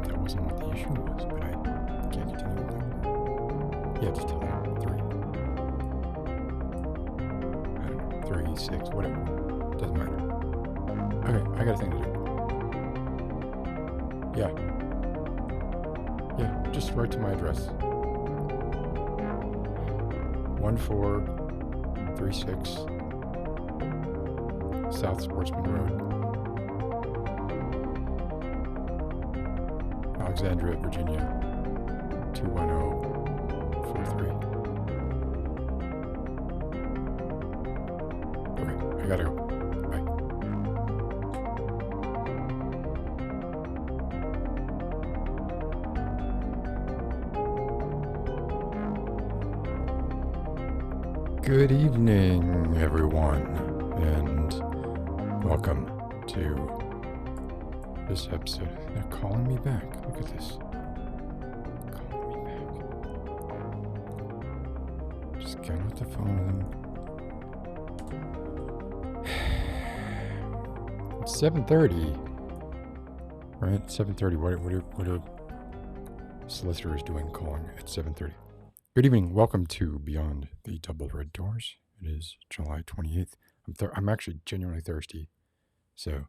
that that wasn't what the issue was, but I can't continue with that. Yeah, just tell them 3. I don't know, 3, 6, whatever. Doesn't matter. Okay, I got a thing to do. Yeah. Yeah, just write to my address. 1436 South Sportsman Road, Alexandria, Virginia, 21043. Okay, I gotta go. Bye. Good evening, everyone, and welcome to this episode. They're calling me back. Look at this. Calling me back. Just getting off the phone with them. It's 7:30. Right? 7:30. What are solicitors doing calling at 7:30? Good evening. Welcome to Beyond the Double Red Doors. It is July 28th. I'm actually genuinely thirsty, so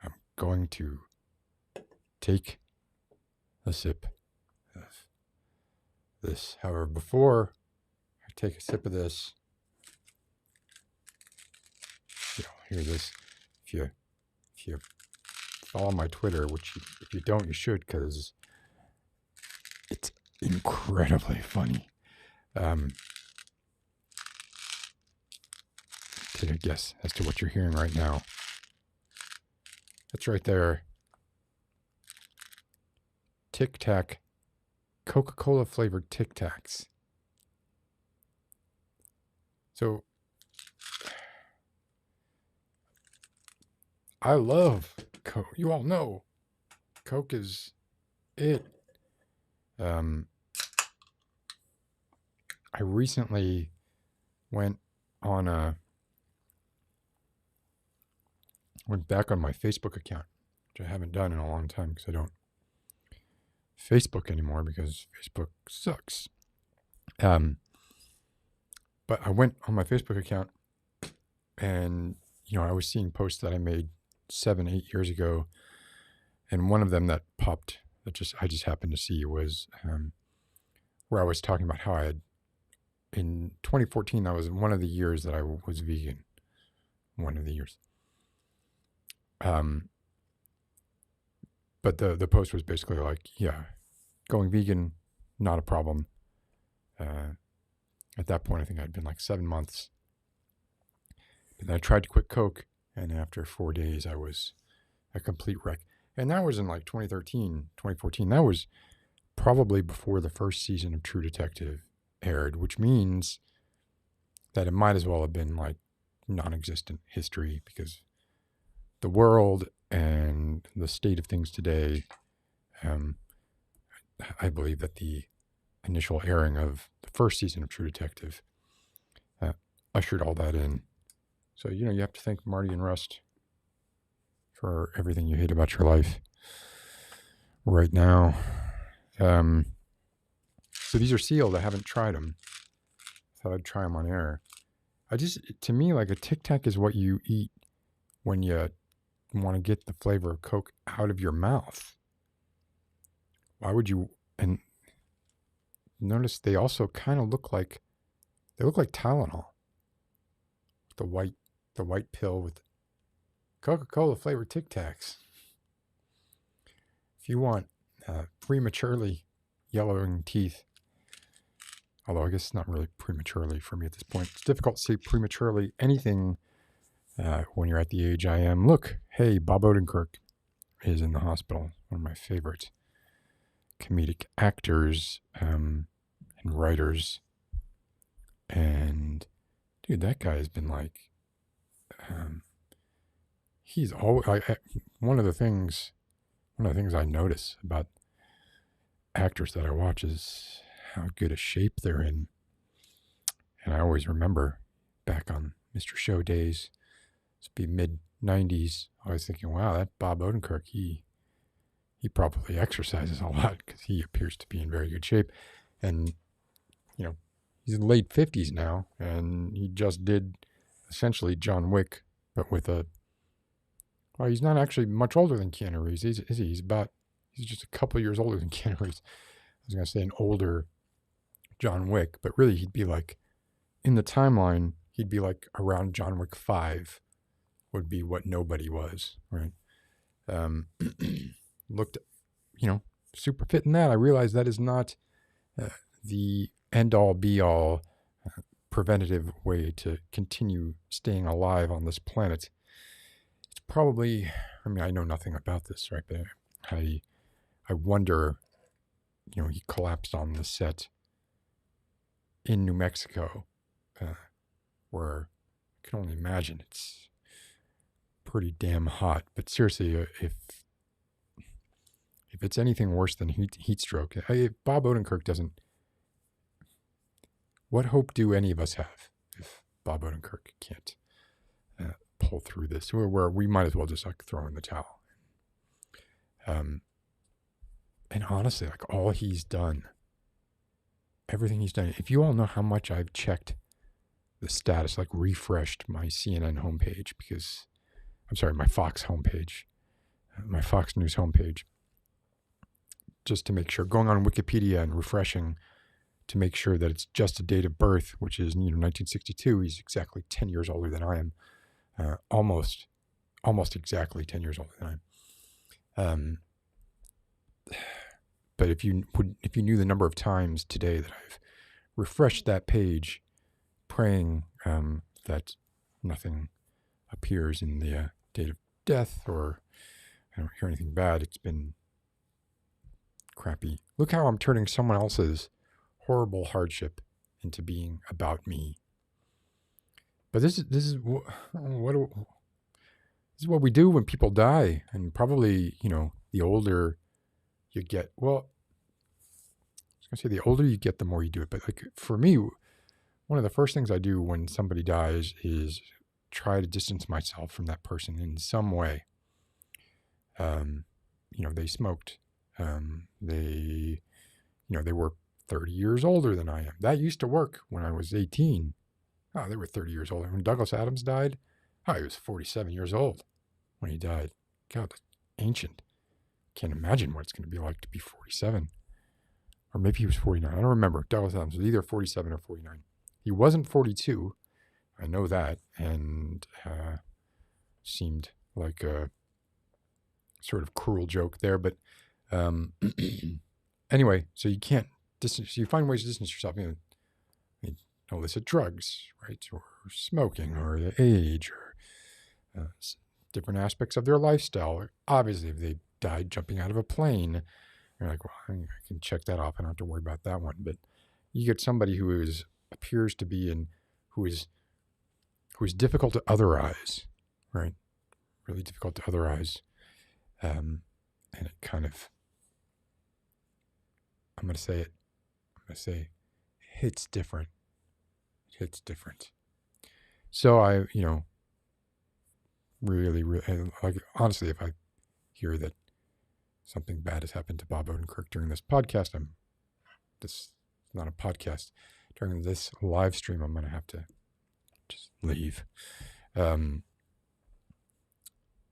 I'm going to take a sip of this. However, before I take a sip of this, you'll hear this. If you follow my Twitter, which if you don't, you should, because it's incredibly funny. Take a guess as to what you're hearing right now. That's right there. Tic Tac, Coca-Cola flavored Tic Tacs. So, I love Coke. You all know Coke is it. I recently went back on my Facebook account, which I haven't done in a long time because I don't Facebook anymore because Facebook sucks. But I went on my Facebook account and, I was seeing posts that I made 7-8 years ago. And one of them that popped that I just happened to see was where I was talking about how I had, in 2014, that was one of the years that I was vegan. One of the years. But the post was basically like, yeah, going vegan, not a problem. At that point, I think I'd been like 7 months. And I tried to quit Coke, and after 4 days, I was a complete wreck. And that was in like 2013, 2014. That was probably before the first season of True Detective aired, which means that it might as well have been like non-existent history, because the world and the state of things today, I believe that the initial airing of the first season of True Detective ushered all that in. So, you have to thank Marty and Rust for everything you hate about your life right now. So these are sealed. I haven't tried them. Thought I'd try them on air. To me, like a Tic Tac is what you eat when you want to get the flavor of Coke out of your mouth. Why would you? And notice they also kind of look like Tylenol. The white pill with Coca-Cola flavored Tic Tacs. If you want prematurely yellowing teeth, although I guess it's not really prematurely for me at this point. It's difficult to say prematurely anything when you're at the age I am. Look, hey, Bob Odenkirk is in the hospital. One of my favorite comedic actors and writers. And dude, that guy has been like, he's always, one of the things I notice about actors that I watch is how good a shape they're in. And I always remember back on Mr. Show days, it's be mid-90s, I was thinking, wow, that Bob Odenkirk, he he probably exercises a lot because he appears to be in very good shape. And, he's in the late 50s now, and he just did essentially John Wick, but with well, he's not actually much older than Keanu Reeves, is he? He's just a couple of years older than Keanu Reeves. I was going to say an older John Wick, but really he'd be like, in the timeline, he'd be like around John Wick 5 would be what nobody was, right? Looked, super fit in that. I realized that is not the end-all, be-all preventative way to continue staying alive on this planet. It's probably, I know nothing about this, right? But I wonder, he collapsed on the set in New Mexico, where I can only imagine it's pretty damn hot. But seriously, if it's anything worse than heat stroke, if Bob Odenkirk doesn't, what hope do any of us have if Bob Odenkirk can't pull through this? Where we might as well just throw in the towel. And honestly, all he's done, everything he's done, if you all know how much I've checked the status, refreshed my CNN homepage my Fox homepage, my Fox News homepage, just to make sure, going on Wikipedia and refreshing to make sure that it's just a date of birth, which is 1962. He's exactly 10 years older than I am, almost exactly 10 years older than I am. But if you knew the number of times today that I've refreshed that page, praying that nothing appears in the date of death or I don't hear anything bad, it's been crappy. Look how I'm turning someone else's horrible hardship into being about me. But this is what we do when people die, and probably the older you get. Well, I was gonna say the older you get, the more you do it. But for me, one of the first things I do when somebody dies is try to distance myself from that person in some way. They smoked. They were 30 years older than I am. That used to work when I was 18. Oh, they were 30 years older. When Douglas Adams died, he was 47 years old when he died. God, that's ancient. Can't imagine what it's going to be like to be 47. Or maybe he was 49. I don't remember. Douglas Adams was either 47 or 49. He wasn't 42. I know that. And seemed like a sort of cruel joke there. But anyway, so you can't distance. You find ways to distance yourself. Illicit drugs, right? Or smoking, or the age, or different aspects of their lifestyle. Obviously, if they died jumping out of a plane, you're like, well, I can check that off. I don't have to worry about that one. But you get somebody who appears to be who is difficult to otherize, right? Really difficult to otherize. And it kind of, I'm going to say hits different. It hits different. So I, really, honestly, if I hear that something bad has happened to Bob Odenkirk during this podcast, this is not a podcast, during this live stream, I'm going to have to just leave.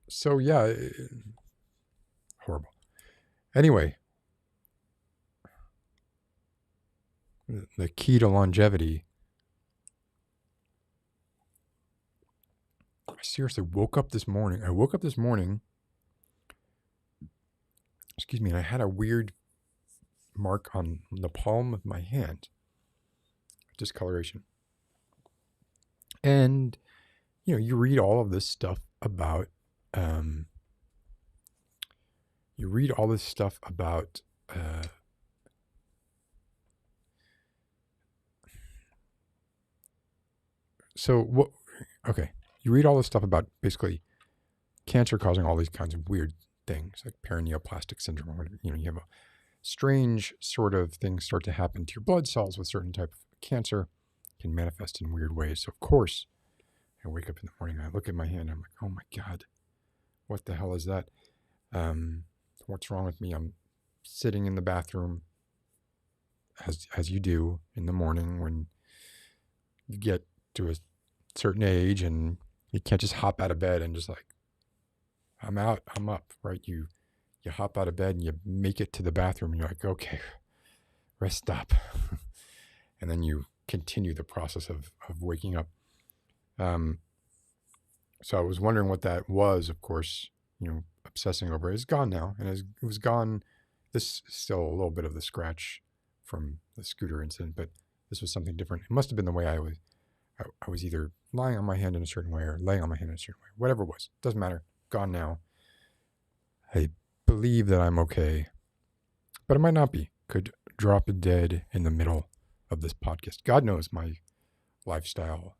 So yeah, horrible. Anyway, the key to longevity. I seriously woke up this morning. Excuse me, and I had a weird mark on the palm of my hand. Discoloration. And, you read all of this stuff about, so what, okay. You read all this stuff about basically cancer causing all these kinds of weird things like paraneoplastic syndrome or whatever. You have a strange sort of things start to happen to your blood cells with certain type of cancer, can manifest in weird ways. So of course, I wake up in the morning, I look at my hand, I'm like, oh my God, what the hell is that? So what's wrong with me? I'm sitting in the bathroom, as you do in the morning when you get to a certain age and you can't just hop out of bed and just like, I'm out, I'm up, right? You hop out of bed and you make it to the bathroom and you're like, okay, rest stop. And then you continue the process of waking up. So I was wondering what that was, of course, obsessing over it. It's gone now. And it was gone. This is still a little bit of the scratch from the scooter incident, but this was something different. It must have been the way I was either lying on my hand in a certain way or laying on my hand in a certain way. Whatever it was. Doesn't matter. Gone now. I believe that I'm okay, but I might not be. Could drop dead in the middle of this podcast. God knows my lifestyle,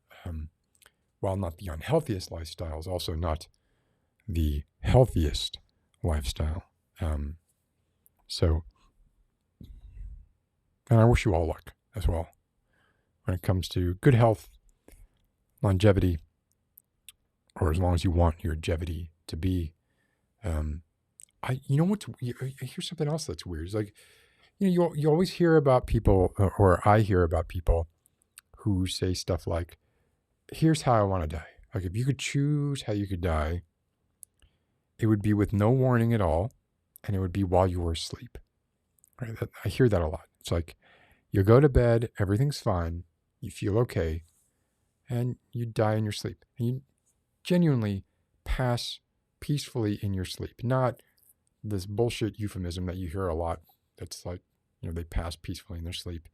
while not the unhealthiest lifestyle, is also not the healthiest lifestyle. So, and I wish you all luck as well when it comes to good health, longevity, or as long as you want your longevity to be. Here's something else that's weird. It's like, you always hear about people, or I hear about people who say stuff like, here's how I want to die. Like, if you could choose how you could die, it would be with no warning at all, and it would be while you were asleep. Right? I hear that a lot. It's like, you go to bed, everything's fine, you feel okay, and you die in your sleep. And you genuinely pass peacefully in your sleep. Not this bullshit euphemism that you hear a lot that's like, they pass peacefully in their sleep.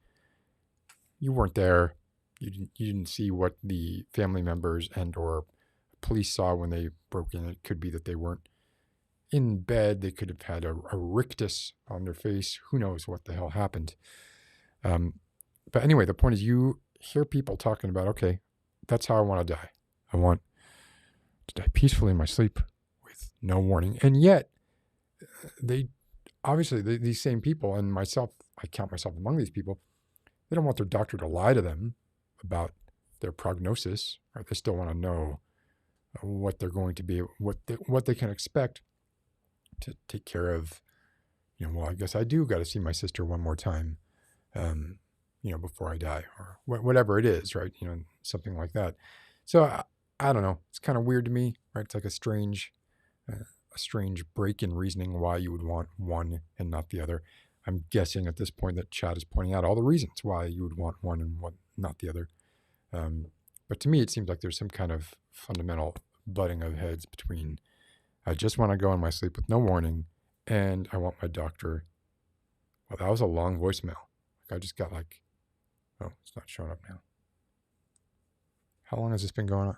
You weren't there. You didn't see what the family members and or police saw when they broke in. It could be that they weren't in bed. They could have had a rictus on their face. Who knows what the hell happened. But anyway, the point is, you hear people talking about, okay, that's how I want to die. I want to die peacefully in my sleep with no warning. And yet, these same people, and myself, I count myself among these people, they don't want their doctor to lie to them about their prognosis. Right? They still want to know what they're going to be, what they can expect to take care of. Well, I guess I do got to see my sister one more time, before I die, or whatever it is, right? Something like that. So I don't know. It's kind of weird to me, right? It's like a strange break in reasoning why you would want one and not the other. I'm guessing at this point that Chad is pointing out all the reasons why you would want one and not the other. But to me, it seems like there's some kind of fundamental butting of heads between, I just want to go in my sleep with no warning, and I want my doctor. Well, that was a long voicemail. I just got it's not showing up now. How long has this been going on?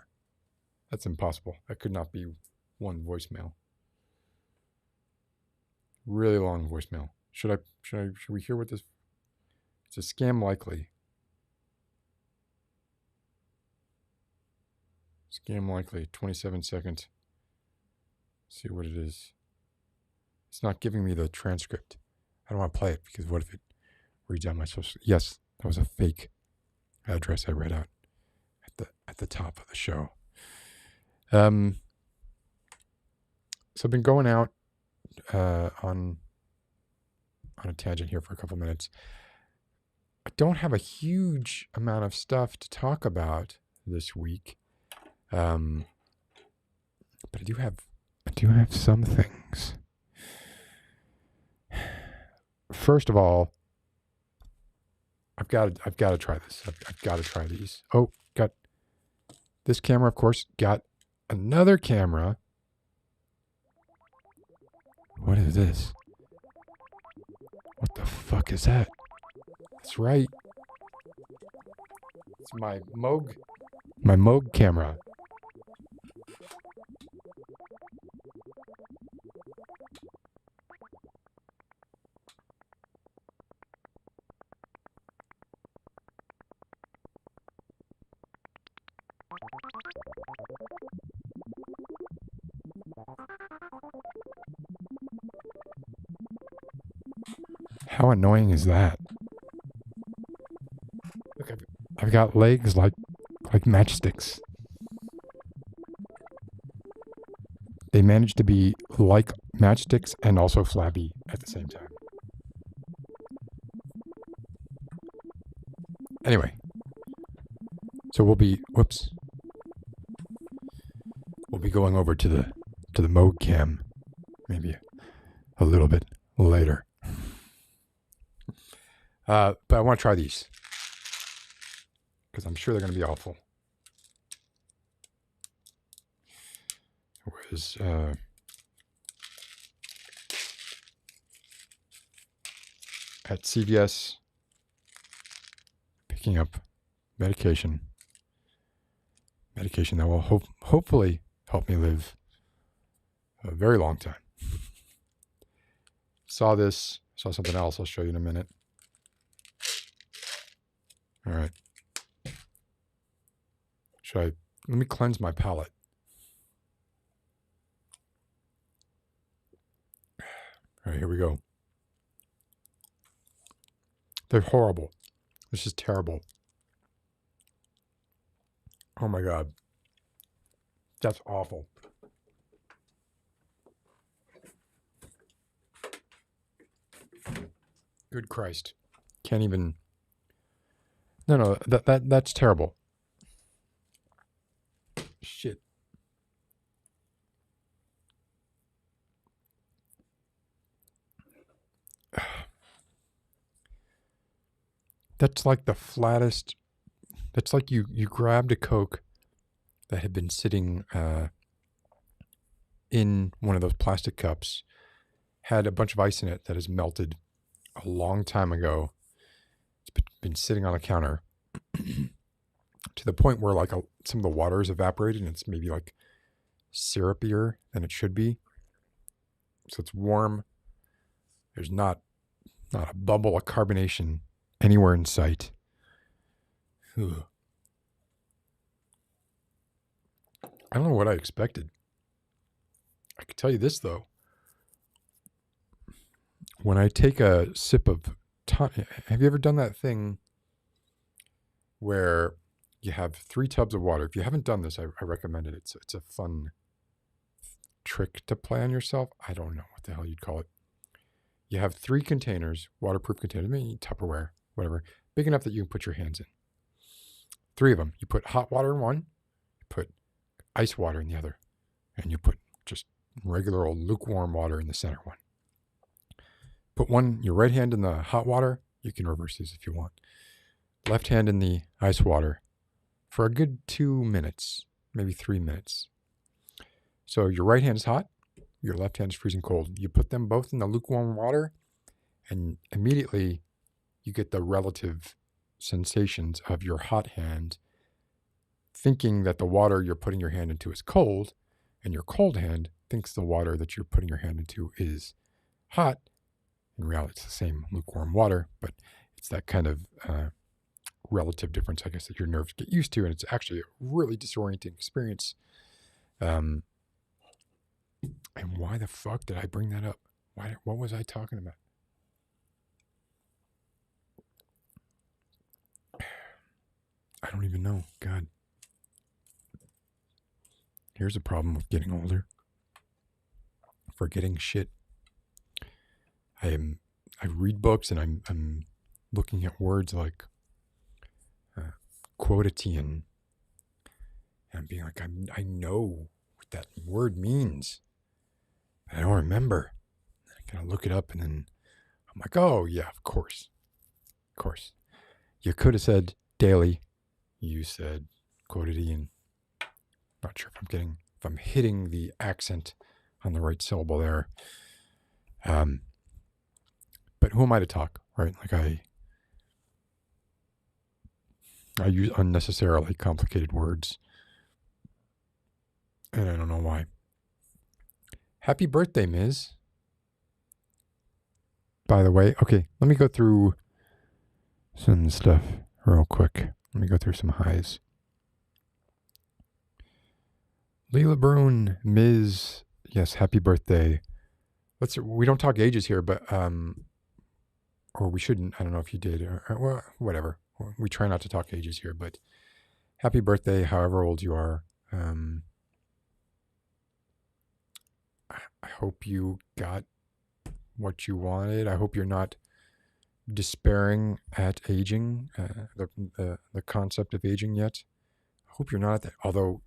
That's impossible. That could not be one voicemail. Really long voicemail. Should we hear what this? It's a scam likely. Scam likely. 27 seconds. See what it is. It's not giving me the transcript. I don't want to play it because what if it reads out my social? Yes, that was a fake address I read out at the top of the show. So I've been going out on a tangent here for a couple minutes. I don't have a huge amount of stuff to talk about this week, but I do have some things. First of all, I've got to try this. I've got to try these. Oh, got this camera, of course. Got another camera. What is this? What the fuck is that? That's right. It's my Moog camera. How annoying is that? Look, I've got legs like matchsticks. they manage to be like matchsticks and also flabby at the same time. Anyway, so we'll be going over to the mode cam maybe a little bit later. But I want to try these because I'm sure they're going to be awful. Was at CVS picking up medication that will hopefully help me live a very long time. Saw something else I'll show you in a minute. All right. Let me cleanse my palate. All right, here we go. They're horrible. This is terrible. Oh my God. That's awful. Good Christ. Can't even. No, that's terrible. Shit. That's like the flattest. That's like you grabbed a Coke that had been sitting in one of those plastic cups, had a bunch of ice in it that has melted a long time ago. It's been sitting on a counter to the point where like some of the water is evaporated and it's maybe like syrupier than it should be. So it's warm. There's not a bubble of carbonation anywhere in sight. Ugh. I don't know what I expected. I can tell you this though. When I take a sip of have you ever done that thing where you have 3 tubs of water? If you haven't done this, I recommend it. It's a fun trick to play on yourself. I don't know what the hell you'd call it. You have 3 containers, waterproof containers, maybe Tupperware, whatever, big enough that you can put your hands in. 3 of them. You put hot water in one, you put ice water in the other, and you put just regular old lukewarm water in the center one. Put your right hand in the hot water. You can reverse these if you want. Left hand in the ice water for a good 2 minutes, maybe 3 minutes. So your right hand is hot, your left hand is freezing cold. You put them both in the lukewarm water, and immediately you get the relative sensations of your hot hand, thinking that the water you're putting your hand into is cold, and your cold hand thinks the water that you're putting your hand into is hot. In reality, it's the same lukewarm water, but it's that kind of relative difference, I guess, that your nerves get used to, and it's actually a really disorienting experience. And why the fuck did I bring that up? What was I talking about? I don't even know. God. Here's a problem with getting older. Forgetting shit. I read books and I'm looking at words like quotidian, and I'm being like, I know what that word means, but I don't remember. I gotta look it up, and then I'm like, oh yeah, of course. You could have said daily. You said quotidian. Not sure if I'm hitting the accent on the right syllable there. But who am I to talk, right? Like I use unnecessarily complicated words, and I don't know why. Happy birthday, Ms. By the way, okay, let me go through some stuff real quick. Let me go through some highs. Leela Brune, Ms. Yes, happy birthday. We don't talk ages here, but or we shouldn't. I don't know if you did, or well, whatever. We try not to talk ages here, but happy birthday, however old you are. I hope you got what you wanted. I hope you're not despairing at aging, the concept of aging yet. I hope you're not at that. Although,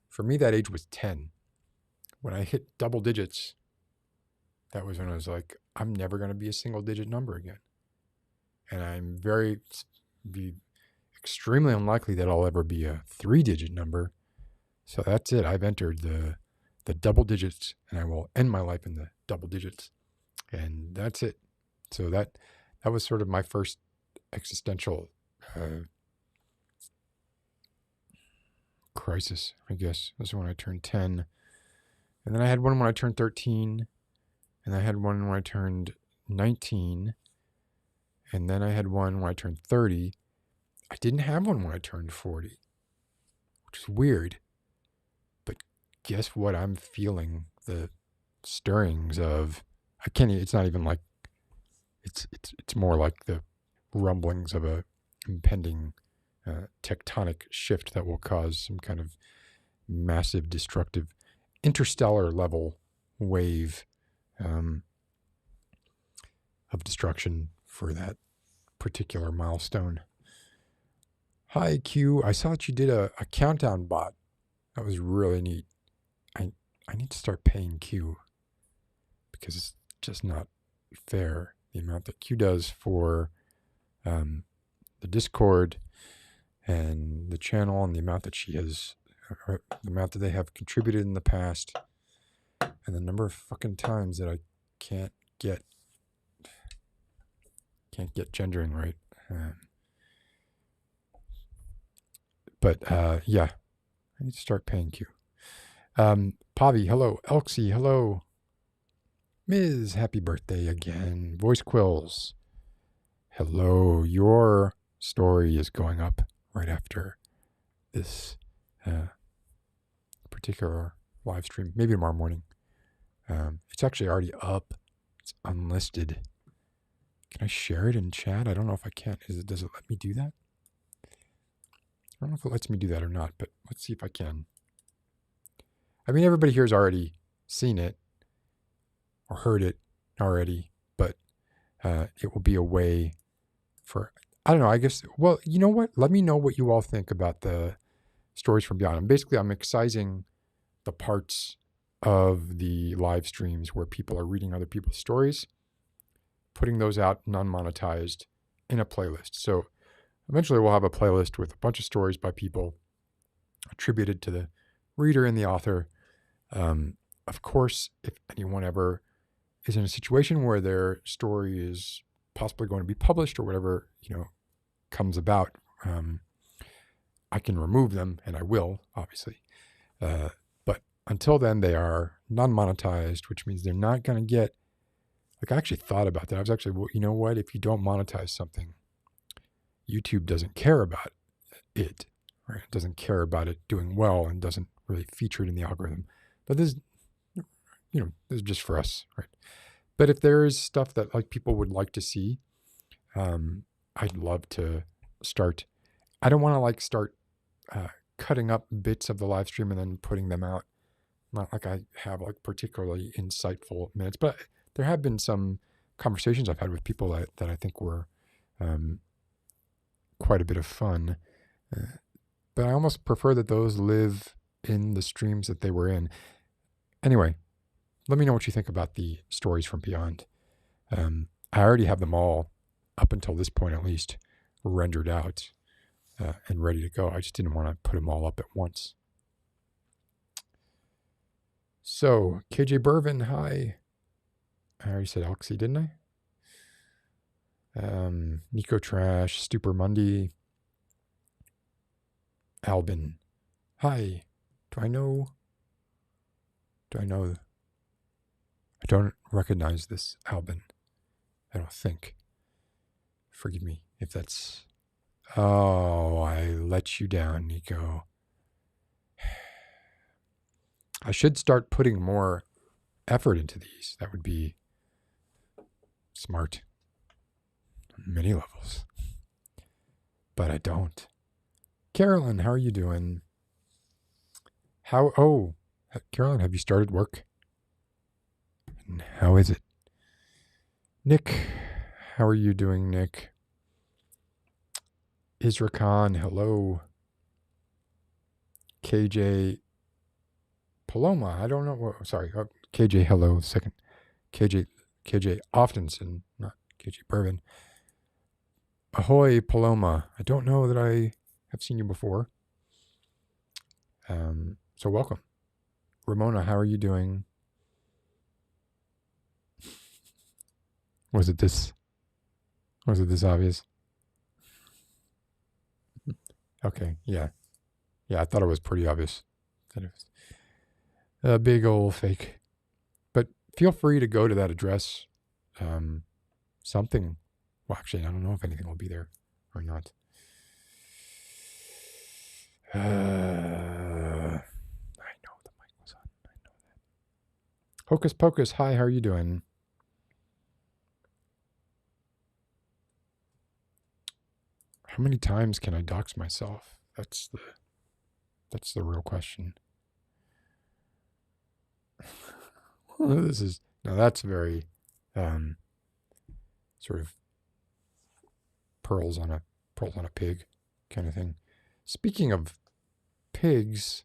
for me, that age was 10. When I hit double digits, that was when I was like, I'm never going to be a single digit number again. And I'm be extremely unlikely that I'll ever be a 3-digit number. So that's it. I've entered the double digits, and I will end my life in the double digits. And that's it. So that was sort of my first existential crisis, I guess. This is when I turned 10. And then I had one when I turned 13. And I had one when I turned 19. And then I had one when I turned 30. I didn't have one when I turned 40, which is weird. But guess what? I'm feeling the stirrings of, it's not even like, it's more like the rumblings of a impending tectonic shift that will cause some kind of massive destructive interstellar level wave of destruction for that particular milestone. Hi, Q. I saw that you did a countdown bot. That was really neat. I need to start paying Q because it's just not fair, the amount that Q does for the Discord and the channel, and the amount that she has, or the amount that they have contributed in the past, and the number of fucking times that I can't get gendering right. But yeah, I need to start paying Q. Pavi, hello. Elxie, hello. Ms. Happy birthday again. Voice Quills, hello. Your story is going up right after this particular live stream, maybe tomorrow morning. It's actually already up. It's unlisted. Can I share it in chat? I don't know if I can. Does it let me do that? I don't know if it lets me do that or not, but let's see if I can. I mean, everybody here has already seen it or heard it already, but it will be a way for, I don't know, I guess, well, you know what? Let me know what you all think about the stories from beyond. I'm excising the parts of the live streams where people are reading other people's stories, putting those out non-monetized in a playlist. So eventually we'll have a playlist with a bunch of stories by people attributed to the reader and the author. Of course, if anyone ever is in a situation where their story is possibly going to be published or whatever, comes about, I can remove them, and I will, obviously. But until then, they are non-monetized, which means they're not going to get, I actually thought about that. I was actually, well, you know what? If you don't monetize something, YouTube doesn't care about it, right? It doesn't care about it doing well and doesn't really feature it in the algorithm. But this is just for us, right? But if there is stuff that people would like to see, I'd love to start. I don't want to start cutting up bits of the live stream and then putting them out. Not like I have particularly insightful minutes, but there have been some conversations I've had with people that I think were quite a bit of fun. But I almost prefer that those live in the streams that they were in. Anyway, let me know what you think about the stories from beyond. I already have them all, up until this point at least, rendered out and ready to go. I just didn't want to put them all up at once. So, KJ Bervin, hi. I already said Elxie, didn't I? Nico Trash, Stuper Mundi, Albin, hi. Do I know? I don't recognize this Albin. I don't think. Forgive me if that's... Oh, I let you down, Nico. I should start putting more effort into these. That would be smart on many levels. But I don't. Carolyn, how are you doing? Carolyn, have you started work? doing? How is it? Nick, how are you doing, Nick? Isra Khan, hello. KJ Paloma, I don't know. Sorry, KJ, hello. Second, KJ Oftenson, not KJ Bourbon. Ahoy, Paloma. I don't know that I have seen you before. So welcome. Ramona, how are you doing? Was it this obvious? Okay, yeah. Yeah, I thought it was pretty obvious that it was a big old fake. But feel free to go to that address. Something. Well, actually, I don't know if anything will be there or not. I know the mic was on. I know that. Hocus Pocus, hi, how are you doing? How many times can I dox myself? That's the real question. That's very sort of pearls on a pig kind of thing. Speaking of pigs,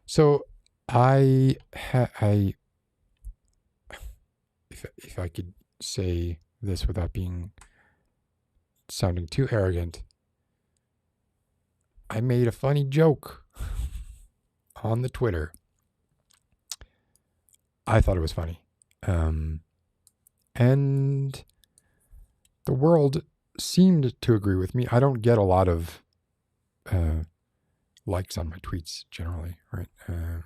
so if I could say this without sounding too arrogant, I made a funny joke on the Twitter. I thought it was funny. And the world seemed to agree with me. I don't get a lot of likes on my tweets generally, right? And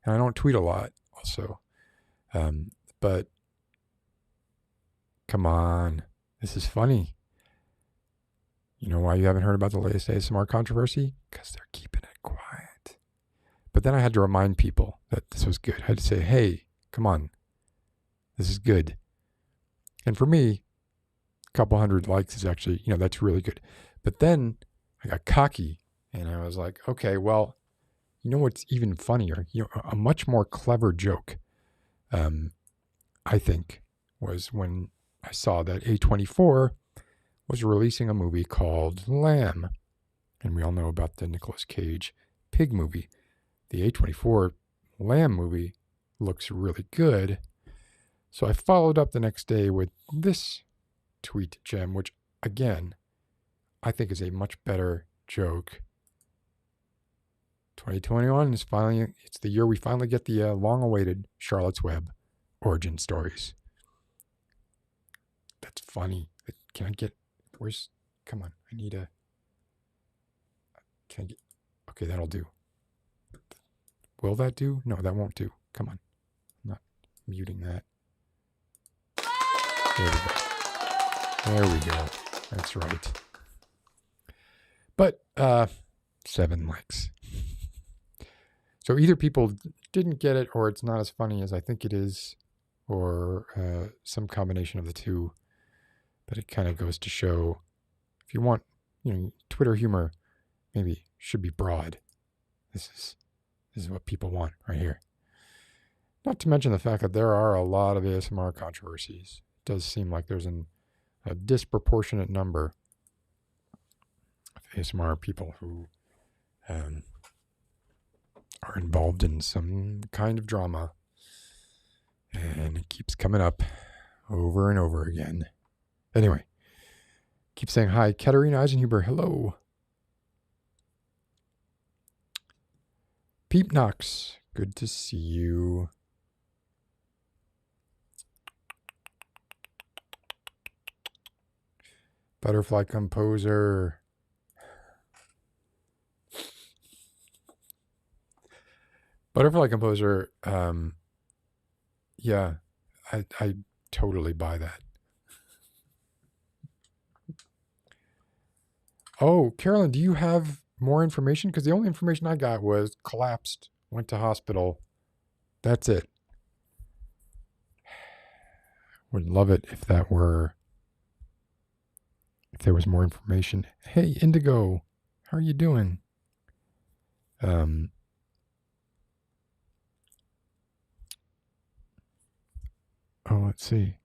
I don't tweet a lot also. But come on, this is funny. You know why you haven't heard about the latest ASMR controversy? Because they're keeping it quiet. But then I had to remind people that this was good. I had to say, hey, come on, this is good. And for me, a couple hundred likes is actually, that's really good. But then I got cocky and I was like, okay, well, you know what's even funnier? A much more clever joke, I think, was when I saw that A24 was releasing a movie called Lamb. And we all know about the Nicolas Cage pig movie. The A24 Lamb movie looks really good. So I followed up the next day with this tweet gem, which again, I think is a much better joke. 2021 is it's the year we finally get the long-awaited Charlotte's Web origin stories. That's funny. Can I get, come on, okay, that'll do. Will that do? No, that won't do. Come on. I'm not muting that. There we go. That's right. But 7 likes. So either people didn't get it, or it's not as funny as I think it is, or some combination of the two. But it kind of goes to show, if you want, Twitter humor maybe should be broad. This is what people want right here. Not to mention the fact that there are a lot of ASMR controversies. It does seem like there's a disproportionate number of ASMR people who are involved in some kind of drama. And it keeps coming up over and over again. Anyway, keep saying hi. Katerina Eisenhuber, hello. Peep Knox, good to see you. Butterfly Composer. Butterfly Composer, yeah, I totally buy that. Oh, Carolyn, do you have more information? Because the only information I got was collapsed, went to hospital. That's it. Would love it if there was more information. Hey, Indigo, how are you doing? Let's see.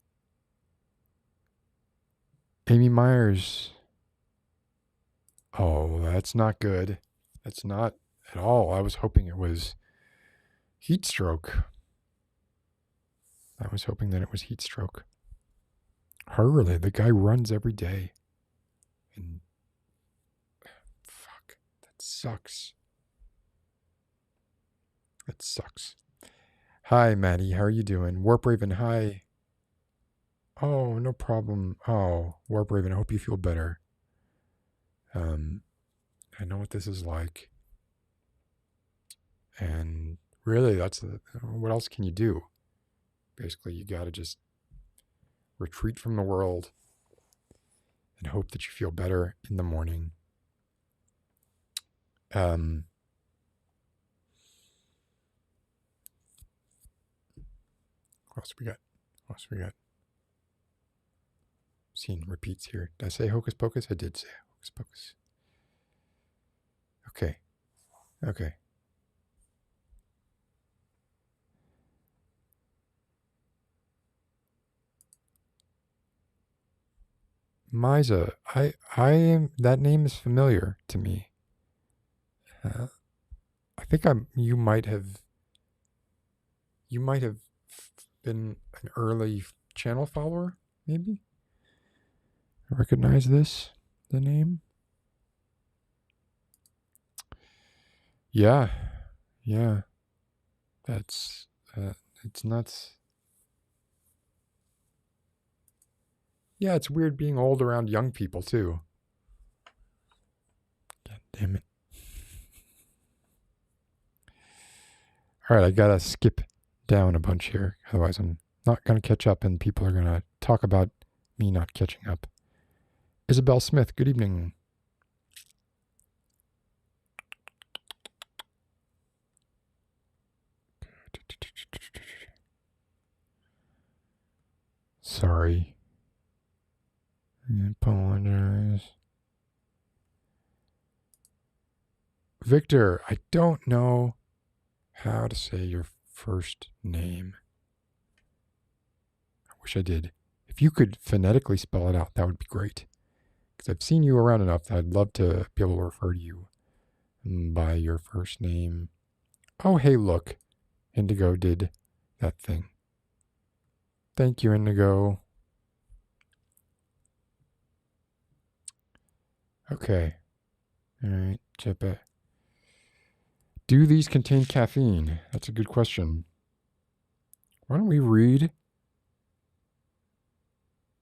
Amy Myers. Oh, that's not good. That's not at all. I was hoping it was heat stroke. I was hoping that it was heat stroke. Hurley, the guy runs every day. And fuck, that sucks. That sucks. Hi, Maddie. How are you doing? Warp Raven, hi. Oh, no problem. Oh, Warp Raven, I hope you feel better. I know what this is like. And really, that's what else can you do? Basically, you got to just retreat from the world and hope that you feel better in the morning. What else we got? What else we got? Seeing repeats here. Did I say Hocus Pocus? I did say Hocus Pocus. Okay. Okay. Misa, I am, that name is familiar to me. I think you might have been an early channel follower, maybe? Recognize the name? Yeah. That's, it's nuts. Yeah, it's weird being old around young people, too. God damn it. All right, I gotta skip down a bunch here. Otherwise, I'm not gonna catch up, and people are gonna talk about me not catching up. Isabel Smith, good evening. Sorry. I apologize. Victor, I don't know how to say your first name. I wish I did. If you could phonetically spell it out, that would be great. Because I've seen you around enough that I'd love to be able to refer to you by your first name. Oh, hey, look. Indigo did that thing. Thank you, Indigo. Okay. All right, Jeppe. Do these contain caffeine? That's a good question. Why don't we read?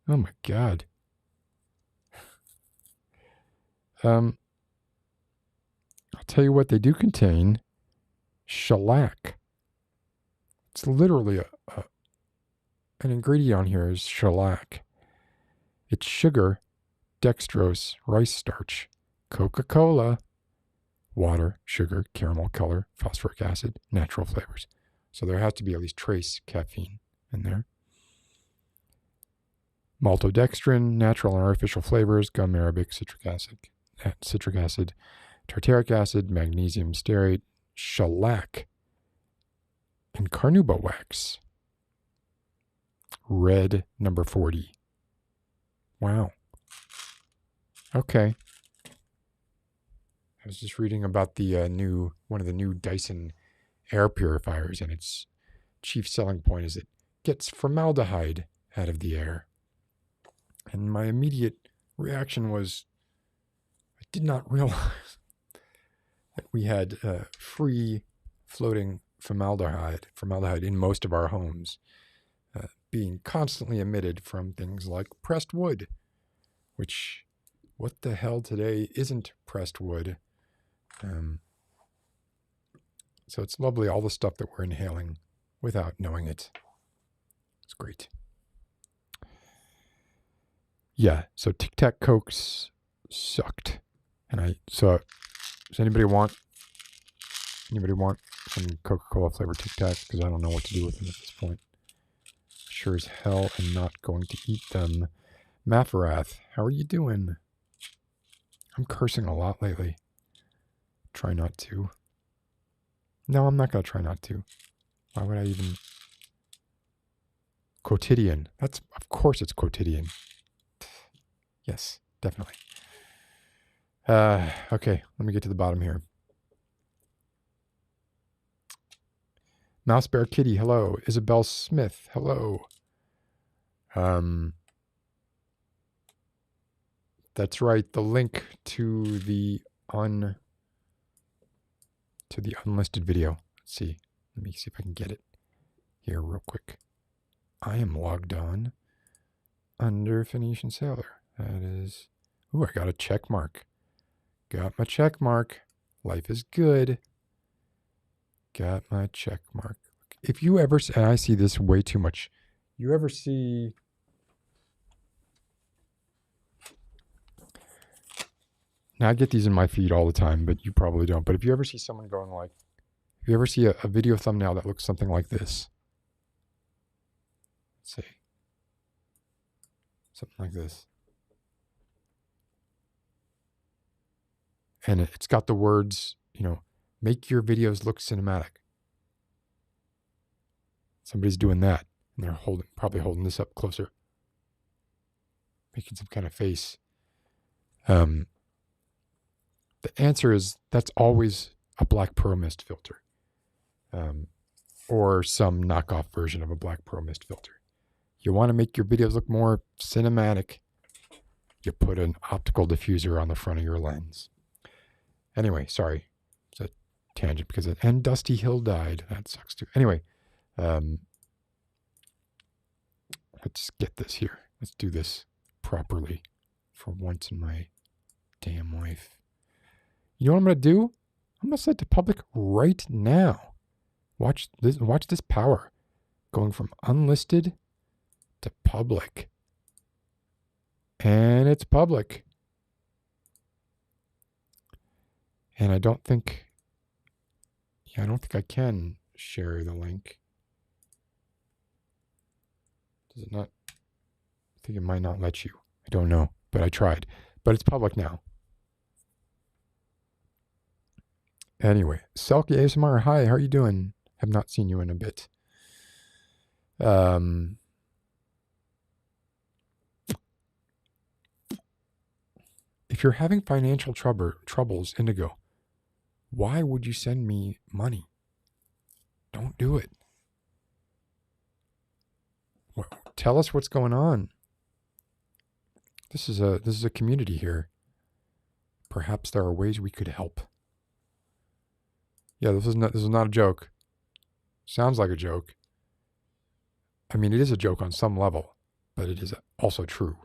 Oh my God. I'll tell you what they do contain. Shellac. It's literally an ingredient on here is shellac. It's sugar, dextrose, rice starch, Coca-Cola, water, sugar, caramel color, phosphoric acid, natural flavors. So there has to be at least trace caffeine in there. Maltodextrin, natural and artificial flavors, gum arabic, citric acid, tartaric acid, magnesium stearate, shellac, and carnauba wax. Red number 40. Wow. Okay. I was just reading about the one of the new Dyson air purifiers, and its chief selling point is it gets formaldehyde out of the air. And my immediate reaction was, I did not realize that we had free floating formaldehyde in most of our homes, being constantly emitted from things like pressed wood, which, what the hell today isn't pressed wood? So it's lovely, all the stuff that we're inhaling without knowing it. It's great. Yeah, so Tic Tac Cokes sucked. And does anybody want some Coca-Cola flavored Tic Tacs? Because I don't know what to do with them at this point. Sure as hell am not going to eat them. Mafarath, how are you doing? I'm cursing a lot lately. Try not to. No, I'm not going to try not to. Why would I even? quotidian. Of course it's quotidian. Yes, definitely. Okay, let me get to the bottom here. Mouse Bear Kitty, hello. Isabel Smith, hello. That's right. The link to the unlisted video. Let's see. Let me see if I can get it here real quick. I am logged on under Phoenician Sailor. That is. Ooh, I got a check mark. Got my check mark. Life is good. Got my check mark. If you ever, and I see this way too much. You ever see? Now I get these in my feed all the time, but you probably don't. But if you ever see someone going like, if you ever see a video thumbnail that looks something like this, let's see, something like this, and it's got the words, make your videos look cinematic. Somebody's doing that, and they're probably holding this up closer, making some kind of face. The answer is that's always a Black Pro Mist filter, or some knockoff version of a Black Pro Mist filter. You want to make your videos look more cinematic, you put an optical diffuser on the front of your lens. Anyway, sorry, it's a tangent and Dusty Hill died. That sucks too. Anyway, let's get this here. Let's do this properly for once in my damn life. You know what I'm going to do? I'm going to set it to public right now. Watch this power going from unlisted to public. And it's public. And I don't think I can share the link. Does it not? I think it might not let you. I don't know, but I tried. But it's public now. Anyway, Selkie ASMR, hi, how are you doing? Have not seen you in a bit. If you're having financial troubles, Indigo, why would you send me money? Don't do it. Well, tell us what's going on. This is a community here. Perhaps there are ways we could help. Yeah, this is not a joke. Sounds like a joke. I mean, it is a joke on some level, but it is also true.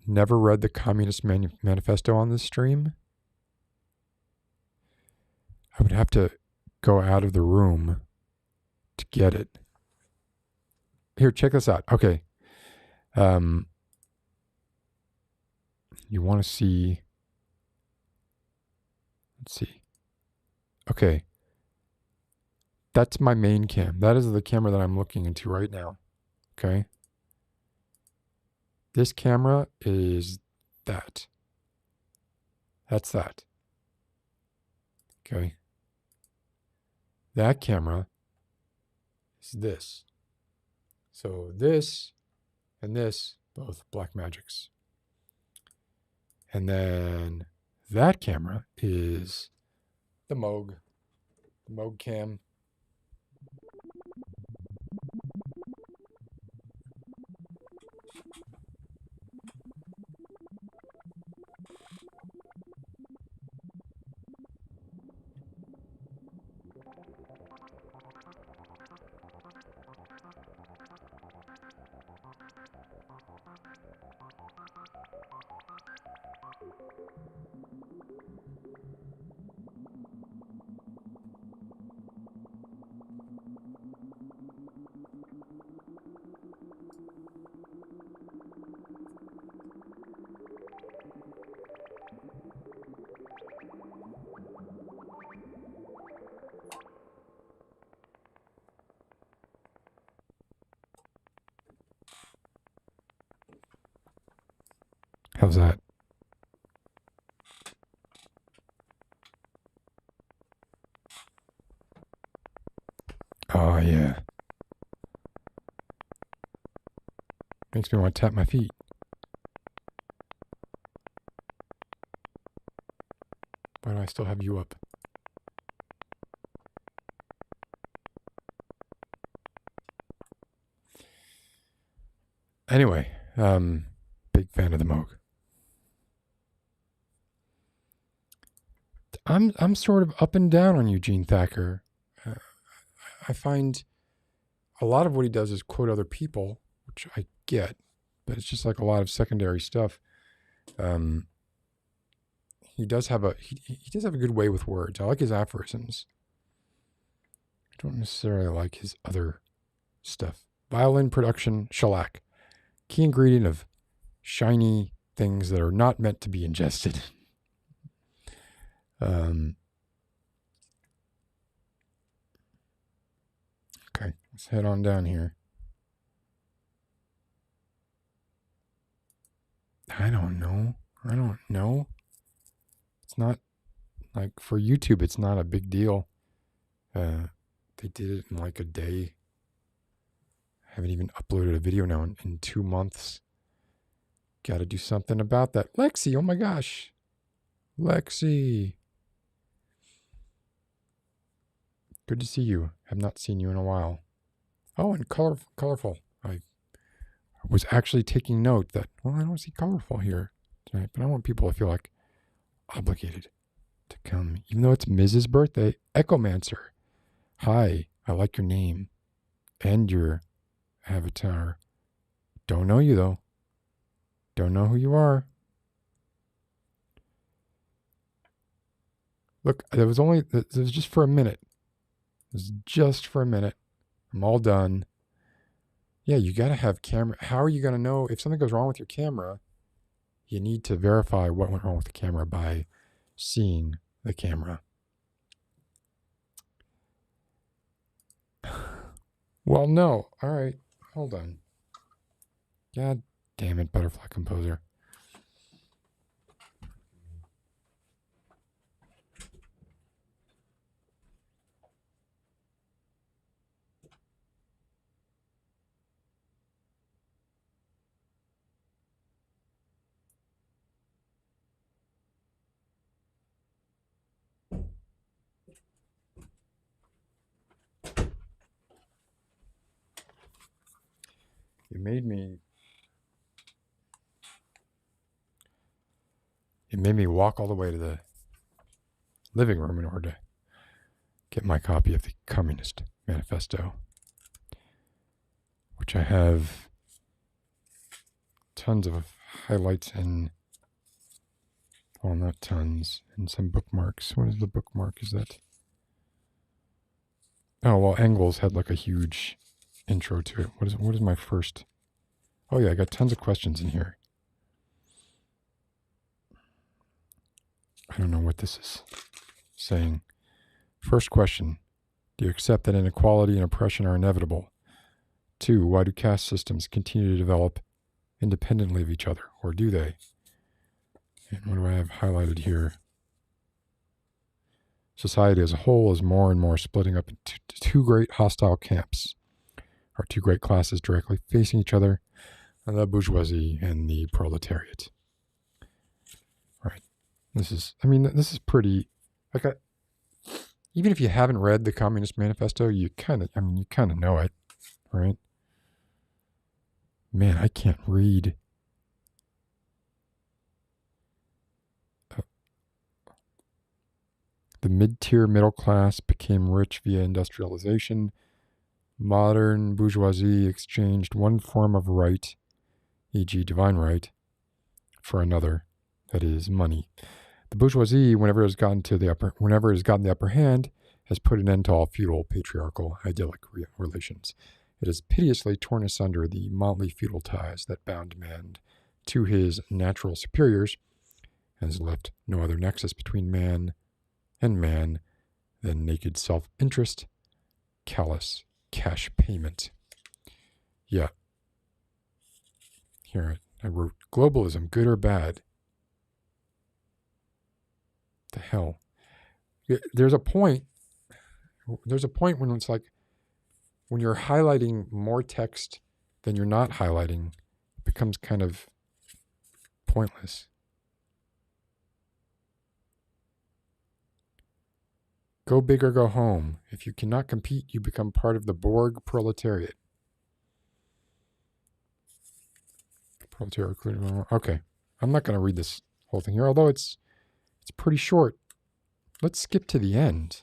Never read the Communist Manifesto on this stream. I would have to go out of the room to get it. Here, check this out. Okay. You want to see... Let's see. Okay. That's my main cam. That is the camera that I'm looking into right now. Okay. This camera is that. That's that. Okay. That camera is this. So this and this, both Blackmagics. And then that camera is the Moog cam. How's that? yeah. Makes me want to tap my feet. Why do I still have you up? Anyway, big fan of the Moog. I'm sort of up and down on Eugene Thacker. I find a lot of what he does is quote other people, which I get, but it's just like a lot of secondary stuff. He does have a good way with words. I like his aphorisms. I don't necessarily like his other stuff. Violin production, shellac. Key ingredient of shiny things that are not meant to be ingested. Okay, let's head on down here. I don't know. It's not, like, for YouTube, it's not a big deal. They did it in like a day. I haven't even uploaded a video now in 2 months. Got to do something about that. Lexi, oh my gosh. Lexi. Good to see you. Have not seen you in a while. Oh, and colorful. I was actually taking note that, well, I don't see colorful here tonight, but I want people to feel like obligated to come, even though it's Mrs. birthday. Echomancer. Hi, I like your name and your avatar. Don't know you though. Don't know who you are. Look, it was just for a minute. It was just for a minute. I'm all done. Yeah, you got to have camera. How are you going to know if something goes wrong with your camera? You need to verify what went wrong with the camera by seeing the camera. Well, no. All right. Hold on. God damn it, Butterfly Composer. It made me walk all the way to the living room in order to get my copy of the Communist Manifesto, which I have tons of highlights and, well, not tons, and some bookmarks. What is the bookmark? Is that? Oh, well, Engels had like a huge intro to it. What is my first? Oh yeah, I got tons of questions in here. I don't know what this is saying. First question: do you accept that inequality and oppression are inevitable? 2, why do caste systems continue to develop independently of each other, or do they? And what do I have highlighted here? Society as a whole is more and more splitting up into two great hostile camps, or two great classes directly facing each other, the bourgeoisie and the proletariat. Right. This is pretty, like, even if you haven't read the Communist Manifesto, you kind of know it, right? Man, I can't read. The mid-tier middle class became rich via industrialization. Modern bourgeoisie exchanged one form of right, e.g. divine right, for another, that is, money. The bourgeoisie, whenever it has gotten the upper hand, has put an end to all feudal, patriarchal, idyllic relations. It has pitilessly torn asunder the motley feudal ties that bound man to his natural superiors, and has left no other nexus between man and man than naked self-interest, callous cash payment. Yeah. Here, I wrote, globalism, good or bad? The hell? There's a point when it's like, when you're highlighting more text than you're not highlighting, it becomes kind of pointless. Go big or go home. If you cannot compete, you become part of the Borg proletariat. Okay. I'm not going to read this whole thing here, although it's pretty short. Let's skip to the end.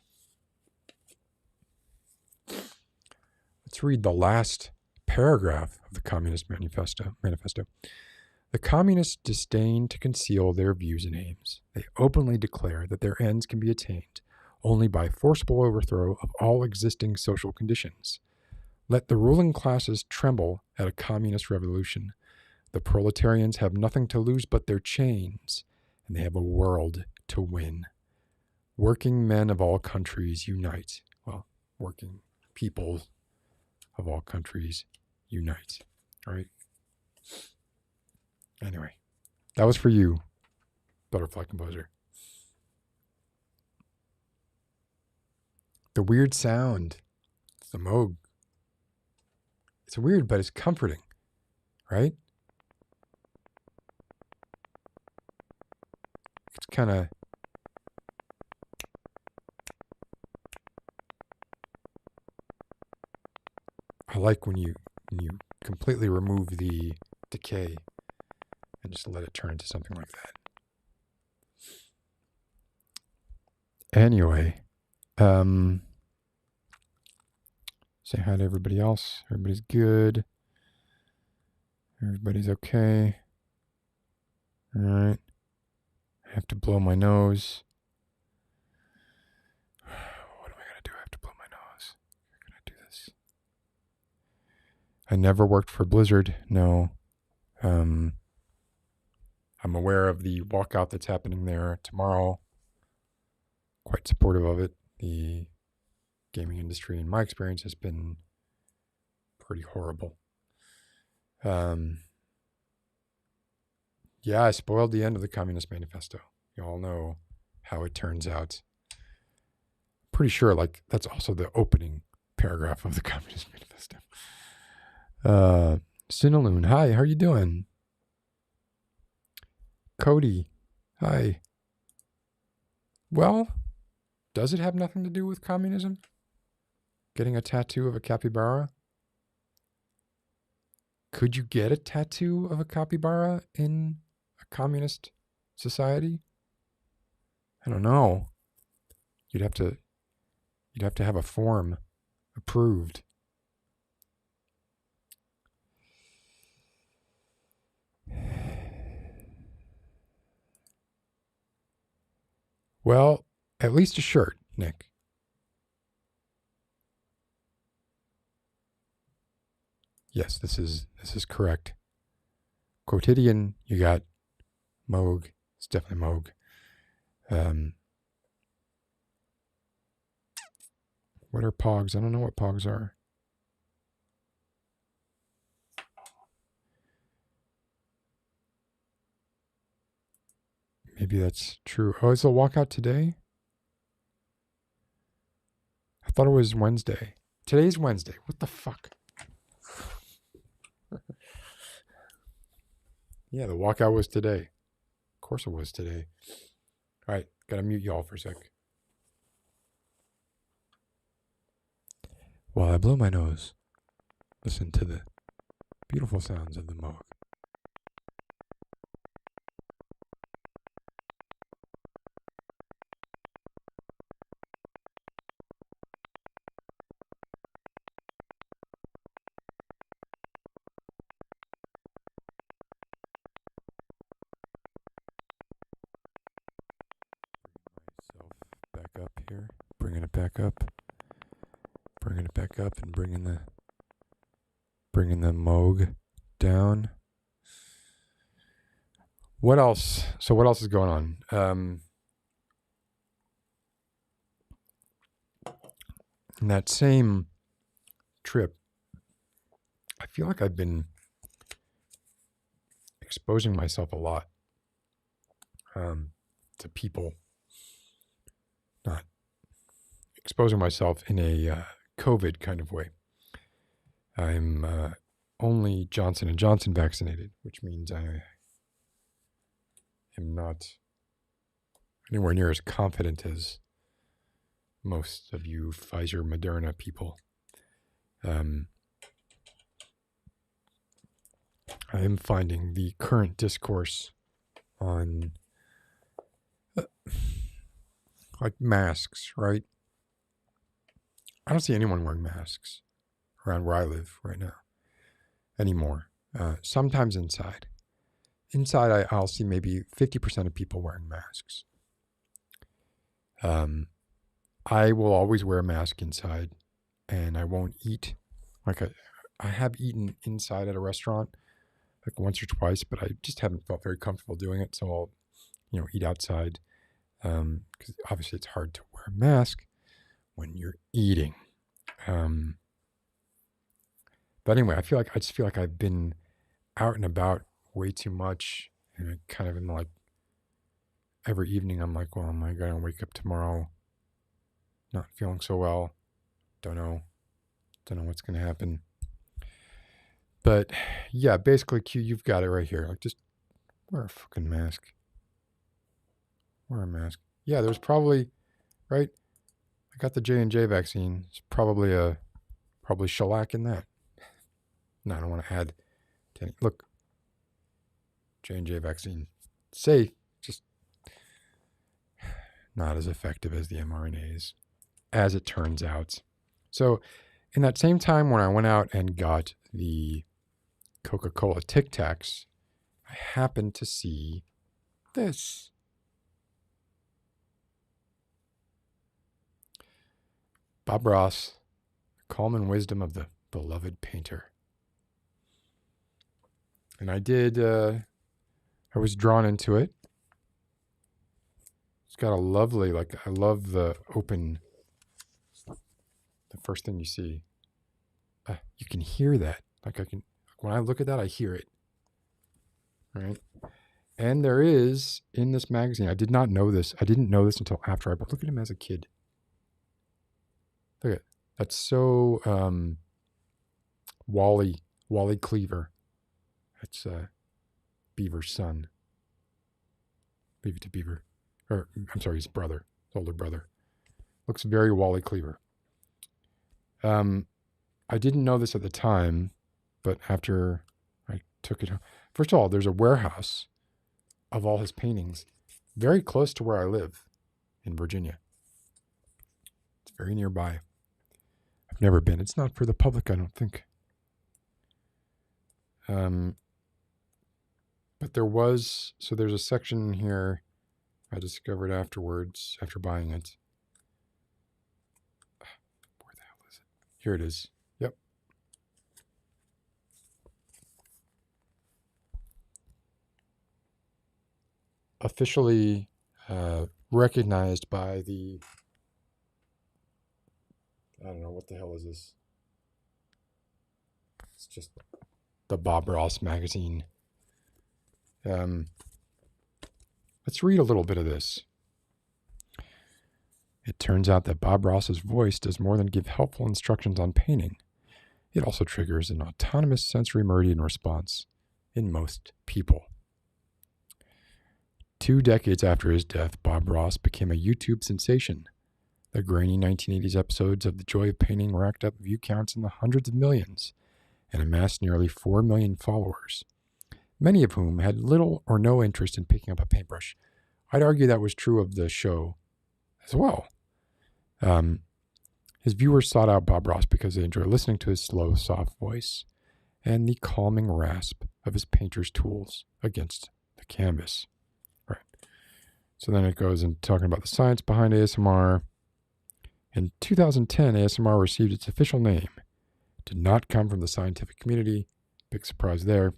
Let's read the last paragraph of the Communist Manifesto. The communists disdain to conceal their views and aims. They openly declare that their ends can be attained only by forcible overthrow of all existing social conditions. Let the ruling classes tremble at a communist revolution. The proletarians have nothing to lose but their chains, and they have a world to win. Working men of all countries unite. Well, working people of all countries unite. All right? Anyway, that was for you, Butterfly Composer. The weird sound. It's the Moog. It's weird, but it's comforting, right? It's kind of... I like when you completely remove the decay and just let it turn into something like that. Anyway, say hi to everybody else. Everybody's good. Everybody's okay. All right. I have to blow my nose. What am I going to do? I have to blow my nose. How can I do this? I never worked for Blizzard. No. I'm aware of the walkout that's happening there tomorrow. Quite supportive of it. The gaming industry, in my experience, has been pretty horrible. Yeah, I spoiled the end of the Communist Manifesto. You all know how it turns out. Pretty sure, like, that's also the opening paragraph of the Communist Manifesto. Sinaloon, hi, how are you doing? Cody, hi. Well, does it have nothing to do with communism? Getting a tattoo of a capybara? Could you get a tattoo of a capybara in a communist society? I don't know. You'd have to have a form approved. Well, at least a shirt, Nick. Yes, this is correct. Quotidian, you got Moog. It's definitely Moog. What are pogs? I don't know what pogs are. Maybe that's true. Oh, is the walkout today? I thought it was Wednesday. Today's Wednesday. What the fuck? Yeah, the walkout was today. Of course it was today. All right, gotta mute y'all for a sec. While I blow my nose, listen to the beautiful sounds of the Moog. Back up here, bringing it back up, and bringing the Moog down. What else? So what else is going on? In that same trip, I feel like I've been exposing myself a lot to people. Not exposing myself in a COVID kind of way. I'm only Johnson & Johnson vaccinated, which means I am not anywhere near as confident as most of you Pfizer, Moderna people. I am finding the current discourse on like masks, right? I don't see anyone wearing masks around where I live right now anymore. Sometimes inside. Inside, I'll see maybe 50% of people wearing masks. I will always wear a mask inside, and I won't eat. Like I have eaten inside at a restaurant like once or twice, but I just haven't felt very comfortable doing it. So I'll, eat outside. Because obviously it's hard to wear a mask when you're eating. But anyway, I just feel like I've been out and about way too much, and I kind of am like every evening I'm like, well, am I gonna wake up tomorrow not feeling so well? Don't know what's gonna happen. But yeah, basically, Q, you've got it right here. Like, just wear a fucking mask. Wear a mask. Yeah, there's probably, right? I got the J&J vaccine. It's probably shellac in that. No, I don't want to add to any. Look, J&J vaccine. Safe, just not as effective as the mRNAs, as it turns out. So in that same time when I went out and got the Coca-Cola Tic Tacs, I happened to see this. Bob Ross, The Calm and Wisdom of the Beloved Painter. And I was drawn into it. It's got a lovely, I love the first thing you see. You can hear that. When I look at that, I hear it. Right? And there is, in this magazine, I didn't know this until after but look at him as a kid. Look at that's so Wally Cleaver. That's Beaver's son. Beaver to Beaver. Or I'm sorry, his brother, his older brother. Looks very Wally Cleaver. I didn't know this at the time, but after I took it home. First of all, there's a warehouse of all his paintings very close to where I live in Virginia. It's very nearby. I've never been. It's not for the public, I don't think. But there's a section here I discovered afterwards, after buying it. Where the hell is it? Here it is. Yep. Officially recognized by the, I don't know, what the hell is this? It's just the Bob Ross magazine. Let's read a little bit of this. It turns out that Bob Ross's voice does more than give helpful instructions on painting. It also triggers an autonomous sensory meridian response in most people. 2 decades after his death, Bob Ross became a YouTube sensation. The grainy 1980s episodes of The Joy of Painting racked up view counts in the hundreds of millions and amassed nearly 4 million followers, many of whom had little or no interest in picking up a paintbrush. I'd argue that was true of the show as well. His viewers sought out Bob Ross because they enjoy listening to his slow, soft voice and the calming rasp of his painter's tools against the canvas. Right. So then it goes into talking about the science behind ASMR. In 2010, ASMR received its official name. It did not come from the scientific community. Big surprise there.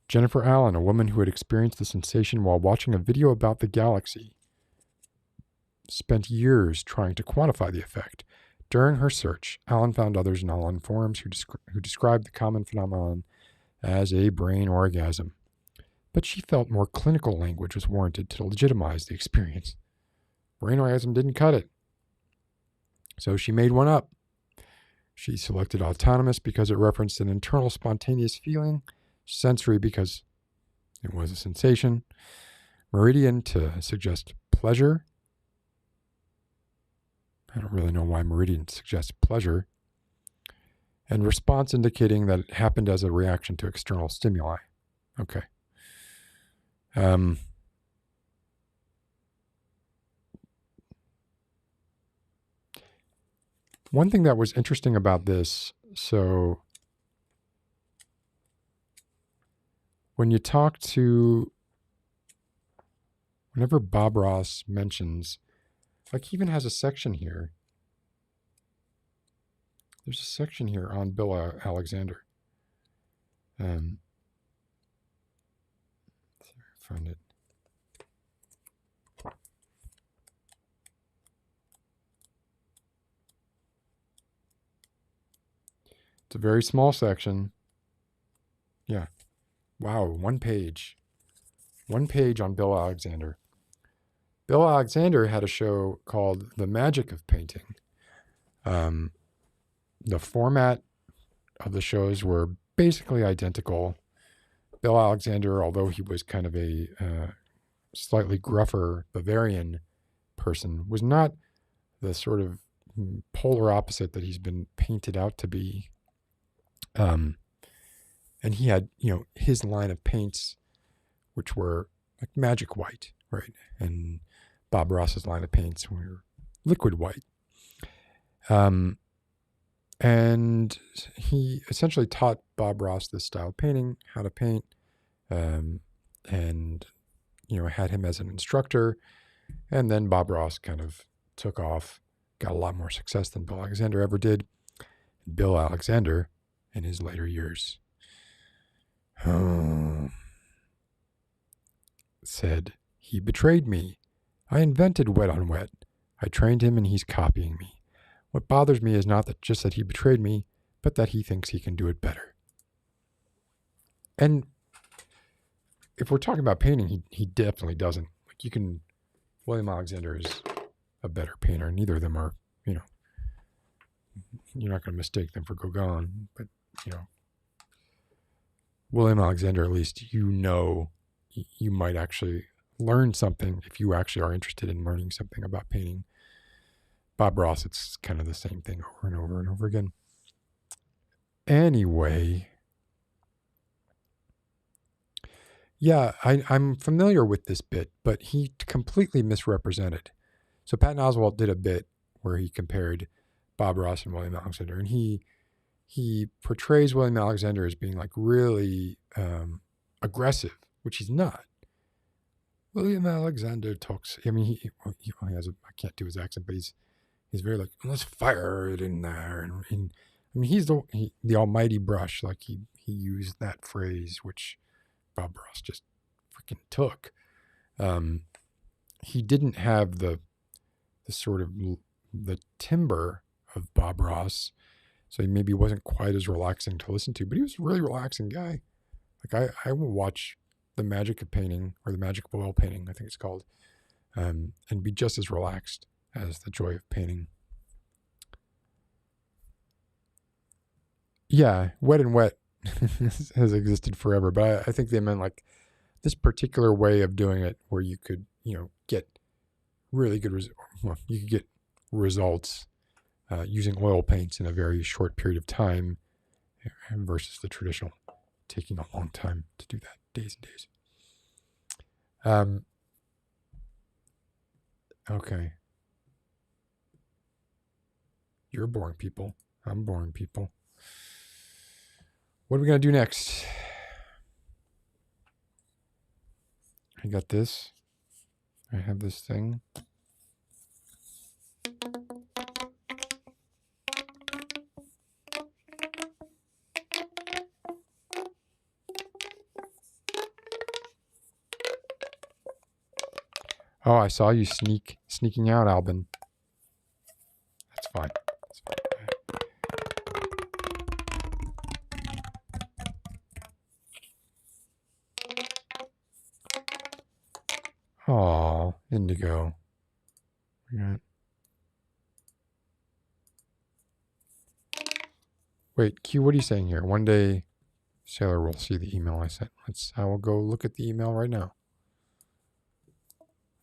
Jennifer Allen, a woman who had experienced the sensation while watching a video about the galaxy, spent years trying to quantify the effect. During her search, Allen found others in online forums who described the common phenomenon as a brain orgasm. But she felt more clinical language was warranted to legitimize the experience. Brain orgasm didn't cut it. So she made one up. She selected autonomous because it referenced an internal spontaneous feeling, sensory because it was a sensation, meridian to suggest pleasure. I don't really know why meridian suggests pleasure. And response indicating that it happened as a reaction to external stimuli. Okay. One thing that was interesting about this, so when you talk to, whenever Bob Ross mentions, like he even has a section here. There's a section here on Bill Alexander. Let's see if I can find it. It's a very small section. Yeah. Wow, one page. One page on Bill Alexander. Bill Alexander had a show called The Magic of Painting. The format of the shows were basically identical. Bill Alexander, although he was kind of a slightly gruffer Bavarian person, was not the sort of polar opposite that he's been painted out to be. And he had, his line of paints, which were like magic white, right? And Bob Ross's line of paints were liquid white. And he essentially taught Bob Ross this style of painting, how to paint, and, had him as an instructor. And then Bob Ross kind of took off, got a lot more success than Bill Alexander ever did. Bill Alexander, in his later years, said, "He betrayed me. I invented wet on wet. I trained him and he's copying me. What bothers me is not just that he betrayed me, but that he thinks he can do it better." And if we're talking about painting, he definitely doesn't. Like William Alexander is a better painter. Neither of them are, you're not going to mistake them for Gauguin, but, William Alexander, at least, you might actually learn something if you actually are interested in learning something about painting. Bob Ross, it's kind of the same thing over and over and over again. Anyway, yeah, I'm familiar with this bit, but he completely misrepresented. So Patton Oswalt did a bit where he compared Bob Ross and William Alexander, and he portrays William Alexander as being like really aggressive, which he's not. William Alexander talks. I mean, he has I can't do his accent, but he's very like, let's fire it in there, and I mean, he's the almighty brush. Like he used that phrase, which Bob Ross just freaking took. He didn't have the sort of the timbre of Bob Ross, so he maybe wasn't quite as relaxing to listen to, but he was a really relaxing guy. Like I will watch The Magic of Painting, or The Magic of Oil Painting, I think it's called, and be just as relaxed as The Joy of Painting. Yeah, Wet and Wet has existed forever, but I think they meant like this particular way of doing it where you could, get really good you could get results using oil paints in a very short period of time versus the traditional taking a long time to do that, days and days. Okay. You're boring people. I'm boring people. What are we going to do next? I got this. I have this thing. Oh, I saw you sneaking out, Albin. That's fine. That's fine. Oh, Indigo. We got Wait, Q, what are you saying here? One day, Sailor will see the email I sent. I will go look at the email right now.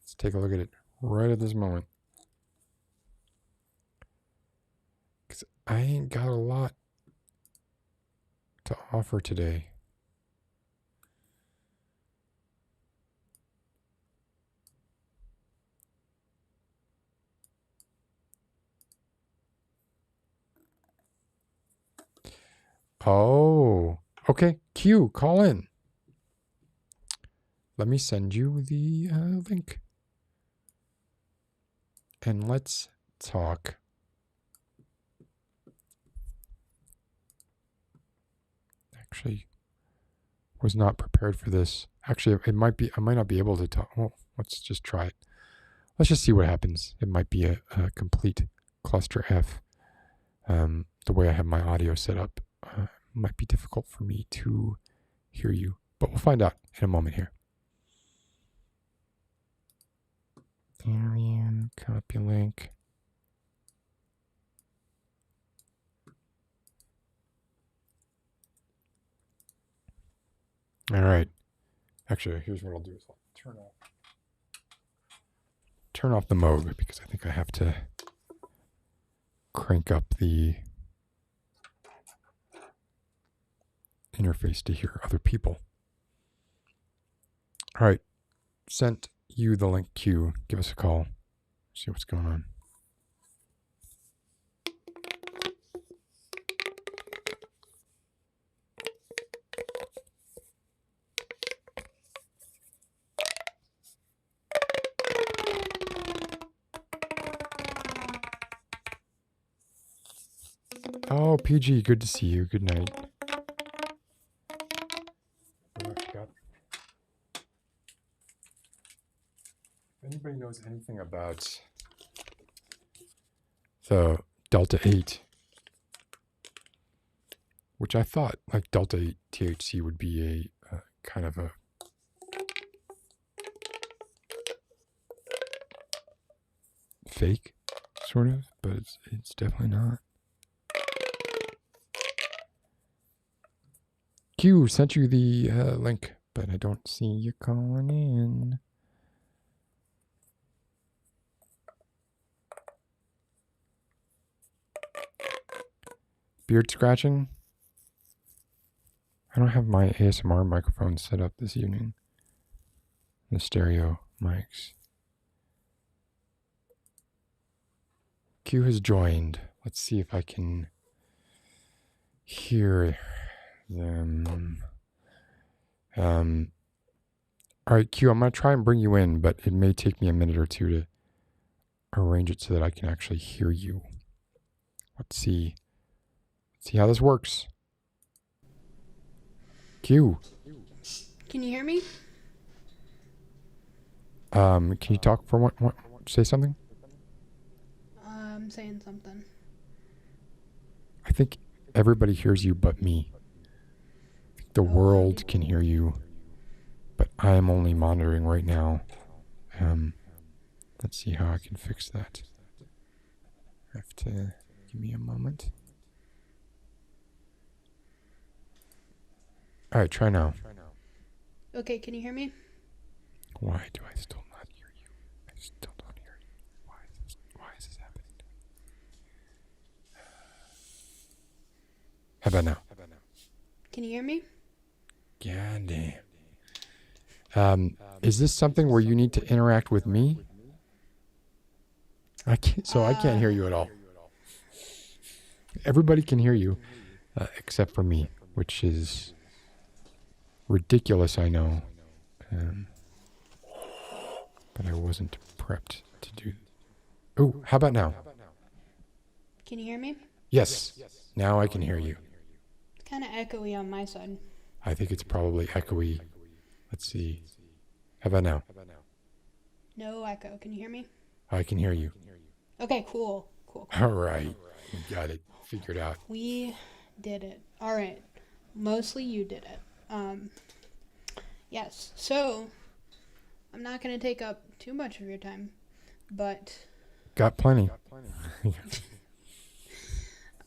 Let's take a look at it right at this moment. Because I ain't got a lot to offer today. Oh, okay. Q, call in. Let me send you the link. And let's talk. Actually, was not prepared for this. Actually, I might not be able to talk. Well, let's just try it. Let's just see what happens. It might be a complete cluster F. The way I have my audio set up might be difficult for me to hear you, but we'll find out in a moment here. Interview, copy link. All right. Actually, here's what I'll do is I'll turn off the Moog because I think I have to crank up the interface to hear other people. All right. Sent you the link, Q. Give us a call. See what's going on. Oh, PG, good to see you. Good night. If anybody knows anything about the Delta 8, which I thought like Delta 8 THC would be a kind of a fake, sort of, but it's definitely not. Q sent you the link, but I don't see you calling in. Beard scratching? I don't have my ASMR microphone set up this evening. The stereo mics. Q has joined. Let's see if I can hear them. All right, Q, I'm going to try and bring you in, but it may take me a minute or two to arrange it so that I can actually hear you. Let's see how this works. Q. Can you hear me? Can you talk for one say something? I'm saying something. I think everybody hears you but me. I think the world can hear you, but I am only monitoring right now. Let's see how I can fix that. I have to give me a moment. All right, try now. Okay, can you hear me? Why do I still not hear you? I still don't hear you. Why is this happening? How about now? Can you hear me? God damn. Is this something where you need to interact with me? I can't hear you at all. Everybody can hear you, except for me, which is ridiculous, I know. But I wasn't prepped to do. Oh, how about now? Can you hear me? Yes. Now I can hear you. It's kind of echoey on my side. I think it's probably echoey. Let's see. How about now? No echo. Can you hear me? I can hear you. Okay, cool. All right. We got it figured out. We did it. All right. Mostly you did it. Yes. So, I'm not going to take up too much of your time, but... Got plenty.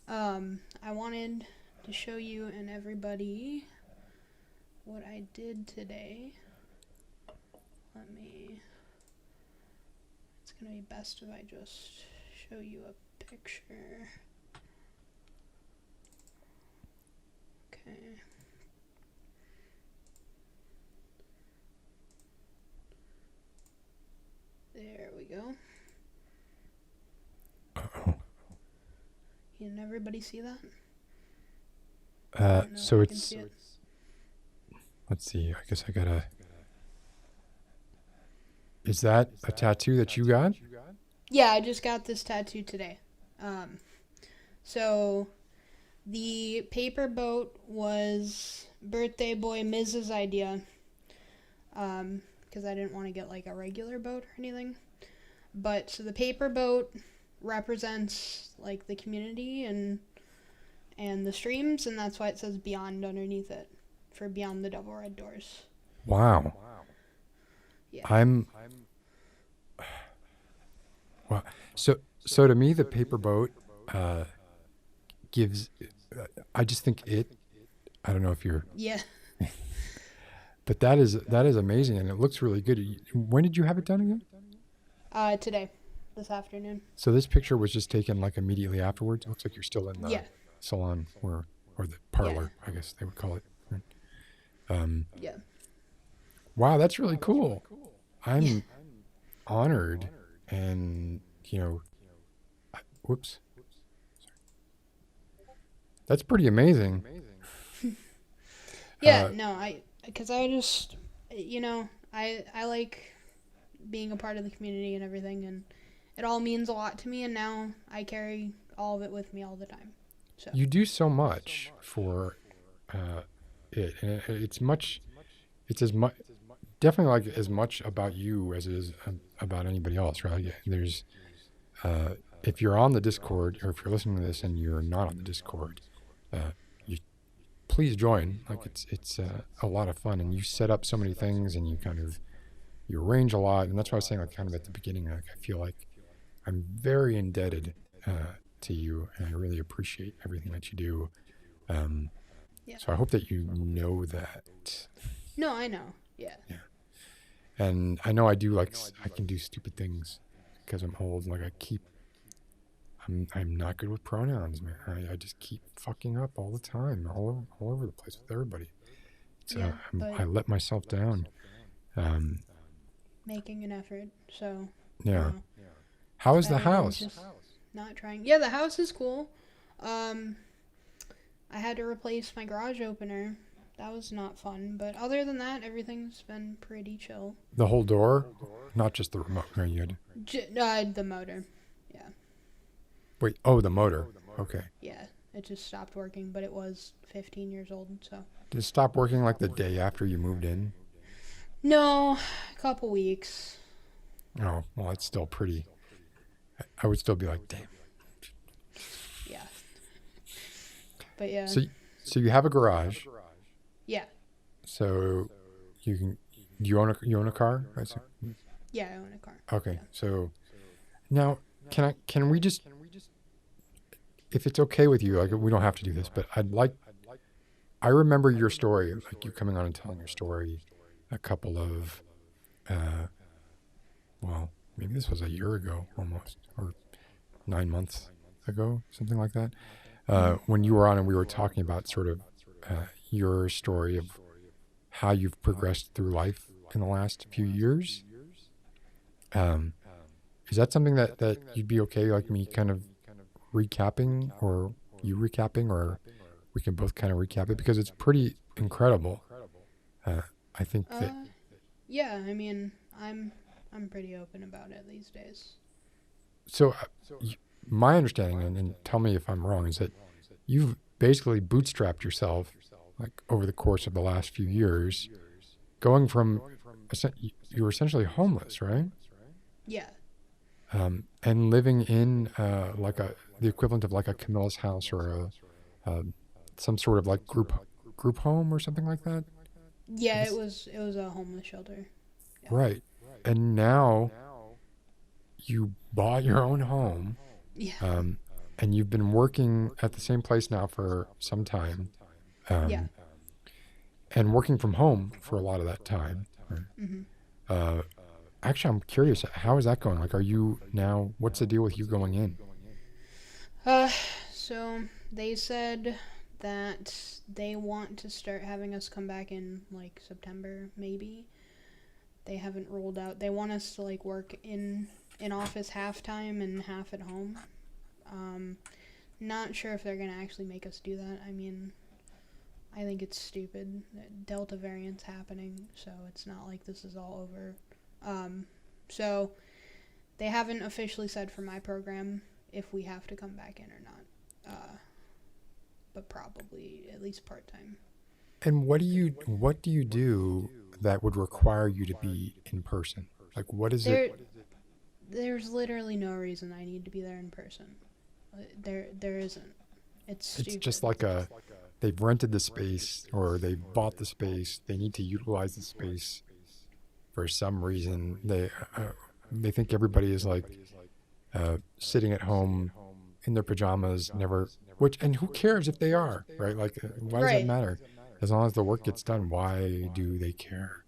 I wanted to show you and everybody what I did today. It's gonna be best if I just show you a picture. Okay. There we go. Uh-oh. Can everybody see that? So it's, let's see, I guess I gotta, is that a tattoo that you got? Yeah, I just got this tattoo today. So the paper boat was birthday boy Miz's idea. Because I didn't want to get like a regular boat or anything. But so the paper boat represents like the community and the streams, and that's why it says Beyond underneath it, for Beyond the Double Red Doors. Wow. Yeah. Wow. So to me, the paper boat gives. I just think I don't know if you're. Yeah. But that is amazing, and it looks really good. When did you have it done again? Today, this afternoon. So this picture was just taken like immediately afterwards. It looks like you're still in the salon or the parlor, I guess they would call it. Yeah. Wow, that's really cool. I'm honored, and whoops. That's pretty amazing. Yeah, because I just, I like being a part of the community and everything, and it all means a lot to me, and now I carry all of it with me all the time. So you do so much for it, and it's as much, definitely like as much about you as it is about anybody else, right? There's, if you're on the Discord, or if you're listening to this and you're not on the Discord, please join. Like it's a lot of fun, and you set up so many things, and you arrange a lot, and that's why I was saying, like, kind of at the beginning, like, I feel like I'm very indebted to you, and I really appreciate everything that you do. So I hope that you know that. No, I know. Yeah. And I know I do, like, I can do stupid things because I'm old. Like, I'm not good with pronouns, man. I just keep fucking up all the time, all over the place with everybody. So I let myself down. Making an effort, so. Yeah. How is the house? Just not trying. Yeah, the house is cool. I had to replace my garage opener. That was not fun, but other than that, everything's been pretty chill. The whole door? Not just the remote, right? You had the motor. Yeah. Wait, the motor. Okay. Yeah, it just stopped working, but it was 15 years old, so. Did it stop working like the day after you moved in? No, a couple weeks. Oh, well, it's still pretty. I would still be like, damn. Yeah. But yeah. So you have a garage. Yeah. So you own a car? Right? Yeah, I own a car. Okay. Yeah. So now can we just, if it's okay with you, like, we don't have to do this, but I remember your story, like you coming on and telling your story a couple of, well, maybe this was a year ago almost, or 9 months ago, something like that. When you were on and we were talking about sort of your story of how you've progressed through life in the last few years. Is that something that you'd be okay, like me kind of recapping, or you recapping, or we can both kind of recap it, because it's pretty incredible. I think that. Yeah, I mean, I'm pretty open about it these days. So my understanding, and tell me if I'm wrong, is that you've basically bootstrapped yourself, like, over the course of the last few years, going from, you were essentially homeless, right? Yeah. And living in like the equivalent of like a Camilla's house, or some sort of like group home or something like that. Yeah, it was a homeless shelter. Yeah. Right. And now you bought your own home. Yeah. and you've been working at the same place now for some time, Yeah. and working from home for a lot of that time. Right? Hmm. Uh, actually, I'm curious, how is that going? Like, are you now, what's the deal with you going in? Uh, so they said that they want to start having us come back in like September, maybe. They haven't rolled out. They want us to like work in office half time and half at home. Um, Not sure if they're gonna actually make us do that. I mean, I think it's stupid. Delta variant's happening, so it's not like this is all over. So they haven't officially said for my program if we have to come back in or not. But probably at least part time. And what do you do that would require you to be in person? Like, what is it? There, there's literally no reason I need to be there in person. There isn't. It's It's stupid. just like they've rented the space or they've bought the space. They need to utilize the space for some reason. They think everybody is like sitting at home in their pajamas, never. And who cares if they are, right? Like, why does that Right. matter? As long as the work gets done, why do they care?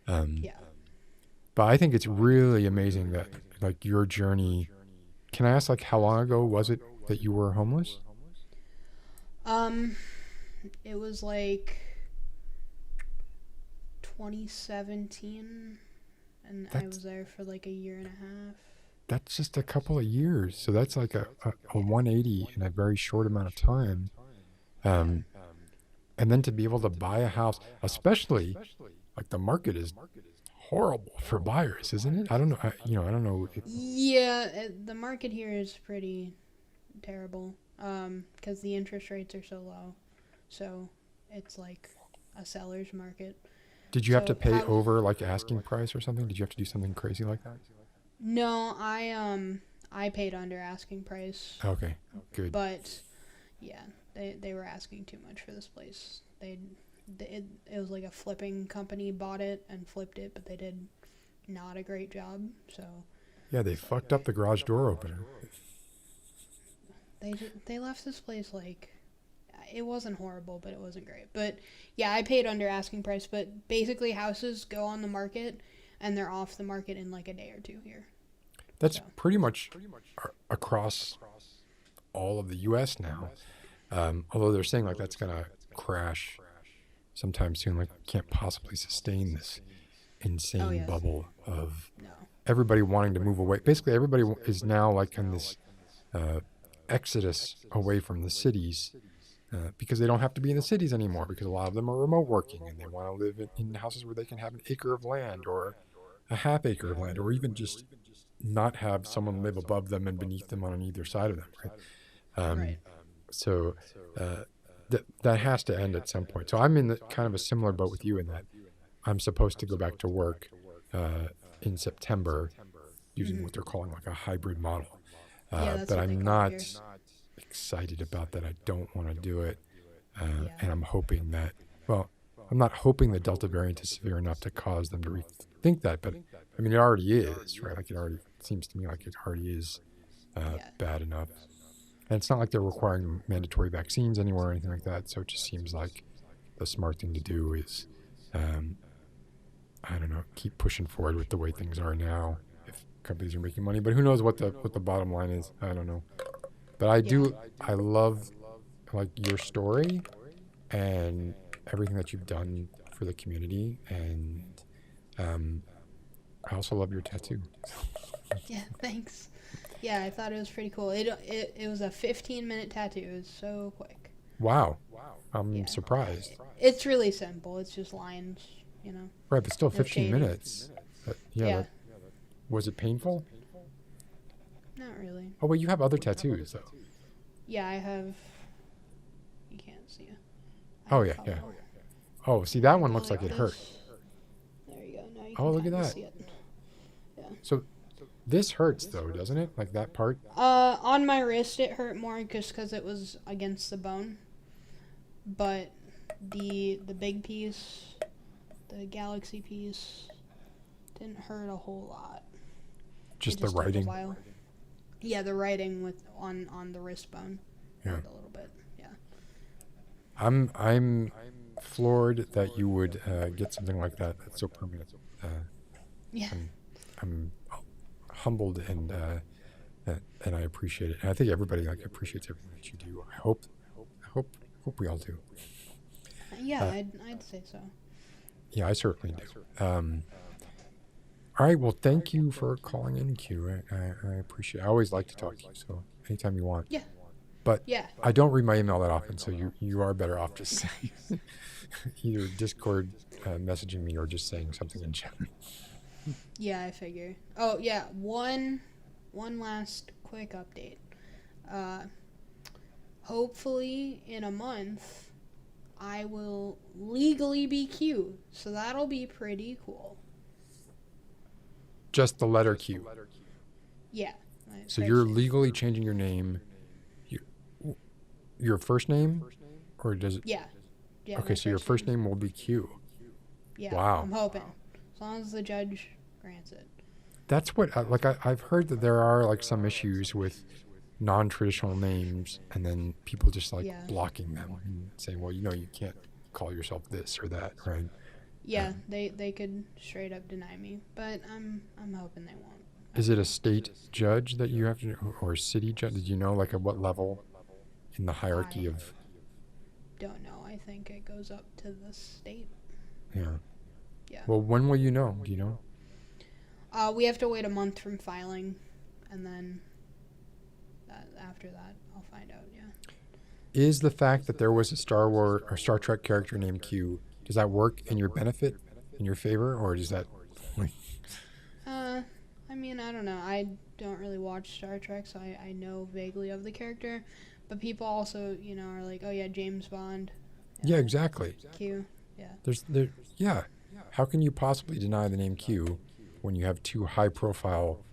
Um, Yeah. but I think it's really amazing that like your journey. Can I ask, like, how long ago was it that you were homeless? Um, it was like 2017, and I That's was there for like a year and a half. that's just a couple of years. So that's like a 180 in a very short amount of time. Yeah. Um, and then to be able to buy a house, especially like the market is horrible for buyers, isn't it? I don't know. I don't know. Yeah, the market here is pretty terrible. Because the interest rates are so low, so it's like a seller's market. Did you have to So pay how? over like asking price or something? Did you have to do something crazy like that? No, I paid under asking price, Okay, good. but yeah, they were asking too much for this place. It was like a flipping company bought it and flipped it, but they did not a great job. So Yeah, they fucked up the garage door opener. they left this place like it wasn't horrible, but it wasn't great. But yeah, I paid under asking price. But basically, houses go on the market and they're off the market in like a day or two here. That's So pretty much across all of the U.S. now. Although they're saying like that's gonna crash sometime soon. Like, can't possibly sustain this oh insane yes, bubble of no, everybody wanting to move away. Basically, everybody is now like in this uh, exodus away from the cities because they don't have to be in the cities anymore because a lot of them are remote working and they want to live in houses where they can have an acre of land or a half acre of land or even just not have someone live above them and beneath them on either side of them, right? Um, right, so that has to end at some point. So I'm in kind of a similar boat with you in that I'm supposed to go back to work in September using hmm what they're calling like a hybrid model. yeah, that's But what they I'm call it here. not excited about that. I don't want to do it. Yeah, And I'm hoping that, well, I'm not hoping the Delta variant is severe enough to cause them to rethink that. But I mean, it already is, right? Like, it already seems to me like it already is yeah, bad enough. And it's not like they're requiring mandatory vaccines anymore or anything like that. So it just seems like the smart thing to do is, um, I don't know, keep pushing forward with the way things are now. If companies are making money, but who knows what the bottom line is? I don't know. But yeah, I love like your story and everything that you've done for the community, and um, I also love your tattoo. yeah. Thanks. Yeah, I thought it was pretty cool. It was a 15-minute tattoo. It was so quick. Wow, I'm Yeah, surprised. it's really simple. It's just lines, you know, Right, but still no 15 shading. minutes. Yeah, Yeah, that was it painful? not really. Oh, well, you have other tattoos though. Yeah, I have. You can't see it. I Oh have a yeah, yeah. couple. Oh, see, that I one go looks like like it hurt. this. There you go. Now you Oh, can look at kind of that. see it. Yeah. So this hurts though, doesn't it? Like that part. On my wrist it hurt more just because it was against the bone, but the big piece, the galaxy piece, didn't hurt a whole lot. It Just the just took a writing. while. Yeah, the writing with on the wrist bone Yeah. hurt a little bit. Yeah. I'm floored that you would get something like that. That's so permanent. Yeah. I'm humbled and I appreciate it. And I think everybody like appreciates everything that you do. I hope we all do. Yeah, Uh, I'd say so. yeah, I certainly do. All right. Well, thank you for calling in, Q. I appreciate it. I always like to talk to you. So anytime you want. Yeah. But Yeah. I don't read my email that often, so you are better off just either Discord messaging me or just saying something in chat. Yeah, I figure. Oh, yeah, one last quick update. Hopefully in a month I will legally be Q. So that'll be pretty cool. Just the letter Q. Yeah. So you're legally changing your name, your first name, or does it? Yeah. Yeah. Okay, so your first name will be Q. Yeah. Wow. I'm hoping, as long as the judge grants it. That's what I've heard that there are like some issues with non-traditional names, and then people just like blocking them and saying, well, you can't call yourself this or that, right? Yeah, they could straight up deny me, but I'm hoping they won't. Is it a state judge that you have to, or a city judge? Did you know like at what level in the hierarchy of? Don't know. I think it goes up to the state. Yeah. Yeah. Well, when will you know? Do you know? We have to wait a month from filing, and then after that, I'll find out. Yeah. Is the fact that there was a Star Wars or Star Trek character named Q, does that work in your benefit, in your favor, or does that? I mean, I don't know. I don't really watch Star Trek, so I know vaguely of the character. But people also, are like, oh yeah, James Bond. Yeah, exactly. Q. Yeah. Yeah. How can you possibly deny the name Q when you have two high-profile,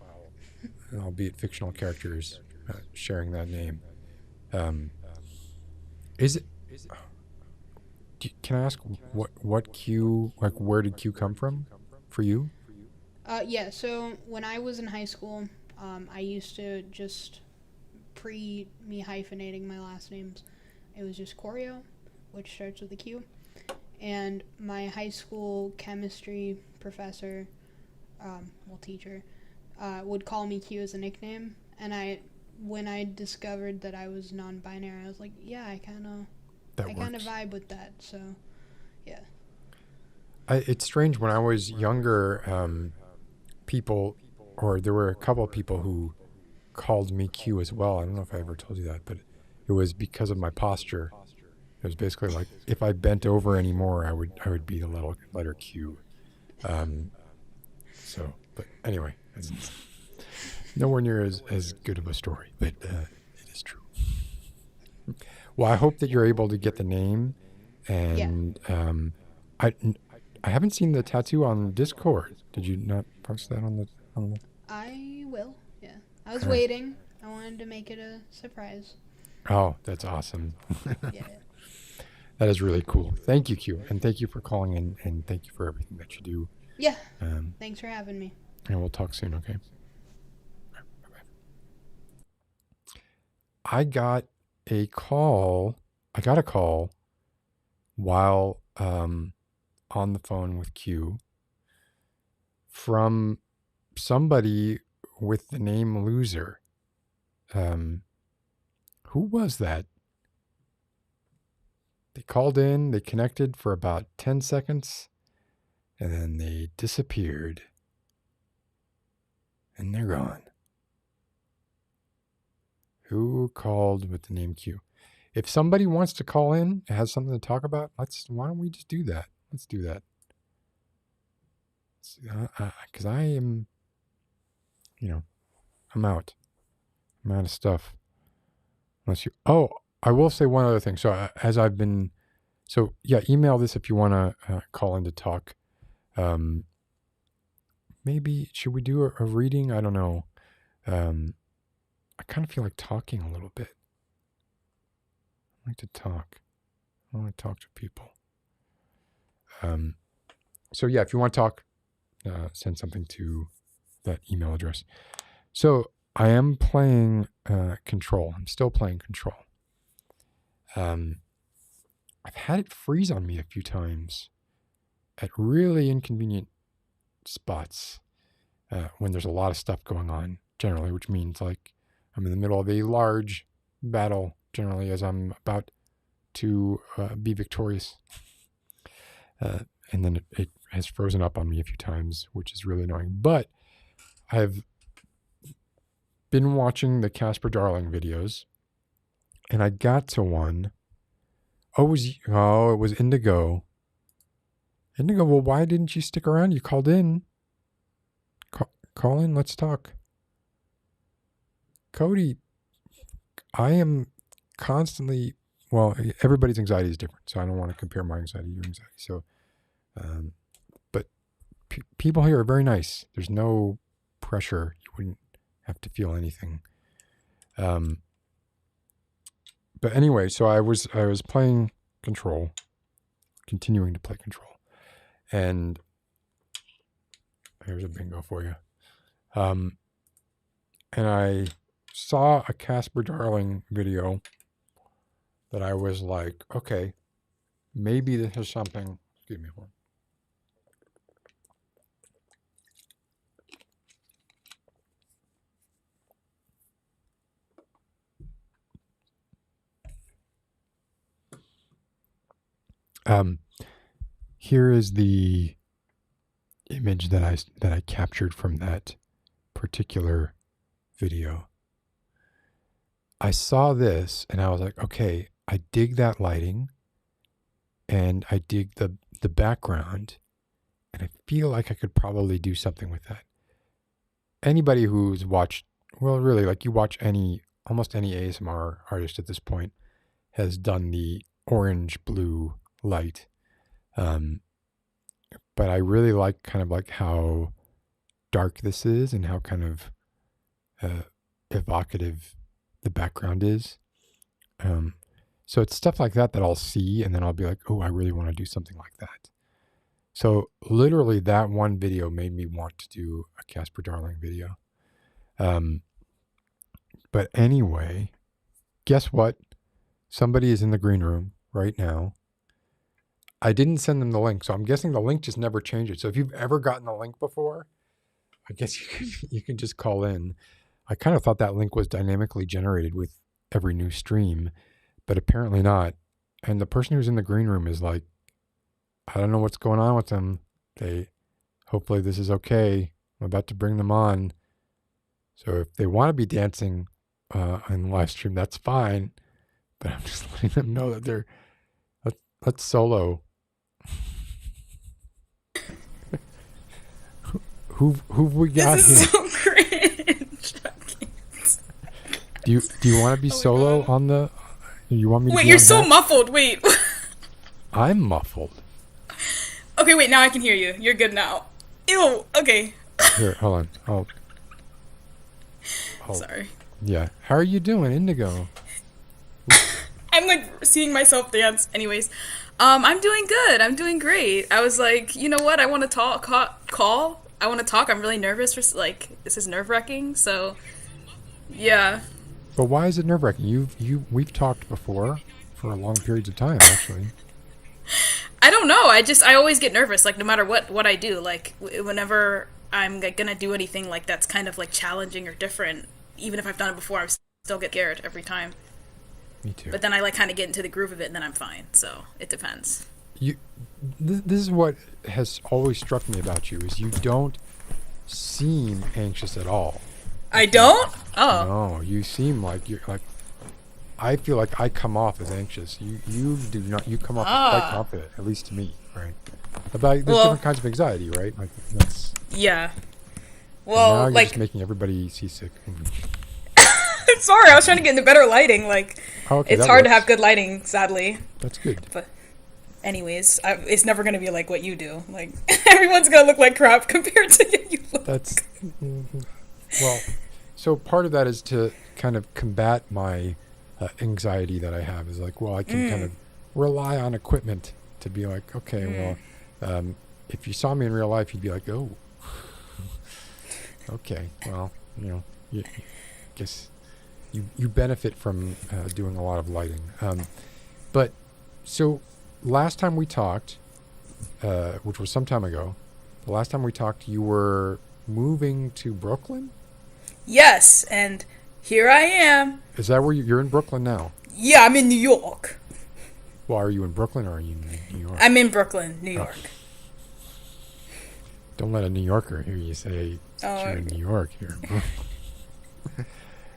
albeit fictional characters sharing that name? Is it? Can I ask what Q, like where did Q come from for you? Yeah. So when I was in high school, I used to just me hyphenating my last names. It was just Choreo, which starts with a Q. And my high school chemistry professor, teacher, would call me Q as a nickname. And when I discovered that I was non-binary, I was like, yeah, I kind of vibe with that. So, yeah. It's strange. When I was younger, there were a couple of people who called me Q as well. I don't know if I ever told you that, but it was because of my posture. It was basically like if I bent over anymore, I would be the letter Q. But anyway, it's nowhere near as good of a story, but it is true. Well, I hope that you're able to get the name, and I haven't seen the tattoo on Discord. Did you not post that on the? I will. Yeah, I was waiting. I wanted to make it a surprise. Oh, that's awesome. Yeah. That is really cool. Thank you, Q, and thank you for calling in, and thank you for everything that you do. Yeah. Thanks for having me. And we'll talk soon, okay? Bye-bye. I got a call while on the phone with Q from somebody with the name Loser. Who was that? They called in, they connected for about 10 seconds, and then they disappeared. And they're gone. Who called with the name Q? If somebody wants to call in, has something to talk about, why don't we just do that? Let's do that. Because I am, I'm out. I'm out of stuff. I will say one other thing. So email this if you want to call in to talk. Maybe, should we do a reading? I don't know. I kind of feel like talking a little bit. I like to talk. I want to talk to people. If you want to talk, send something to that email address. So I am playing Control. I'm still playing Control. I've had it freeze on me a few times at really inconvenient spots when there's a lot of stuff going on, generally, which means like I'm in the middle of a large battle, generally, as I'm about to be victorious. And then it has frozen up on me a few times, which is really annoying. But I've been watching the Casper Darling videos, and I got to one. It was Indigo. Indigo, well, why didn't you stick around? You called in. Call in, let's talk. Cody, I am constantly, well, everybody's anxiety is different, so I don't want to compare my anxiety to your anxiety. So, but people here are very nice. There's no pressure. You wouldn't have to feel anything. But anyway, so I was playing Control, continuing to play Control, and here's a bingo for you. And I saw a Casper Darling video that I was like, okay, maybe this is something. Excuse me, hold on. Here is the image that I captured from that particular video. I saw this and I was like, okay, I dig that lighting and I dig the background, and I feel like I could probably do something with that. Anybody who's watched, well, really, like you watch almost any ASMR artist at this point has done the orange blue light. But I really like kind of like how dark this is and how kind of evocative the background is. So it's stuff like that I'll see, and then I'll be like, oh, I really want to do something like that. So literally that one video made me want to do a Casper Darling video. But anyway, guess what? Somebody is in the green room right now. I didn't send them the link, so I'm guessing the link just never changes. So if you've ever gotten the link before, I guess you can just call in. I kind of thought that link was dynamically generated with every new stream, but apparently not. And the person who's in the green room is like, I don't know what's going on with them. Hopefully this is okay. I'm about to bring them on. So if they want to be dancing on the live stream, that's fine. But I'm just letting them know that let's solo. Who've we got this here? Is so cringe. Do you want to be solo on the? You want me to? Wait, be you're on so that? muffled. Wait. I'm muffled. Okay, wait. Now I can hear you. You're good now. Ew. Okay. Here, hold on. Sorry. Yeah. How are you doing, Indigo? I'm like seeing myself dance. Anyways, I'm doing good. I'm doing great. I was like, you know what? I want to call. I want to talk. I'm really nervous for this is nerve-wracking. So, yeah. But why is it nerve-wracking? We've talked before for long periods of time, actually. I don't know. I always get nervous. Like no matter what I do. Like whenever I'm like, gonna do anything like that's kind of like challenging or different, even if I've done it before, I still get scared every time. Me too. But then I like kind of get into the groove of it, and then I'm fine. So it depends. This is what has always struck me about you: is you don't seem anxious at all. I don't? Oh. No, you seem like you're like. I feel like I come off as anxious. You do not. You come off as quite confident, at least to me, right? There's different kinds of anxiety, right? Like that's. Yeah. Now Well, you're like. just making everybody seasick. Sorry, I was trying to get into better lighting. Like, Okay, it's that hard to works. have good lighting, sadly. That's good. But, anyways, it's never gonna be like what you do. Like, everyone's gonna look like crap compared to you look. That's well. So part of that is to kind of combat my anxiety that I have. Is like, well, I can kind of rely on equipment to be like, okay, well, if you saw me in real life, you'd be like, oh, okay, well, guess you benefit from doing a lot of lighting. But so last time we talked, which was some time ago, the last time we talked, you were moving to Brooklyn? Yes, and here I am. Is that where you're in Brooklyn now? Yeah, I'm in New York. Well, are you in Brooklyn or are you in New York? I'm in Brooklyn, New York. Don't let a New Yorker hear you say you're in New York here.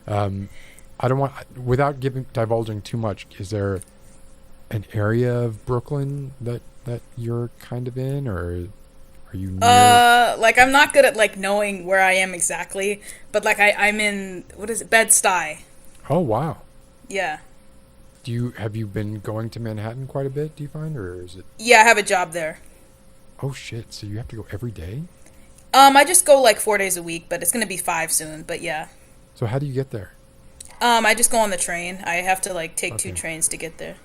I don't want, without divulging too much, is there an area of Brooklyn that you're kind of in, or are you near? Like I'm not good at like knowing where I am exactly, but like I'm in, what is it, Bed-Stuy. Oh wow. Yeah. Have you been going to Manhattan quite a bit, do you find, or is it? Yeah, I have a job there. Oh shit, so you have to go every day? I just go like 4 days a week, but it's gonna be 5 soon, but yeah. So how do you get there? I just go on the train. I have to like take 2 trains to get there.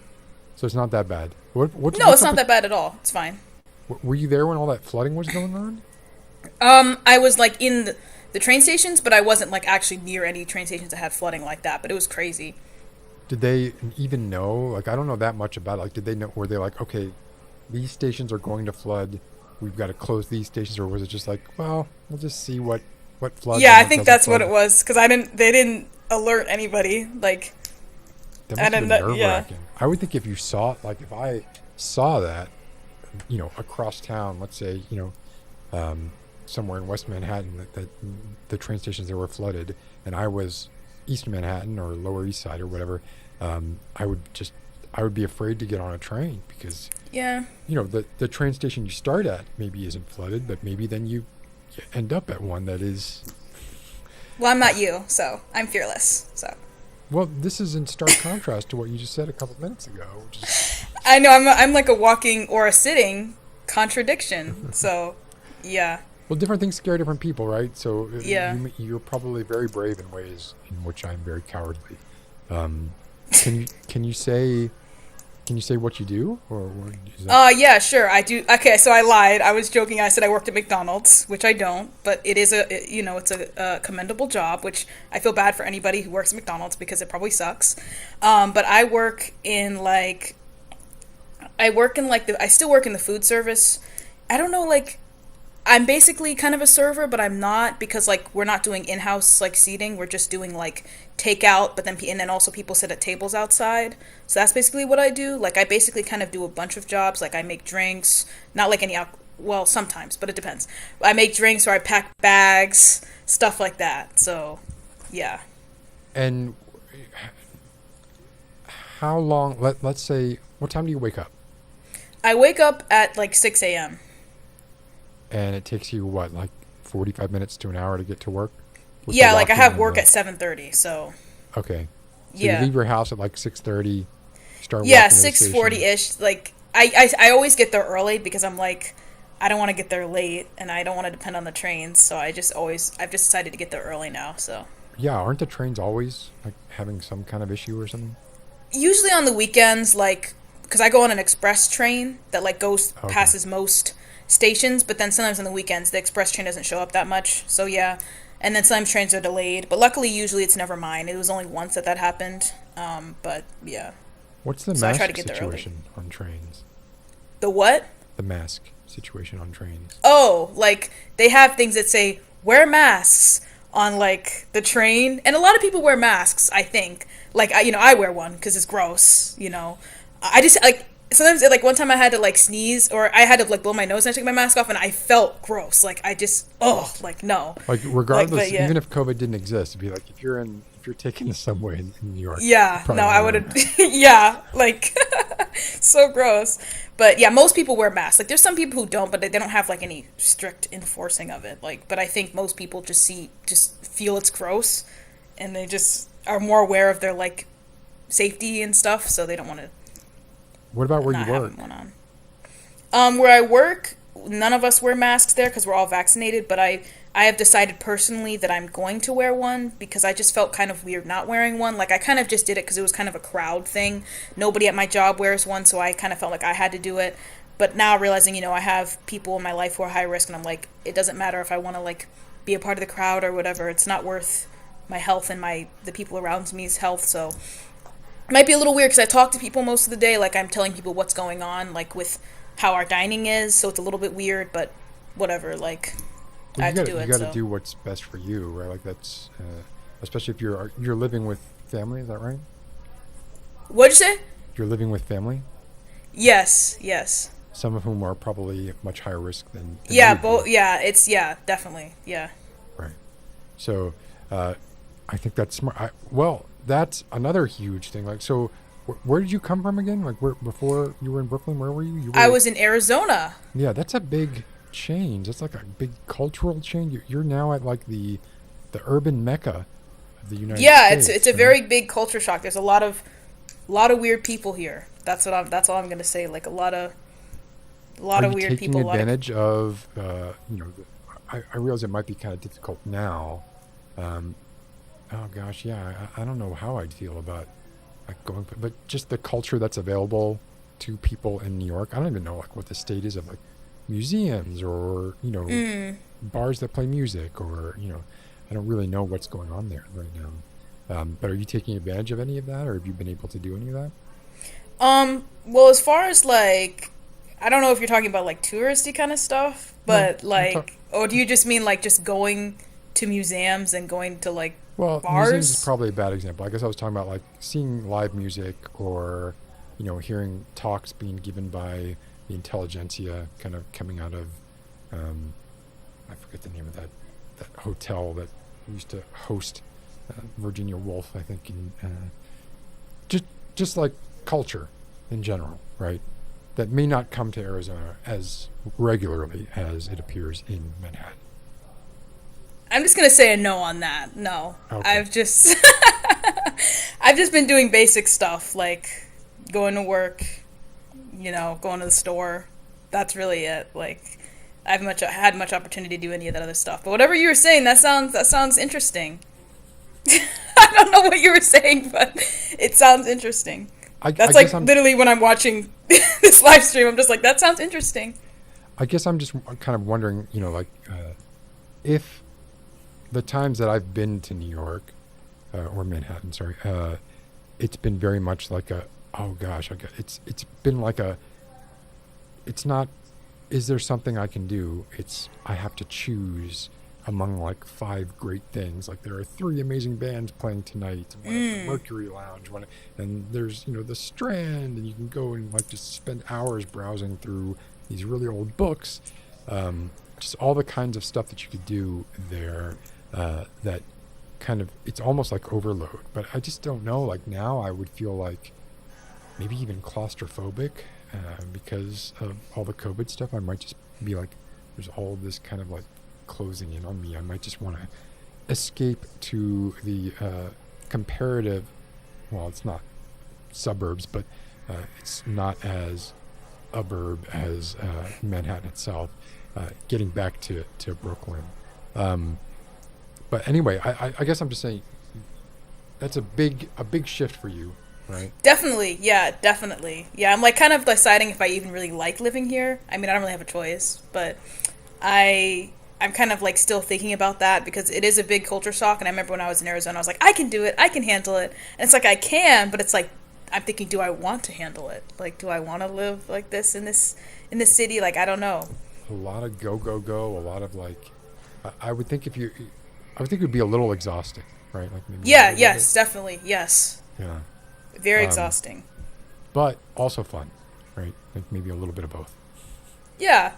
So it's not that bad. No, it's not that bad at all. It's fine. Were you there when all that flooding was going on? I was like in the train stations, but I wasn't like actually near any train stations that had flooding like that, but it was crazy. Did they even know? Like, I don't know that much about it. Like, did they know? Were they like, okay, these stations are going to flood. We've got to close these stations, or was it just like, well, we'll just see what floods? Yeah, I think that's what it was because they didn't alert anybody. Like, that must have been nerve-wracking. I would think if you saw, like, if I saw that, across town, let's say, somewhere in West Manhattan, that the train stations there were flooded, and I was East Manhattan or Lower East Side or whatever, I would be afraid to get on a train because the train station you start at maybe isn't flooded, but maybe then you end up at one that is. Well, I'm not you, so I'm fearless. So. Well, this is in stark contrast to what you just said a couple minutes ago. Which is... I know I'm like a walking or a sitting contradiction. So, yeah. Well, different things scare different people, right? So you're probably very brave in ways in which I'm very cowardly. Can you say what you do, or is that... Yeah, sure, I do. Okay, so I lied. I was joking. I said I worked at McDonald's, which I don't, but it is it's a commendable job, which I feel bad for anybody who works at McDonald's because it probably sucks. But I still work in the food service. I don't know, like, I'm basically kind of a server, but I'm not because, like, we're not doing in-house, like, seating. We're just doing, like, takeout, but then also people sit at tables outside. So that's basically what I do. Like, I basically kind of do a bunch of jobs. Like, I make drinks, not like any well, sometimes, but it depends. I make drinks or I pack bags, stuff like that. So, yeah. And how long, let's say, what time do you wake up? I wake up at, like, 6 a.m. And it takes you, what, like 45 minutes to an hour to get to work? Yeah, like I have work at 7:30, so. Okay. So you leave your house at like 6:30, start working. Yeah, 6:40-ish. Like, I always get there early because I'm like, I don't want to get there late, and I don't want to depend on the trains, so I've just decided to get there early now, so. Yeah, aren't the trains always, like, having some kind of issue or something? Usually on the weekends, like, because I go on an express train that, like, passes most stations, but then sometimes on the weekends the express train doesn't show up that much, so yeah, and then sometimes trains are delayed, but luckily usually it's never mine. It was only once that happened, but yeah. What's the mask situation on trains? The what? The mask situation on trains. Oh, like they have things that say wear masks on like the train, and a lot of people wear masks, I think. Like I wear one because it's gross, I just like sometimes, like, one time I had to, like, sneeze, or I had to, like, blow my nose and I took my mask off, and I felt gross. Like, I just, no. Like, regardless, even if COVID didn't exist, it'd be like, if you're taking the subway in New York. Yeah, no, I would have, yeah, like, so gross. But, yeah, most people wear masks. Like, there's some people who don't, but they don't have, like, any strict enforcing of it. Like, but I think most people just feel it's gross, and they just are more aware of their, like, safety and stuff, so they don't want to. What about where you work? Where I work, none of us wear masks there because we're all vaccinated, but I have decided personally that I'm going to wear one because I just felt kind of weird not wearing one. Like, I kind of just did it because it was kind of a crowd thing. Nobody at my job wears one, so I kind of felt like I had to do it. But now realizing, I have people in my life who are high risk, and I'm like, it doesn't matter if I want to, like, be a part of the crowd or whatever. It's not worth my health and the people around me's health. So it might be a little weird because I talk to people most of the day. Like, I'm telling people what's going on, like, with how our dining is. So it's a little bit weird, but whatever. Like, Well, I have to do it. You got to So. do what's best for you, right? Like that's especially if you're living with family. Is that right? What'd you say? You're living with family. Yes, yes. Some of whom are probably much higher risk than Yeah, you would be. yeah, definitely. Yeah. Right. So, I think that's smart. Well, that's another huge thing. Like, so, where did you come from again? Like, before you were in Brooklyn? Where were you? I was in Arizona. Yeah, that's a big change. That's like a big cultural change. You're now at like the urban mecca of the United States. Yeah, it's a right? very big culture shock. There's a lot of weird people here. That's all I'm gonna say. Like a lot of weird people. Taking advantage of I realize it might be kind of difficult now. Oh gosh, yeah, I don't know how I'd feel about like going, but just the culture that's available to people in New York. I don't even know like what the state is of like museums or bars that play music or I don't really know what's going on there right now. But are you taking advantage of any of that, or have you been able to do any of that? Well, as far as like, I don't know if you're talking about like touristy kind of stuff, but No, like, or do you just mean like just going to museums and going to like Well, bars? museums is probably a bad example. I guess I was talking about like seeing live music or, hearing talks being given by the intelligentsia kind of coming out of, I forget the name of that hotel that used to host Virginia Woolf, I think, in just like culture in general, right? That may not come to Arizona as regularly as it appears in Manhattan. I'm just gonna say a no on that. No, Okay. I've just I've just been doing basic stuff like going to work, going to the store. That's really it. Like, I haven't had much opportunity to do any of that other stuff. But whatever you were saying, that sounds interesting. I don't know what you were saying, but it sounds interesting. That's like literally when I'm watching this live stream, I'm just like, that sounds interesting. I guess I'm just kind of wondering, if the times that I've been to New York, or Manhattan, sorry, it's been very much like oh gosh, it's been like it's not, is there something I can do? It's, I have to choose among like 5 great things. Like there are 3 amazing bands playing tonight. One at the Mercury Lounge, and there's, the Strand, and you can go and like just spend hours browsing through these really old books. Just all the kinds of stuff that you could do there, that kind of, it's almost like overload. But I just don't know, like now I would feel like maybe even claustrophobic, because of all the COVID stuff. I might just be like, there's all this kind of like closing in on me. I might just want to escape to the comparative, well, it's not suburbs, but it's not as suburb as Manhattan itself, getting back to Brooklyn. But anyway, I guess I'm just saying that's a big shift for you, right? Definitely, yeah, definitely. Yeah, I'm like kind of deciding if I even really like living here. I mean, I don't really have a choice, but I'm kind of like still thinking about that because it is a big culture shock. And I remember when I was in Arizona, I was like, I can do it, I can handle it. And it's like I can, but it's like I'm thinking, do I want to handle it? Like, do I want to live like this in this city? Like, I don't know. A lot of go. A lot of like, I would think it would be a little exhausting, right? Like maybe Yes, definitely, yes. Yeah. Very exhausting. But also fun, right? Like maybe a little bit of both. Yeah.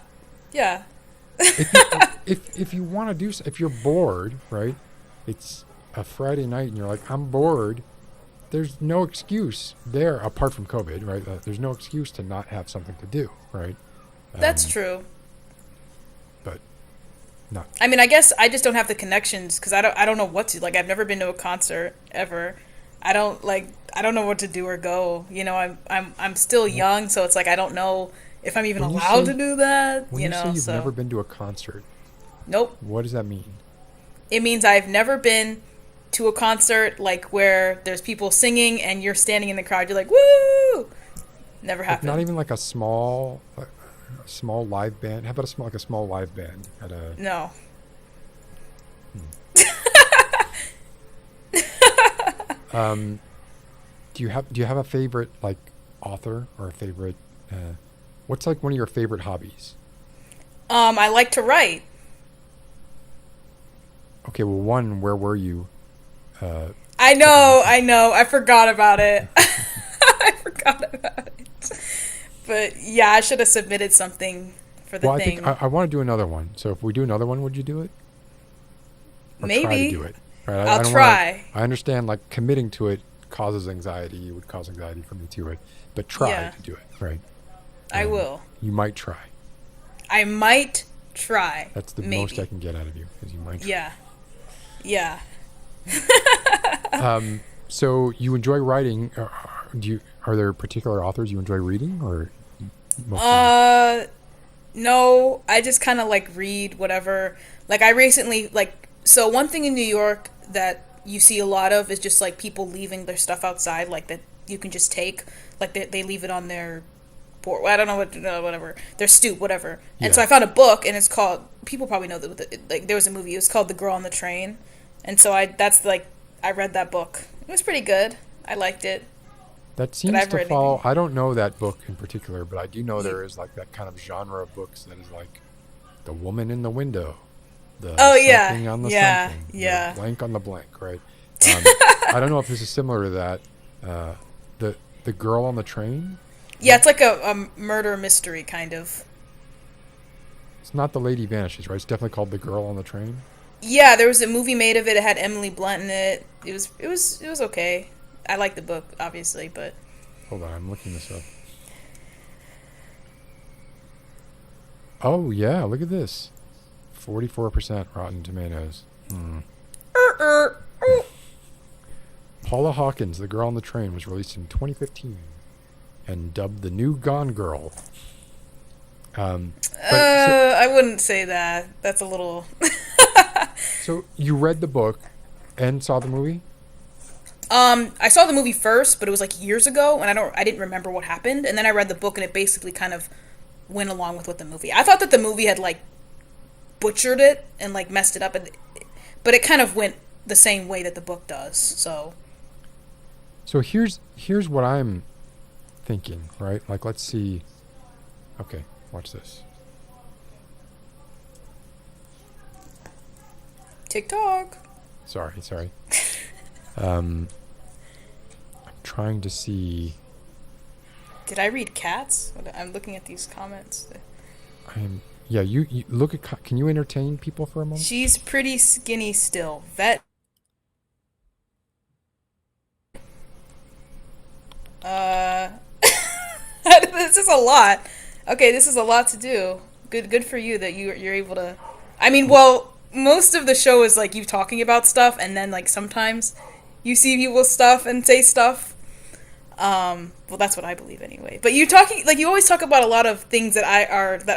If you want to do, if you're bored, right? It's a Friday night and you're like, I'm bored. There's no excuse there apart from COVID, right? There's no excuse to not have something to do, right? That's true. But not. I mean, I guess I just don't have the connections because I don't know what to, like, I've never been to a concert ever. I don't know what to do or go. I'm still young, so it's like I don't know if I'm even allowed to do that. When you say you've never been to a concert, nope. What does that mean? It means I've never been to a concert like where there's people singing and you're standing in the crowd. You're like, woo! Never happened. Not even like a small live band. How about a small live band at a? No. Um, do you have a favorite like author or a favorite? What's like one of your favorite hobbies? I like to write. Okay, well, one, where were you? Uh, I a couple months know, ago? I know. I forgot about it. I forgot about it. But yeah, I should have submitted something for the Well, I think thing. I want to do another one. So if we do another one, would you do it or try to do Maybe. it? Right? I I'll don't want to. try. I understand like committing to it causes anxiety. It would cause anxiety for me to it, but try Yeah, to do it. Right? I Um, will. you might try. I might try. That's the most I Maybe. can get out of you, is you might try. Yeah. Yeah. So you enjoy writing? Are there particular authors you enjoy reading, or mostly? Uh, no, I just kind of like read whatever. Like I recently so one thing in New York that you see a lot of is just like people leaving their stuff outside, like that you can just take, like they leave it on their porch. I don't know what whatever their stoop, whatever. And so Yeah, I found a book, and it's called. People probably know that like there was a movie. It was called The Girl on the Train, and so I read that book. It was pretty good. I liked it, that but seems I've to read fall. anything. I don't know that book in particular, but I do know You, there is like that kind of genre of books that is like the woman in the window, the oh yeah, something on the yeah, something, the yeah. blank on the blank, right? I don't know if this is similar to that. Uh, the girl on the train. Yeah, it's like a murder mystery kind of. It's not the lady vanishes, right? It's definitely called the girl on the train. Yeah, there was a movie made of it. It had Emily Blunt in it. It was okay. I like the book, obviously, but Hold on, I'm looking this up. Oh yeah, look at this. 44% Rotten Tomatoes. Hmm. Paula Hawkins, The Girl on the Train, was released in 2015 and dubbed the new Gone Girl. But I wouldn't say that. That's a little. so you read the book and saw the movie? I saw the movie first, but it was like years ago, and I didn't remember what happened. And then I read the book, and it basically kind of went along with what the movie. I thought that the movie had like butchered it and like messed it up, but it kind of went the same way that the book does. So So here's what I'm thinking, right? Like let's see. Okay, watch this. TikTok. Sorry. Um, I'm trying to see. Did I read Cats? I'm looking at these comments. Yeah, you look at. Can you entertain people for a moment? She's pretty skinny still. Vet. Uh, this is a lot. Okay, this is a lot to do. Good for you that you're able to. I mean, well, most of the show is like you talking about stuff, and then like sometimes you see people's stuff and say stuff. Well, that's what I believe anyway. But you talking like you always talk about a lot of things that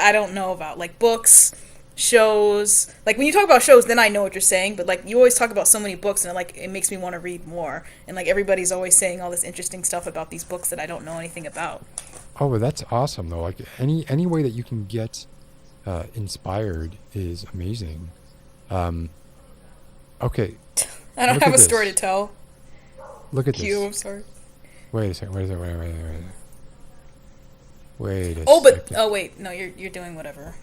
I don't know about, like books, shows. Like when you talk about shows, then I know what you're saying. But like you always talk about so many books, and it makes me want to read more. And like everybody's always saying all this interesting stuff about these books that I don't know anything about. Oh, well, that's awesome though. Like any way that you can get inspired is amazing. Um, okay, I don't look have at a story to this. tell. Look at Q, this. I'm sorry. Wait a second. Wait a Oh, but second. oh wait, no, you're doing whatever.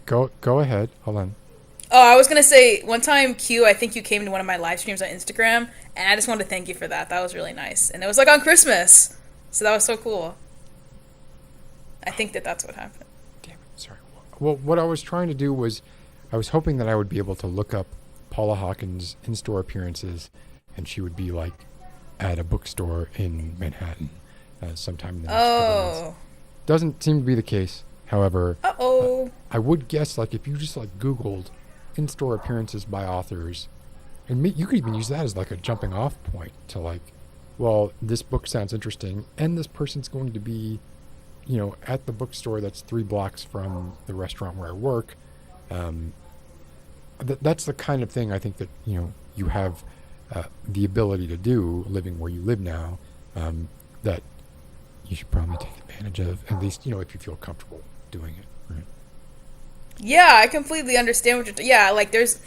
Go ahead. Hold on. Oh, I was gonna say one time, Q, I think you came to one of my live streams on Instagram, and I just wanted to thank you for that. That was really nice, and it was like on Christmas, so that was so cool. I think that's what happened. Damn it. Sorry. Well, what I was trying to do was, I was hoping that I would be able to look up Paula Hawkins' in-store appearances, and she would be like at a bookstore in Manhattan sometime in the next couple of months. Oh, Doesn't seem to be the case. However, oh, I would guess like if you just like Googled in-store appearances by authors, and you could even use that as like a jumping off point to like, well, this book sounds interesting, and this person's going to be, at the bookstore that's 3 blocks from the restaurant where I work. That's the kind of thing I think that you have the ability to do living where you live now. That you should probably take advantage of, at least if you feel comfortable doing it. Right? yeah, I completely understand what you're. Yeah, like there's,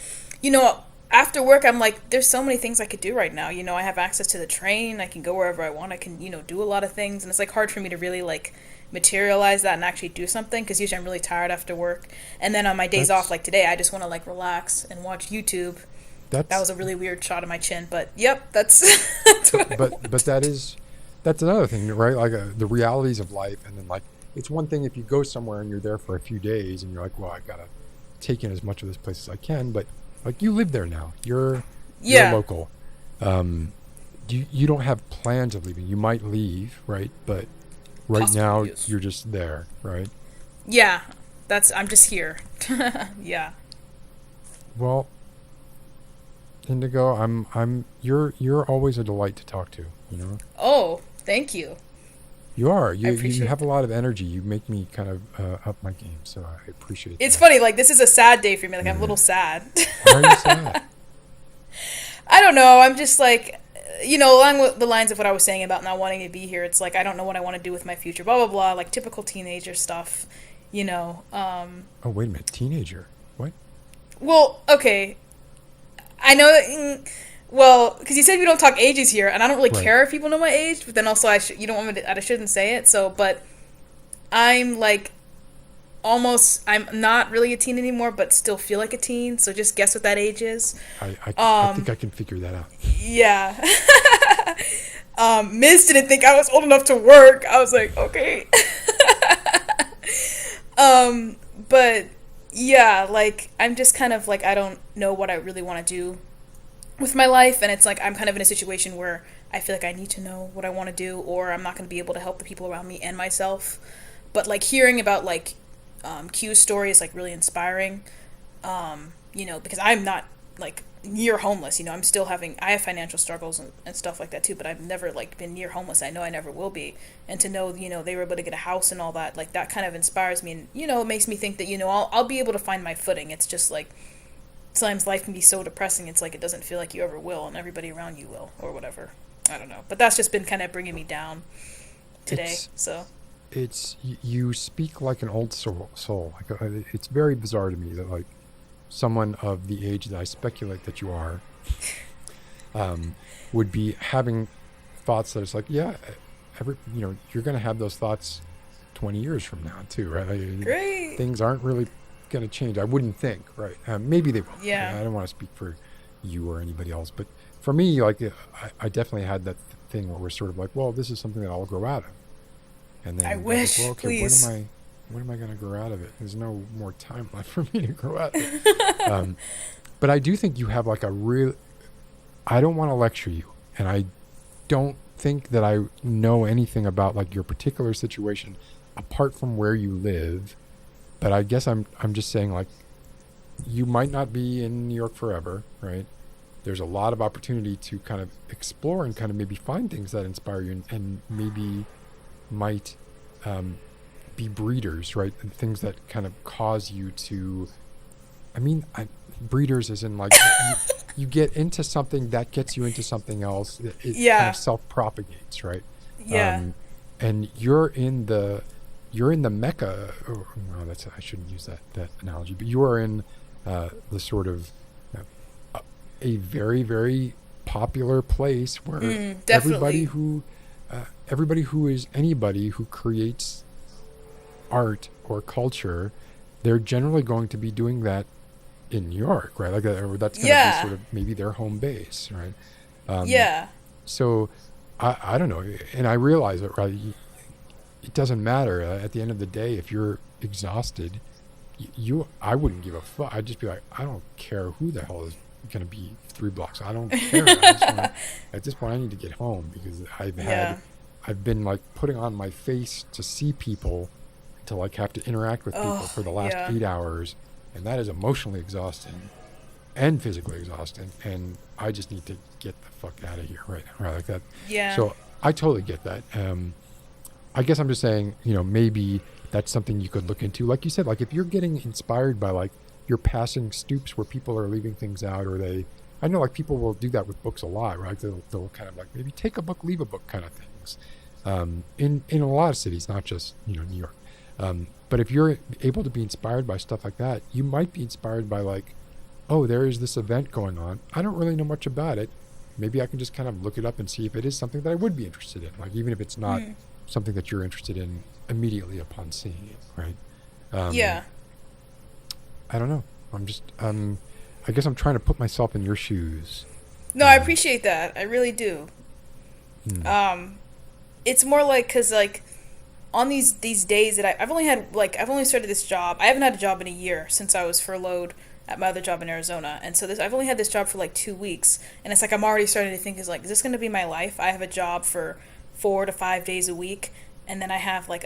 you know, after work, I'm like, there's so many things I could do right now. You know, I have access to the train. I can go wherever I want. I can, you know, do a lot of things. And it's like hard for me to really like materialize that and actually do something because usually I'm really tired after work. And then on my days off, like today, I just want to like relax and watch YouTube. That was a really weird shot of my chin, but yep, that's, that's what but that's another thing, right? Like the realities of life, and then like it's one thing if you go somewhere and you're there for a few days and you're like, well, I gotta take in as much of this place as I can, but like you live there now, you're local. You don't have plans of leaving. You might leave, right? But right Possibly, now yes. you're just there, right? Yeah, I'm just here. Yeah. Well, Indigo, you're always a delight to talk to, you know? Oh, thank you. You are. I You appreciate have a lot of energy. You make me kind of up my game, so I appreciate It's that. funny, like this is a sad day for me. Like I'm a little sad. Why are you sad? I don't know. I'm just like, you know, along with the lines of what I was saying about not wanting to be here. It's like I don't know what I want to do with my future. Blah blah blah. Like typical teenager stuff. You know. Oh, wait a minute. Teenager. What? Well, okay. I know that. Well, because you said we don't talk ages here, and I don't really Right. care if people know my age. But then also, you don't want me to. I shouldn't say it. So, but I'm like almost. I'm not really a teen anymore, but still feel like a teen. So just guess what that age is. I think I can figure that out. Yeah. Ms. didn't think I was old enough to work. I was like, okay. But yeah, like I'm just kind of like I don't know what I really want to do with my life, and it's like I'm kind of in a situation where I feel like I need to know what I want to do, or I'm not going to be able to help the people around me and myself. But like hearing about like Q's story is like really inspiring. You know, because I'm not like near homeless. You know, I have financial struggles and stuff like that too, but I've never like been near homeless. I know I never will be. And to know, you know, they were able to get a house and all that, like that kind of inspires me. And, you know, it makes me think that, you know, I'll be able to find my footing. It's just like sometimes life can be so depressing. It's like it doesn't feel like you ever will, and everybody around you will, or whatever. I don't know. But that's just been kind of bringing me down today. You speak like an old soul. Like it's very bizarre to me that like someone of the age that I speculate that you are would be having thoughts that it's like, yeah, you're going to have those thoughts 20 years from now too, right? Like, Great. things aren't really going to change. I wouldn't think, right? Maybe they will. Yeah. I don't want to speak for you or anybody else, but for me, like I definitely had that thing where we're sort of like, well, this is something that I'll grow out of. And then I wish, like, well, okay, please. when am I going to grow out of it? There's no more time left for me to grow out of it. But I do think you have like I don't want to lecture you, and I don't think that I know anything about like your particular situation apart from where you live. But I guess I'm just saying like you might not be in New York forever, right? There's a lot of opportunity to kind of explore and kind of maybe find things that inspire you and maybe might be breeders, right? And things that kind of cause you to, breeders as in like you get into something that gets you into something else. It kind of self-propagates, right? Yeah. And you're in the mecca. Oh, no, I shouldn't use that analogy. But you are in the sort of a very, very popular place where everybody who is anybody who creates art or culture, they're generally going to be doing that in New York, right? Like or that's going to be sort of maybe their home base, right? So I don't know, and I realize that, right? It doesn't matter at the end of the day if you're exhausted. I wouldn't give a fuck. I'd just be like, I don't care who the hell is going to be 3 blocks. I don't care. At this point, I need to get home because I've been like putting on my face to see people, to like have to interact with people for the last 8 hours, and that is emotionally exhausting and physically exhausting. And I just need to get the fuck out of here right now, right? Like that. Yeah. So I totally get that. I guess I'm just saying, maybe that's something you could look into. Like you said, like if you're getting inspired by like you're passing stoops where people are leaving things out, or I know like people will do that with books a lot, right? They'll kind of like maybe take a book, leave a book kind of things. In a lot of cities, not just, New York. But if you're able to be inspired by stuff like that, you might be inspired by like oh, there is this event going on. I don't really know much about it. Maybe I can just kind of look it up and see if it is something that I would be interested in. Like, even if it's not something that you're interested in immediately upon seeing it, right? Yeah. I don't know. I'm just, I guess I'm trying to put myself in your shoes. No, I appreciate that. I really do. It's more like, because, like, on these days that I've only started this job. I haven't had a job in a year since I was furloughed at my other job in Arizona. And so I've only had this job for like 2 weeks. And it's like, I'm already starting to think, is this going to be my life? I have a job for 4 to 5 days a week. And then I have like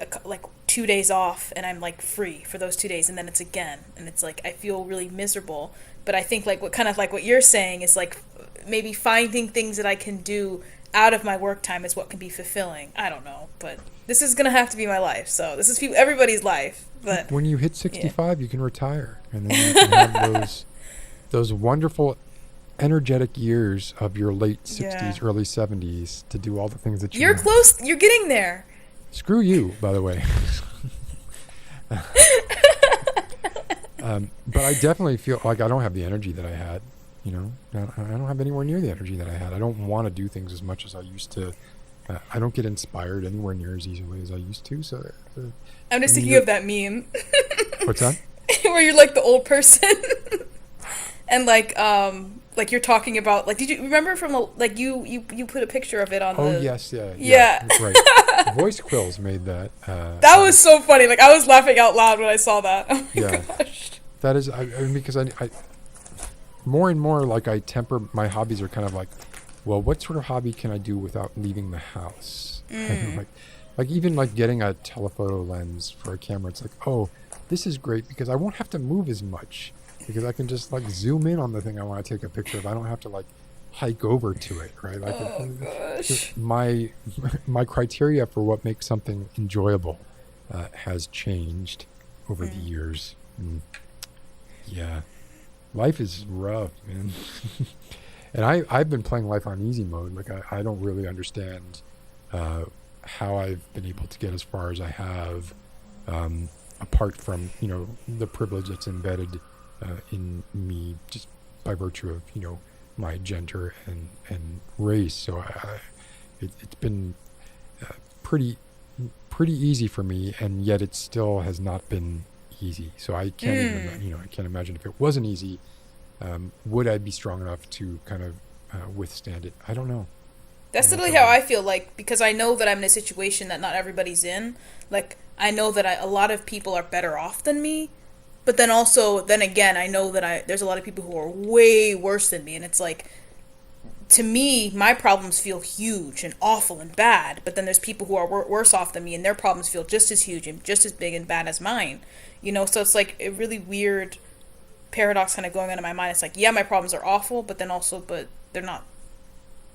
2 days off, and I'm like free for those 2 days. And then it's again. And it's like, I feel really miserable. But I think like what you're saying is like maybe finding things that I can do out of my work time is what can be fulfilling. I don't know, but this is gonna have to be my life. So this is everybody's life. But when you hit 65, you can retire, and then you can have those wonderful, energetic years of your late 60s, early 70s to do all the things that you're close. You're getting there. Screw you, by the way. But I definitely feel like I don't have the energy that I had. You know, I don't have anywhere near the energy that I had. I don't want to do things as much as I used to. I don't get inspired anywhere near as easily as I used to. So I'm just thinking of that meme. What's that? Where you're like the old person, and like you're talking about, like, did you remember from you put a picture of it on the... Oh, yes, yeah. Right. Voice Quills made that. That was so funny. Like, I was laughing out loud when I saw that. Oh my gosh. That is, I mean, because I more and more, like, I temper, my hobbies are kind of like, well, what sort of hobby can I do without leaving the house? Like even like getting a telephoto lens for a camera, it's like, oh, this is great because I won't have to move as much because I can just like zoom in on the thing I want to take a picture of. I don't have to like hike over to it, right? Like gosh. My criteria for what makes something enjoyable has changed over the years. Yeah, life is rough, man. And I've been playing life on easy mode. Like I don't really understand how I've been able to get as far as I have, apart from, you know, the privilege that's embedded in me just by virtue of, you know, my gender and race. So it's been pretty easy for me, and yet it still has not been easy. So I can't even, you know, I can't imagine if it wasn't easy, would I be strong enough to kind of withstand it? I don't know. That's literally how I feel, like, because I know that I'm in a situation that not everybody's in. Like, I know that a lot of people are better off than me, but then also, then again, I know that there's a lot of people who are way worse than me, and it's like, to me, my problems feel huge and awful and bad, but then there's people who are worse off than me, and their problems feel just as huge and just as big and bad as mine, you know? So it's like a really weird paradox kind of going on in my mind. It's like, yeah, my problems are awful, but then also, but they're not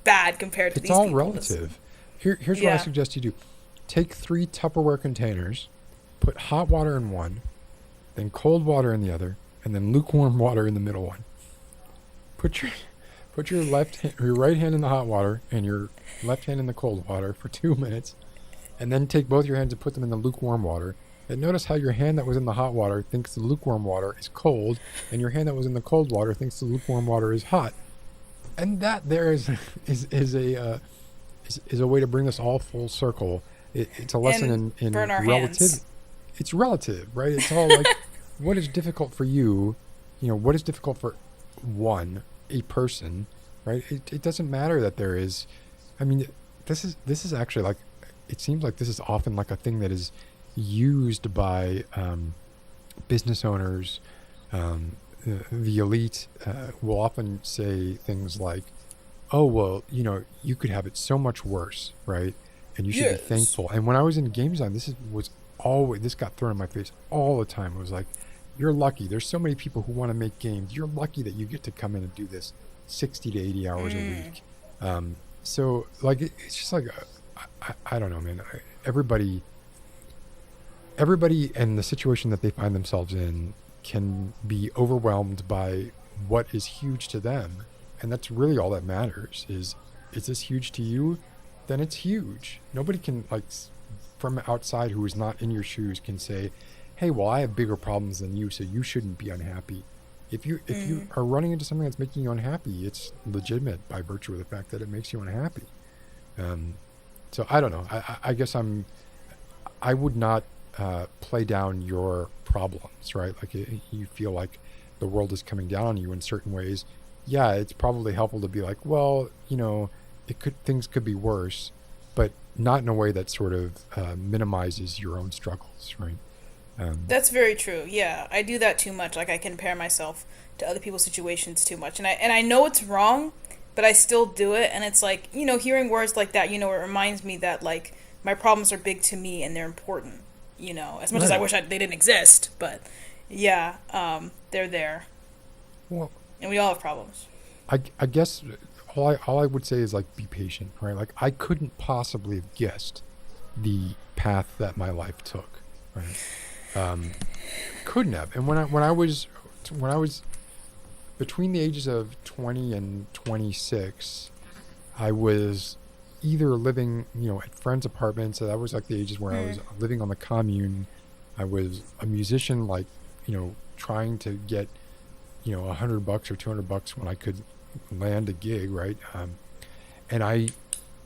bad compared to these people. It's all relative. Here's what I suggest you do. Take 3 Tupperware containers, put hot water in one, then cold water in the other, and then lukewarm water in the middle one. Put your your right hand in the hot water and your left hand in the cold water for 2 minutes, and then take both your hands and put them in the lukewarm water. And notice how your hand that was in the hot water thinks the lukewarm water is cold, and your hand that was in the cold water thinks the lukewarm water is hot. And that there is a way to bring this all full circle. It's a lesson in relative. It's relative, right? It's all like, what is difficult for you? You know, what is difficult for a person, right? It doesn't matter that there is. I mean, this is actually like, it seems like this is often like a thing that is used by business owners. The elite will often say things like, oh, well, you know, you could have it so much worse, right? And you should be thankful. And when I was in game design, this got thrown in my face all the time. It was like, you're lucky. There's so many people who want to make games. You're lucky that you get to come in and do this 60 to 80 hours a week. So, like, it's just like, I don't know, man. Everybody and the situation that they find themselves in can be overwhelmed by what is huge to them, and that's really all that matters. Is this huge to you? Then it's huge. Nobody can, like, from outside who is not in your shoes can say, hey, well, I have bigger problems than you, so you shouldn't be unhappy. if you are running into something that's making you unhappy, it's legitimate by virtue of the fact that it makes you unhappy. So I don't know. I guess I would not play down your problems, right? Like you feel like the world is coming down on you in certain ways. Yeah, it's probably helpful to be like, well, things could be worse, but not in a way that sort of minimizes your own struggles, right? That's very true. Yeah, I do that too much. Like I compare myself to other people's situations too much, and I know it's wrong, but I still do it. And it's like, hearing words like that, it reminds me that like my problems are big to me and they're important. As much as I wish they didn't exist, but yeah, they're there. Well, and we all have problems. I guess all I would say is like be patient, right? Like I couldn't possibly have guessed the path that my life took, right? Couldn't have. And when I was between the ages of 20 and 26, I was either living, at friends' apartments. So that was like the ages where I was living on the commune. I was a musician, like, trying to get, $100 or $200 when I could land a gig, right? And I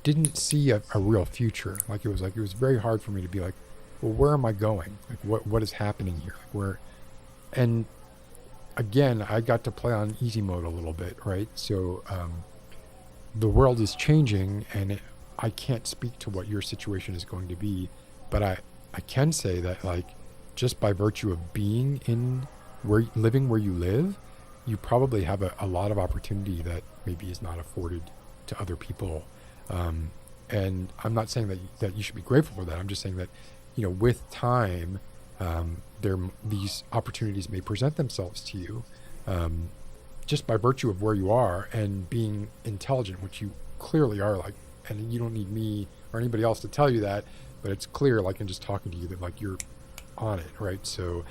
didn't see a real future. Like it was very hard for me to be like, well, where am I going? Like what is happening here? And again, I got to play on easy mode a little bit, right? So the world is changing, and I can't speak to what your situation is going to be, but I can say that like just by virtue of being living where you live, you probably have a lot of opportunity that maybe is not afforded to other people. And I'm not saying that you should be grateful for that. I'm just saying that, with time, these opportunities may present themselves to you, just by virtue of where you are and being intelligent, which you clearly are. Like, and you don't need me or anybody else to tell you that, but it's clear, like in just talking to you, that like you're on it, right? So,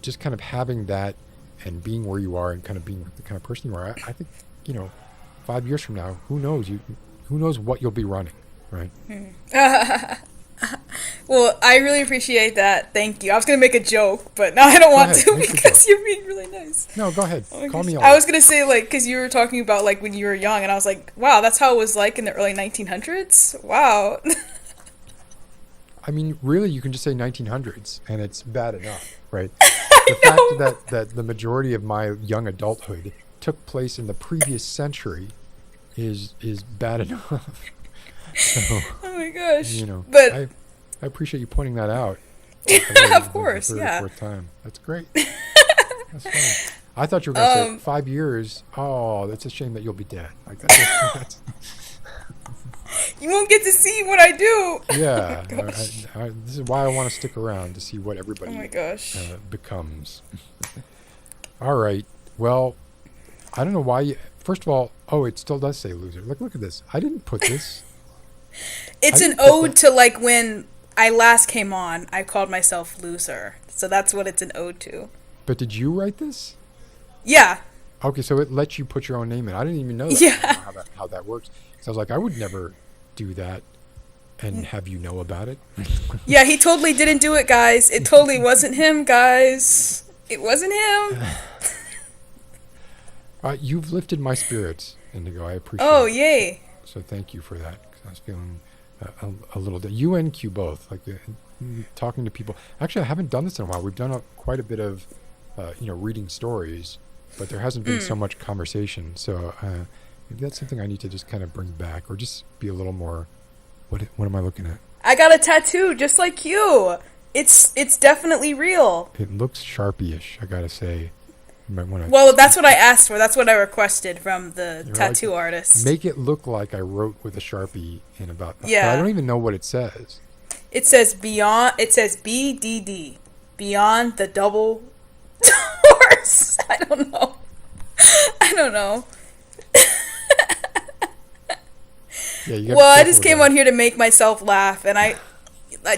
just kind of having that and being where you are and kind of being the kind of person you are, I think, 5 years from now, who knows what you'll be running, right? Well, I really appreciate that. Thank you. I was going to make a joke, but now I don't want to because you're being really nice. No, go ahead. Call me on. I was going to say, like, because you were talking about, like, when you were young, and I was like, wow, that's how it was like in the early 1900s? Wow. I mean, really, you can just say 1900s, and it's bad enough, right? The fact that the majority of my young adulthood took place in the previous century is bad enough. So, oh my gosh! But I appreciate you pointing that out. Of course, yeah. Fourth time. That's great. That's fine. I thought you were going to say 5 years. Oh, that's a shame that you'll be dead. Like that's you won't get to see what I do. Yeah, this is why I want to stick around to see what everybody becomes. All right. Well, I don't know why you. First of all, it still does say loser. Look at this. I didn't put this. It's an ode to like when I last came on. I called myself loser, so that's what it's an ode to. But did you write this? Yeah. Okay, so it lets you put your own name in. I didn't even know that. Yeah. I don't know how that works. So I was like, I would never do that and have you know about it. Yeah, he totally didn't do it, guys. It totally wasn't him, guys. It wasn't him. You've lifted my spirits, Indigo. I appreciate it. Oh, yay. So thank you for that. 'Cause I was feeling a little... You and Q both. Like talking to people. Actually, I haven't done this in a while. We've done quite a bit of, reading stories, but there hasn't been so much conversation. So maybe that's something I need to just kind of bring back, or just be a little more... What am I looking at? I got a tattoo just like you. It's definitely real. It looks Sharpie-ish, I gotta say. Well, that's what I asked for. That's what I requested from the tattoo artist. Make it look like I wrote with a Sharpie in about... Yeah. I don't even know what it says. It says beyond... It says BDD. Beyond the double doors. I don't know. Yeah, well, I just came on here to make myself laugh, and I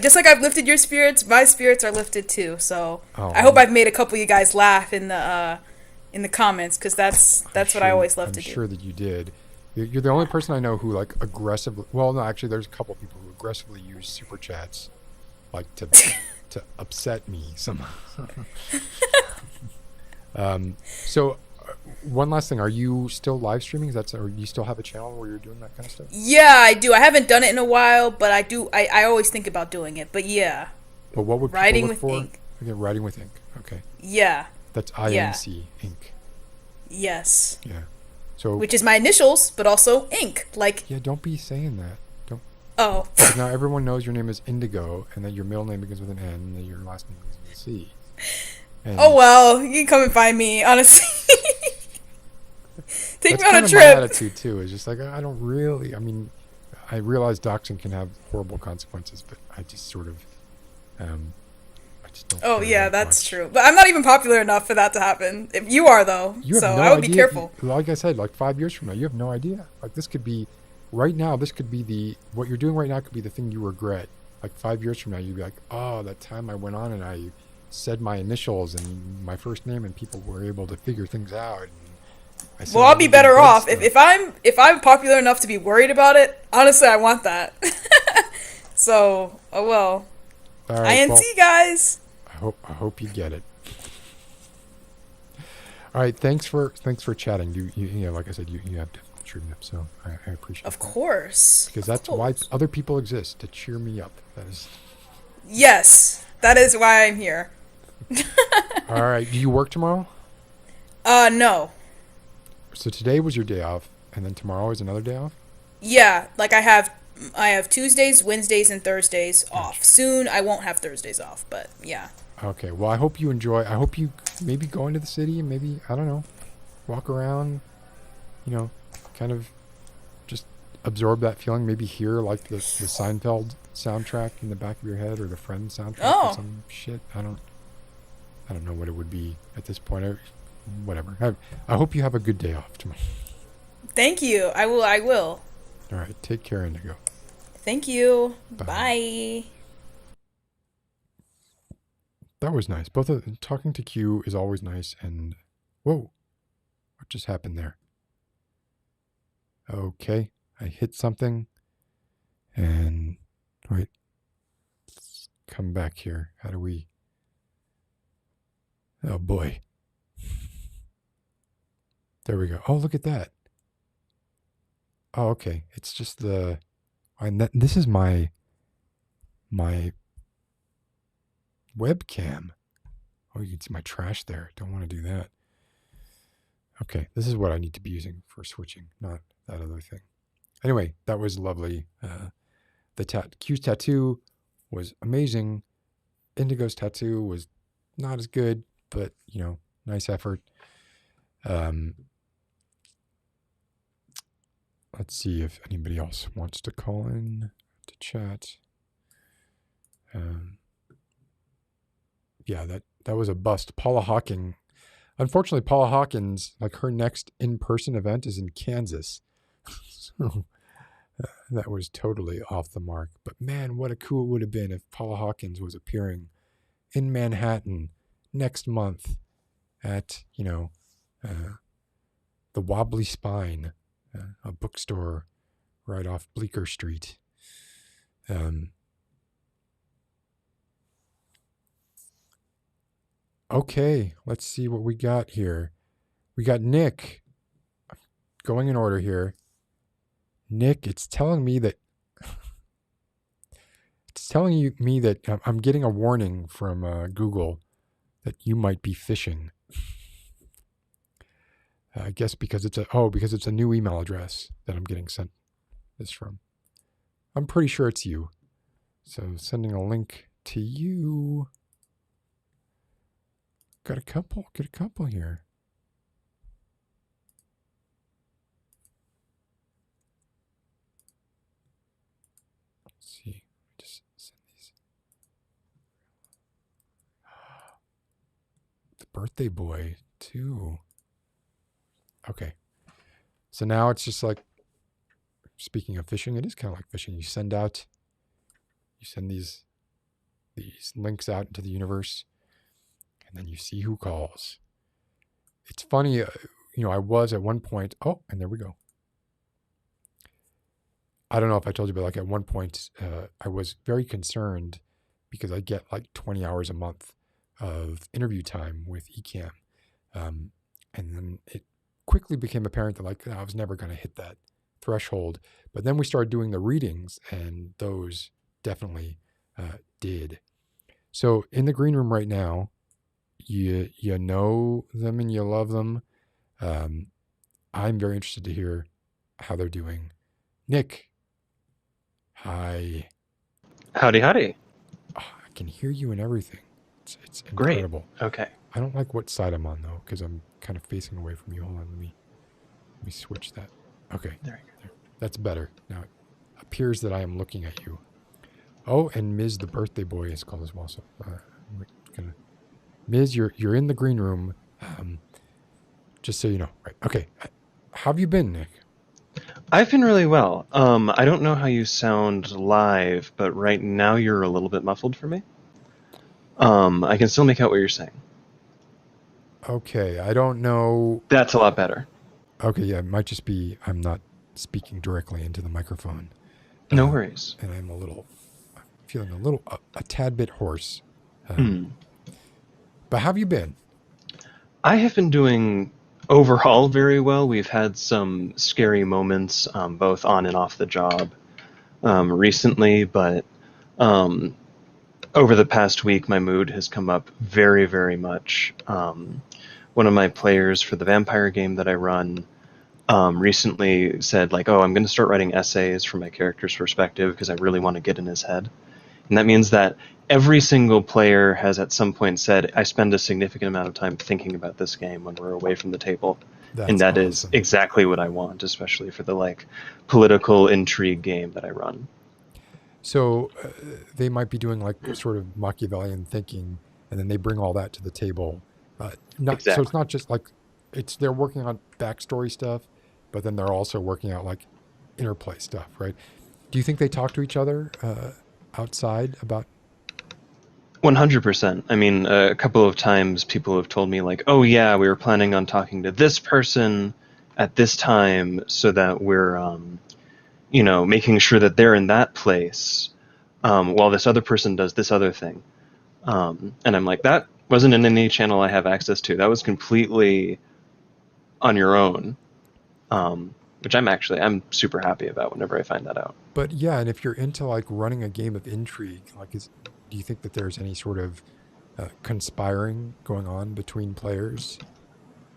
just like I've lifted your spirits, my spirits are lifted too. So I hope I've made a couple of you guys laugh in the comments, because that's what I always love to do. I'm sure that you did. You're the only person I know who like aggressively. Well, no, actually, there's a couple of people who aggressively use super chats, like to upset me somehow. So one last thing, are you still live streaming? Or you still have a channel where you're doing that kind of stuff? Yeah, I do. I haven't done it in a while, but I do. I always think about doing it. But yeah, But what would people writing look with for? ink. Okay, writing with ink. Okay. Yeah. That's Yeah. INC, ink. Yes. Yeah. So Which is my initials, but also ink. Like, yeah, don't be saying that. Don't. oh. Now everyone knows your name is Indigo, and that your middle name begins with an N, and that your last name begins with a C. And Oh well, you can come and find me. Honestly, take me on a my trip. attitude too. Is just like I don't really. I mean, I realize doxing can have horrible consequences, but I just sort of, I just don't. Oh care yeah, that that's much. true. But I'm not even popular enough for that to happen. If you are though, You have so no I would idea. be careful. Like I said, like 5 years from now, you have no idea. Like this could be, right now, this could be what you're doing right now could be the thing you regret. Like 5 years from now, you'd be like, oh, that time I went on and I said my initials and my first name, and people were able to figure things out. And I said Well, all I'll be the better bad off stuff. if I'm popular enough to be worried about it. Honestly, I want that. So, oh well. All right, INC well, guys. I hope you get it. All right, thanks for chatting. You know, like I said, you have to cheer me up, so I appreciate Of that. course. Because Of that's why course. other people exist, to cheer me up. That is. Yes, that is why I'm here. All right, do you work tomorrow? No. So today was your day off, and then tomorrow is another day off? Yeah, like I have Tuesdays, Wednesdays, and Thursdays off. Soon I won't have Thursdays off, but yeah. Okay, well, I hope you enjoy. I hope you maybe go into the city and maybe, I don't know, walk around, you know, kind of just absorb that feeling. Maybe hear like the Seinfeld soundtrack in the back of your head, or the Friends soundtrack Oh. or some shit. I don't know what it would be at this point. Whatever. I hope you have a good day off tomorrow. Thank you. I will. All right, take care, Indigo. Thank you. Bye. Bye. That was nice. Talking to Q is always nice. And whoa, what just happened there? Okay, I hit something, and wait, let's come back here. How do we? Oh boy, there we go. Oh, look at that. Oh, okay. It's just this is my webcam. Oh, you can see my trash there. Don't want to do that. Okay, this is what I need to be using for switching, not that other thing. Anyway, that was lovely. Q's tattoo was amazing. Indigo's tattoo was not as good, but, you know, nice effort. Let's see if anybody else wants to call in to chat. Yeah, that was a bust. Paula Hawking. Unfortunately, Paula Hawkins, like her next in-person event is in Kansas. So that was totally off the mark. But man, what a cool it would have been if Paula Hawkins was appearing in Manhattan next month at, you know, the Wobbly Spine, a bookstore right off Bleecker Street. Okay, let's see what we got here. We got Nick. Going in order here. Nick, it's telling me that I'm getting a warning from Google that you might be phishing. I guess because it's a new email address that I'm getting sent this from. I'm pretty sure it's you. So sending a link to you. Get a couple here. Let's see. Just send these. The birthday boy, too. Okay. So now it's just like, speaking of phishing, it is kind of like phishing. You send these links out into the universe, and then you see who calls. It's funny, I was at one point, and there we go. I don't know if I told you, but like at one point, I was very concerned because I get like 20 hours a month of interview time with Ecamm. And then it quickly became apparent that like I was never going to hit that threshold. But then we started doing the readings, and those definitely did. So in the green room right now, you know them and you love them. I'm very interested to hear how they're doing. Nick, hi. Howdy, howdy. Oh, I can hear you and everything. It's Great. incredible. Okay. I don't like what side I'm on though, because I'm kind of facing away from you. Hold on, let me switch that. Okay, There you go. that's better. Now it appears that I am looking at you. Oh, and Ms. the birthday boy is called as well. So we're gonna, Ms. You're in the green room. Just so you know, right? Okay, how have you been, Nick? I've been really well. I don't know how you sound live, but right now you're a little bit muffled for me. I can still make out what you're saying. Okay, I don't know. That's a lot better. Okay, yeah, it might just be I'm not speaking directly into the microphone. No worries. And I'm feeling a tad bit hoarse. But how have you been? I have been doing overall very well. We've had some scary moments, both on and off the job, recently, but over the past week, my mood has come up very, very much. One of my players for the vampire game that I run recently said, like, oh, I'm going to start writing essays from my character's perspective because I really want to get in his head. And that means that every single player has at some point said, I spend a significant amount of time thinking about this game when we're away from the table. And that awesome. is exactly what I want, especially for the like political intrigue game that I run. So they might be doing like sort of Machiavellian thinking, and then they bring all that to the table. Exactly. So it's not just like they're working on backstory stuff, but then they're also working out like interplay stuff, right? Do you think they talk to each other outside about? 100%. I mean, a couple of times people have told me like, oh yeah, we were planning on talking to this person at this time so that we're, making sure that they're in that place while this other person does this other thing. And I'm like, that wasn't in any channel I have access to. That was completely on your own, which I'm super happy about whenever I find that out. But yeah, and if you're into like running a game of intrigue, like do you think that there's any sort of conspiring going on between players?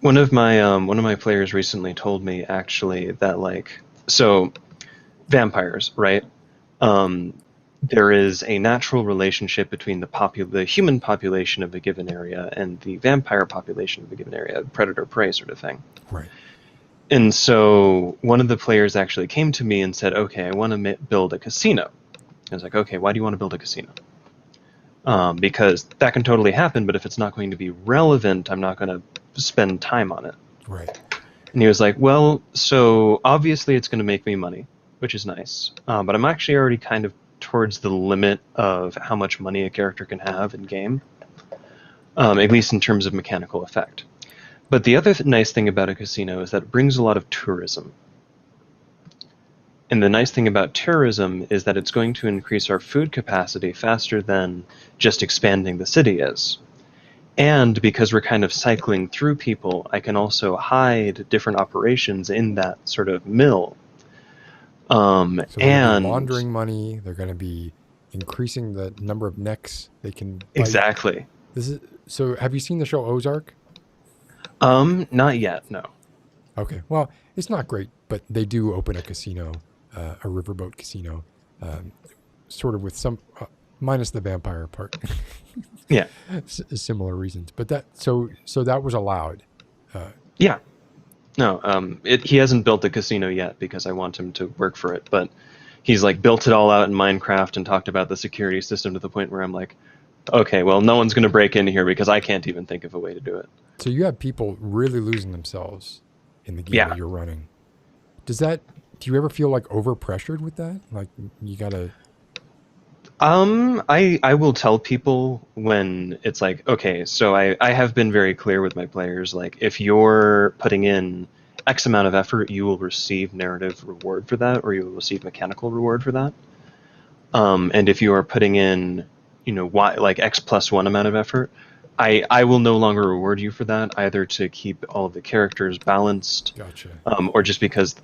One of my players recently told me actually that like, so vampires, right? There is a natural relationship between the human population of a given area and the vampire population of a given area, predator-prey sort of thing. Right. And so one of the players actually came to me and said, okay, I want to build a casino. I was like, okay, why do you want to build a casino? Because that can totally happen, but if it's not going to be relevant, I'm not going to spend time on it. Right. And he was like, well, so obviously it's going to make me money, which is nice. But I'm actually already kind of towards the limit of how much money a character can have in game, at least in terms of mechanical effect. But the other nice thing about a casino is that it brings a lot of tourism. And the nice thing about tourism is that it's going to increase our food capacity faster than just expanding the city is. And because we're kind of cycling through people, I can also hide different operations in that sort of mill. So they're laundering money. They're going to be increasing the number of necks they can bite. Exactly. So have you seen the show Ozark? Not yet, no. Okay. Well, it's not great, but they do open a casino, a riverboat casino, sort of with some, minus the vampire part. Yeah. Similar reasons, but so that was allowed. Yeah. No, he hasn't built a casino yet because I want him to work for it, but he's like built it all out in Minecraft and talked about the security system to the point where I'm like, okay, well, no one's going to break into here because I can't even think of a way to do it. So you have people really losing themselves in the game that you're running. Do you ever feel like overpressured with that? Like you gotta... I will tell people when it's like, okay, so I have been very clear with my players, like if you're putting in X amount of effort, you will receive narrative reward for that, or you will receive mechanical reward for that. And if you are putting in, Y, like X plus 1 amount of effort, I will no longer reward you for that, either to keep all of the characters balanced, Gotcha. or just because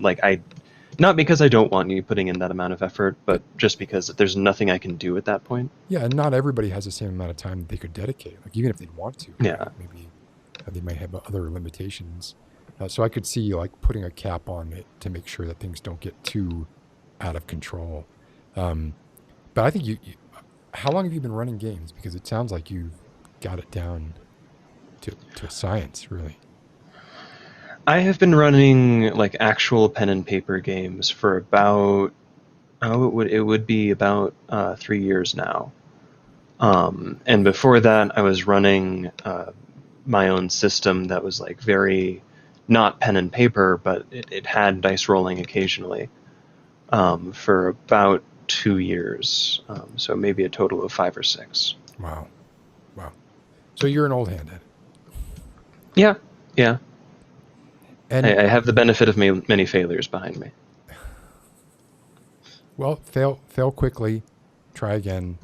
not because I don't want you putting in that amount of effort, but just because there's nothing I can do at that point. Yeah, and not everybody has the same amount of time that they could dedicate. Like even if they'd want to, Yeah. right? Maybe they might have other limitations. So I could see like putting a cap on it to make sure that things don't get too out of control. But I think how long have you been running games? Because it sounds like you've got it down to a science, really. I have been running like actual pen and paper games for about it would be about 3 years now. And before that, I was running my own system that was like very not pen and paper, but it had dice rolling occasionally for about 2 years. So maybe a total of 5 or 6. Wow. So you're an old hand at it. Yeah. And I have the benefit of many failures behind me. well, fail quickly, try again,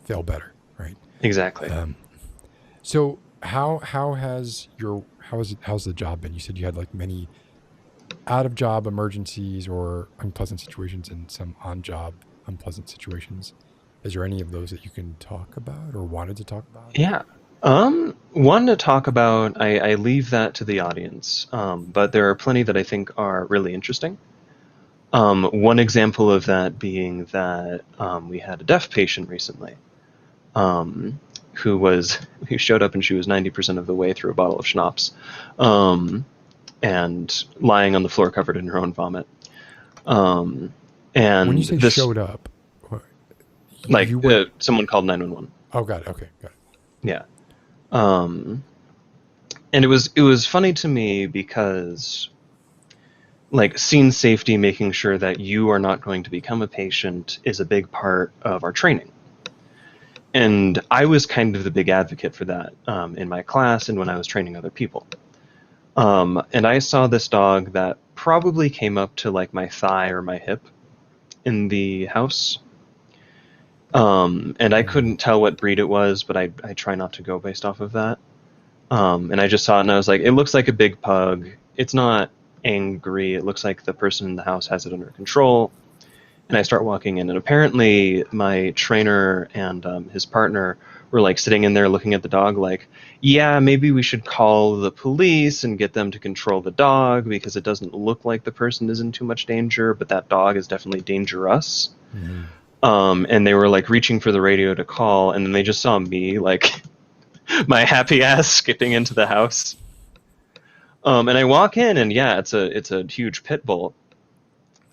fail better, right? Exactly. So how's the job been? You said you had like many out of job emergencies or unpleasant situations and some on job unpleasant situations. Is there any of those that you can talk about or wanted to talk about? Yeah. One to talk about, I leave that to the audience, but there are plenty that I think are really interesting. One example of that being that we had a deaf patient recently who showed up and she was 90% of the way through a bottle of schnapps and lying on the floor covered in her own vomit. And when you say showed up, someone called 911. Oh, got it. Okay, got it. Yeah. And it was funny to me because like scene safety, making sure that you are not going to become a patient is a big part of our training. And I was kind of the big advocate for that in my class and when I was training other people. And I saw this dog that probably came up to like my thigh or my hip in the house. And I couldn't tell what breed it was, but I try not to go based off of that. And I just saw it and I was like, it looks like a big pug. It's not angry. It looks like the person in the house has it under control. And I start walking in, and apparently my trainer and his partner were like sitting in there looking at the dog like, yeah, maybe we should call the police and get them to control the dog because it doesn't look like the person is in too much danger, but that dog is definitely dangerous. Mm-hmm. And they were like reaching for the radio to call, and then they just saw me like my happy ass skipping into the house. And I walk in, and yeah, it's a huge pit bull.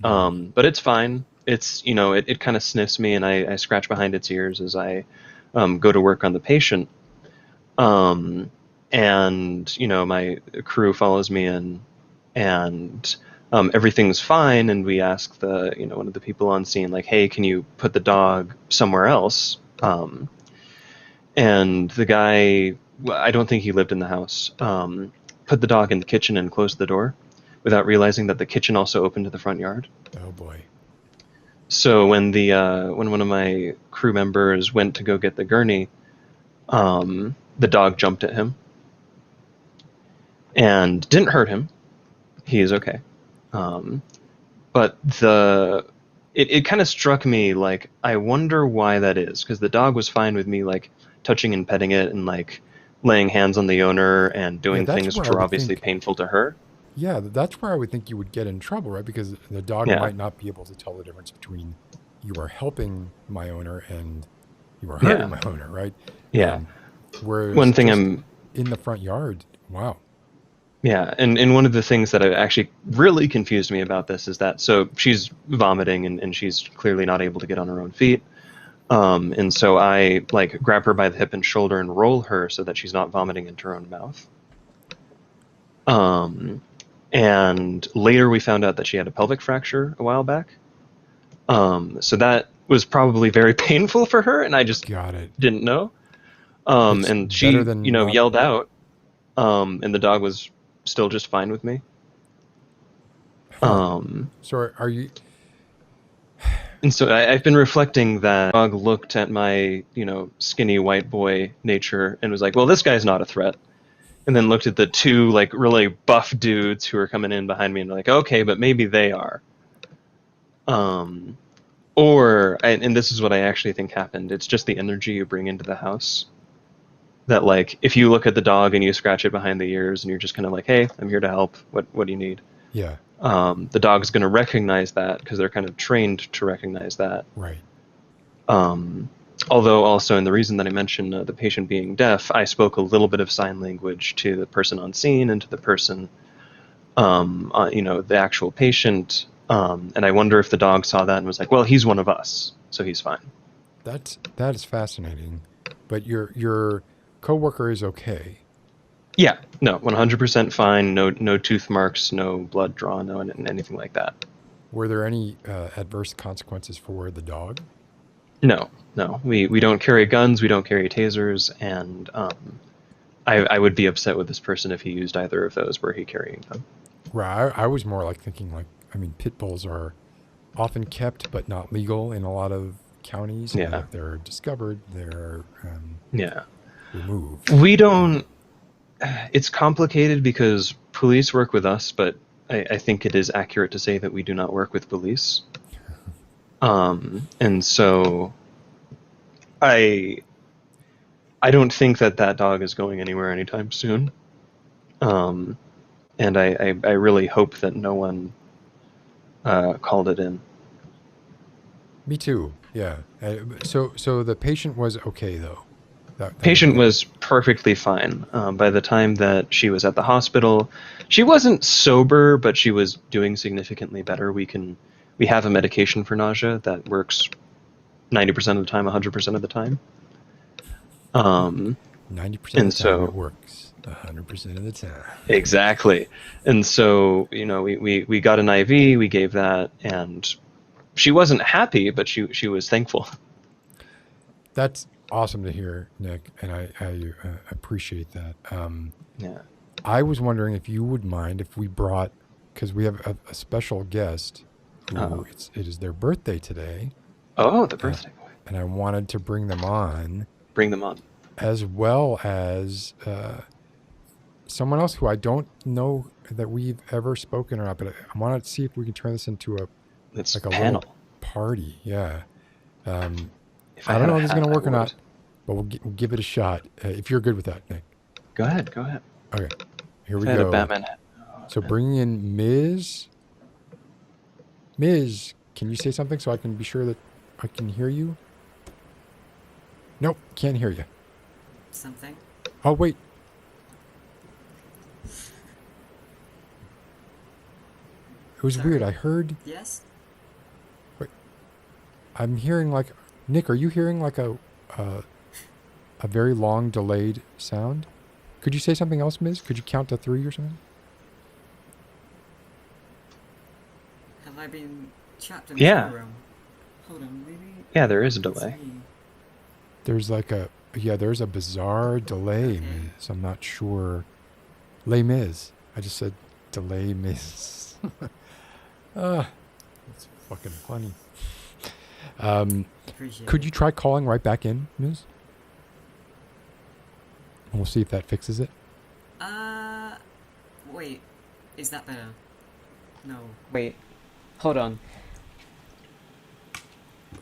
But it's fine. It's, it kind of sniffs me, and I scratch behind its ears as I go to work on the patient. And, my crew follows me in, and everything's fine, and we ask one of the people on scene, like, hey, can you put the dog somewhere else? And the guy, I don't think he lived in the house, put the dog in the kitchen and closed the door without realizing that the kitchen also opened to the front yard. Oh boy. So when one of my crew members went to go get the gurney, the dog jumped at him and didn't hurt him. He is okay. But it kind of struck me like, I wonder why that is, because the dog was fine with me like touching and petting it and like laying hands on the owner and doing things which were obviously painful to her. Yeah, that's where I would think you would get in trouble, right? Because the dog might not be able to tell the difference between you are helping my owner and you are hurting my owner, right? Yeah. Whereas one thing I'm in the front yard, wow. Yeah, and one of the things that actually really confused me about this is that, so she's vomiting and she's clearly not able to get on her own feet. And so I like grab her by the hip and shoulder and roll her so that she's not vomiting into her own mouth. And later we found out that she had a pelvic fracture a while back. So that was probably very painful for her, and I just didn't know. And she, yelled out, and the dog was still just fine with me. So are you? And so I've been reflecting that dog looked at my, skinny white boy nature and was like, well, this guy's not a threat. And then looked at the two, like, really buff dudes who are coming in behind me and like, okay, but maybe they are. And this is what I actually think happened. It's just the energy you bring into the house. That, like, if you look at the dog and you scratch it behind the ears and you're just kind of like, hey, I'm here to help. What do you need? Yeah. The dog's going to recognize that because they're kind of trained to recognize that. Right. Although also, and the reason that I mentioned the patient being deaf, I spoke a little bit of sign language to the person on scene and to the person, the actual patient. And I wonder if the dog saw that and was like, well, he's one of us, so he's fine. That is fascinating. But your coworker is okay. Yeah, no, 100% fine. No tooth marks, no blood drawn, no anything like that. Were there any adverse consequences for the dog? No. We don't carry guns, we don't carry tasers, and I would be upset with this person if he used either of those were he carrying them. Right. I was more like thinking pit bulls are often kept but not legal in a lot of counties. Yeah. And if they're discovered, they're removed. We don't. It's complicated because police work with us, but I think it is accurate to say that we do not work with police. And so I don't think that dog is going anywhere anytime soon. And I really hope that no one called it in. Me too. Yeah. So the patient was okay though. Patient was perfectly fine. By the time that she was at the hospital, she wasn't sober, but she was doing significantly better. We have a medication for nausea that works 90% of the time, 100% of the time. 90% of the time it works 100% of the time. Exactly. And so, we got an IV, we gave that, and she wasn't happy, but she was thankful. That's awesome to hear, Nick, and I appreciate that. Yeah. I was wondering if you would mind if we brought, because we have a special guest who it is their birthday today. Oh, the birthday boy. And I wanted to bring them on. Bring them on. As well as someone else who I don't know that we've ever spoken or not, but I want to see if we can turn this into a panel little party. Yeah. I don't know if it's going to work or not, but we'll give it a shot. If you're good with that, Nick. Go ahead. Okay. Here we I had go. a Batman hat. So bringing in Ms. Ms., can you say something so I can be sure that I can hear you? Nope, can't hear you. Something? Oh, wait. It was weird. I heard... Yes? Wait. I'm hearing like... Nick, are you hearing like a very long delayed sound? Could you say something else, Ms.? Could you count to 3 or something? Have I been trapped in Yeah. the room? Hold on, maybe... Yeah, there is a it's delay. me. There's like a... Yeah, there's a bizarre delay, Okay. Ms. I'm not sure. Les Mis. I just said delay, Ms. That's fucking funny. Appreciate Could it. you try calling right back in, Ms.? And we'll see if that fixes it. Wait. Is that better? No. Wait. Hold on.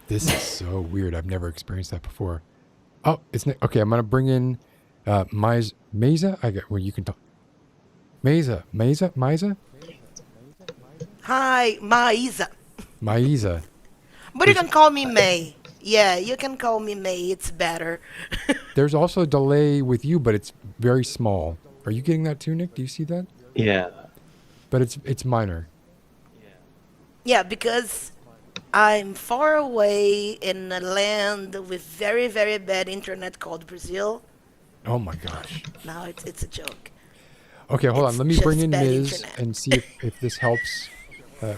This is so weird. I've never experienced that before. Oh, it's okay. I'm gonna bring in Meza. Well, you can talk. Meza. Hi, Maisa. Maiza. But you can call me May. Yeah, you can call me May. It's better. There's also a delay with you, but it's very small. Are you getting that too, Nick? Do you see that? Yeah. But it's minor. Yeah, because I'm far away in a land with very, very bad internet called Brazil. Oh my gosh. No, it's a joke. Okay, hold on. It's Let me bring just in bad Ms. internet. and see if this helps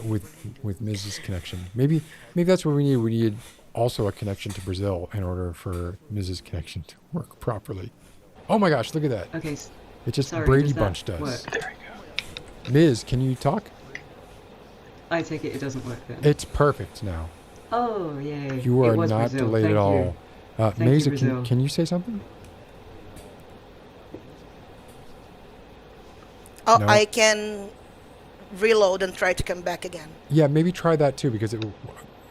with Mrs.'s connection. Maybe that's what we need. We need also a connection to Brazil in order for Mrs.'s connection to work properly. Oh my gosh, look at that. Okay, It's just sorry, Brady does that Bunch does. work? There we go. Ms., can you talk? I take it doesn't work then. It's perfect now. Oh, yay. You It are was not Brazil. delayed Thank at you. all. Thank you, Mesa, Brazil. can you say something? Oh, No? I can reload and try to come back again. Yeah, maybe try that too, because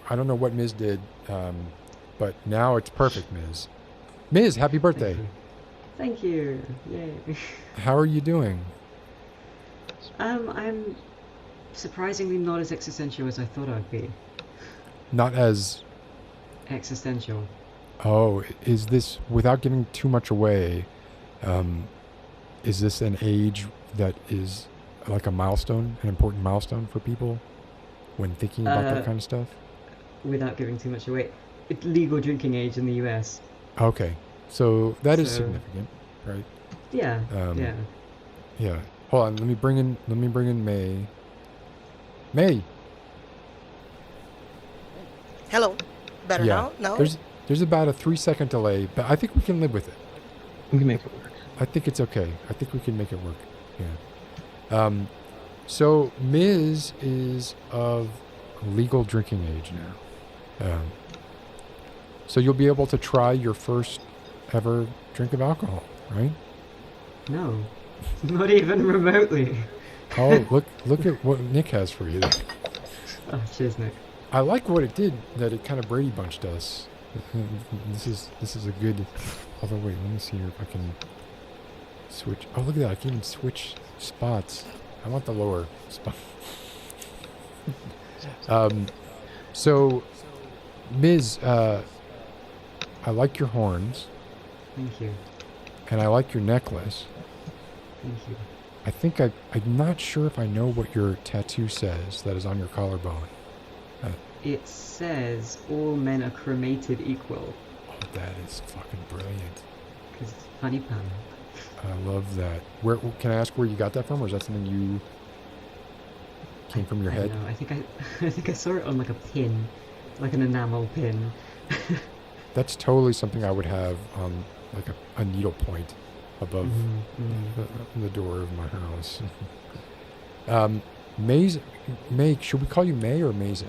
I don't know what Ms. did, but now it's perfect, Ms. Ms., happy birthday. Thank you. Yay. How are you doing? I'm surprisingly not as existential as I thought I'd be. Not as... Existential. Oh, is this, without giving too much away, is this an age that is like a milestone, an important milestone for people when thinking about that kind of stuff? Without giving too much away, it's legal drinking age in the US. Okay, so that is So- significant, right? Yeah, yeah. Yeah. Hold on, let me bring in May. May. Hello. Better Yeah. now? No? There's about a 3-second delay, but I think we can live with it. We can make it work. I think it's okay. I think we can make it work. Yeah. So Ms. is of legal drinking age now. So you'll be able to try your first ever drink of alcohol, right? No. Not even remotely. Oh, look at what Nick has for you. Oh, cheers, Nick. I like what it did, that it kind of Brady Bunched us. This is a good... Although, wait, let me see here if I can switch. Oh, look at that. I can even switch spots. I want the lower spot. So, Ms., I like your horns, Thank you. and I like your necklace. Thank you. I think I'm not sure if I know what your tattoo says that is on your collarbone. It says all men are cremated equal. Oh, that is fucking brilliant. Because it's funny pan. I love that. Where can I ask where you got that from, or is that something you came from your I head? don't know. I think I saw it on like a pin, like an enamel pin. That's totally something I would have on like a needle point above the door of my house. May, should we call you May or Mesa?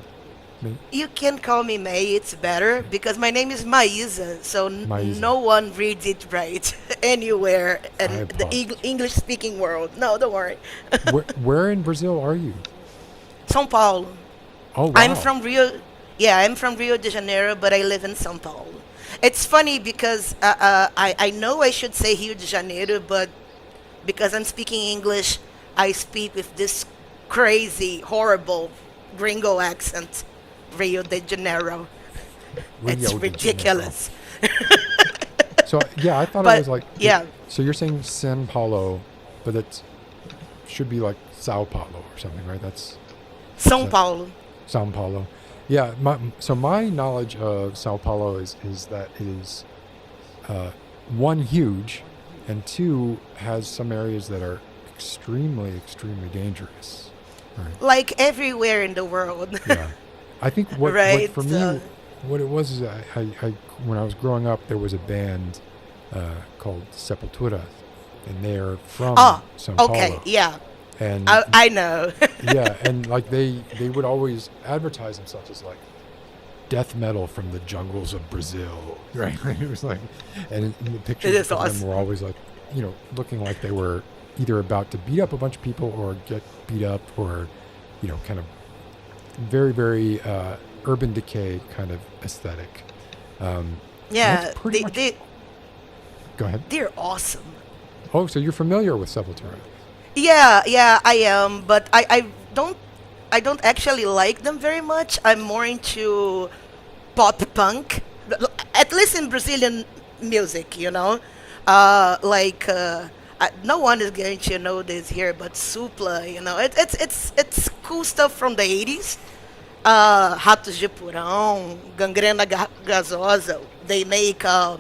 May? You can call me May, it's better, because my name is Maisa, so Maisa. no one reads it right anywhere in the apologize. English-speaking world. No, don't worry. where in Brazil are you? São Paulo. Oh, wow. I'm from Rio de Janeiro, but I live in São Paulo. It's funny because I know I should say Rio de Janeiro, but because I'm speaking English, I speak with this crazy, horrible gringo accent. Rio de Janeiro. It's Rio de ridiculous. So, yeah, I thought it But, was like... yeah. So you're saying São Paulo, but it should be like Sao Paulo or something, right? That's São Paulo. São Paulo. Yeah, so my knowledge of Sao Paulo is that it is, one, huge, and two, has some areas that are extremely, extremely dangerous. Right. Like everywhere in the world. Yeah. I think what Right, for me, what it was is I when I was growing up, there was a band called Sepultura, and they're from Sao Paulo. Okay, yeah. And I know. yeah, and like they would always advertise themselves as like death metal from the jungles of Brazil, right? It was like, and the pictures is of awesome. them were always like, looking like they were either about to beat up a bunch of people or get beat up, or kind of very, very Urban Decay kind of aesthetic. Yeah, that's pretty much... Go ahead. they're awesome. Oh, so you're familiar with Sepultura? Yeah, I am, but I don't actually like them very much. I'm more into pop punk, at least in Brazilian music, no one is going to know this here, but Supla, it's cool stuff from the 80s. Ratos de Porão, Gangrena Gasosa. They make a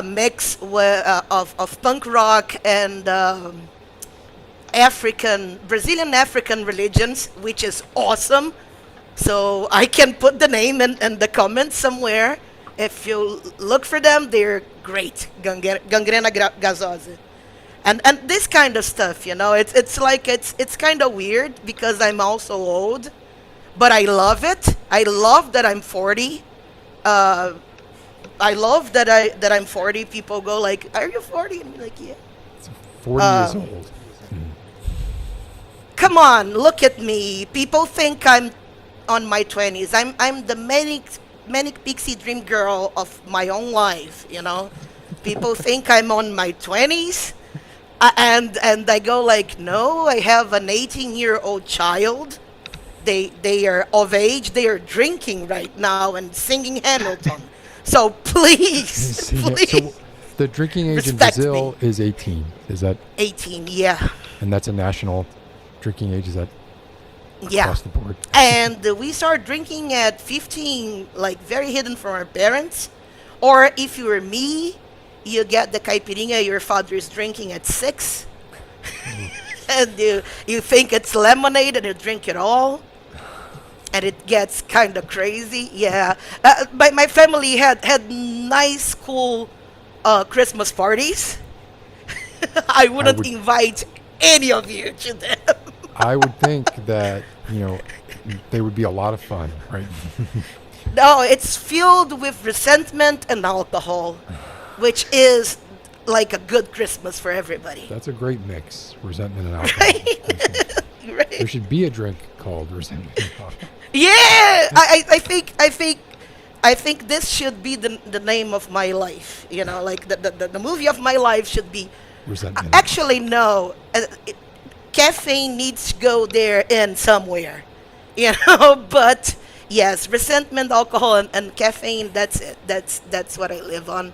mix of punk rock and Brazilian African religions, which is awesome. So I can put the name in the comments somewhere. If you look for them, they're great. Gangrena Gasosa. And this kind of stuff, it's kind of weird because I'm also old, but I love it. I love that I'm 40. Uh, I love that I'm 40. People go like, "Are you 40?" And I'm like, "Yeah." 40 years old. Come on, look at me. People think I'm on my 20s. I'm the manic pixie dream girl of my own life, you know. People think I'm on my 20s. And I go like, "No, I have an 18-year-old child. They are of age. They are drinking right now and singing Hamilton. So please, So please the drinking age in respect Brazil me." is 18. Is that, 18, yeah. and that's a national drinking age? Is that Yeah. across the board? And we start drinking at 15, like very hidden from our parents. Or if you're me, you get the caipirinha your father is drinking at 6. And you think it's lemonade and you drink it all. And it gets kind of crazy. Yeah. My family had nice, cool Christmas parties. I wouldn't would- invite any of you to them. I would think that, they would be a lot of fun, right? No, it's filled with resentment and alcohol, which is like a good Christmas for everybody. That's a great mix, resentment and alcohol. There Right? should be a drink called resentment and alcohol. Yeah, I think this should be the name of my life. You know, like the movie of my life should be. Resentment. Actually, no. Caffeine needs to go there in somewhere. You know, but yes, resentment, alcohol, and caffeine. That's it. That's what I live on.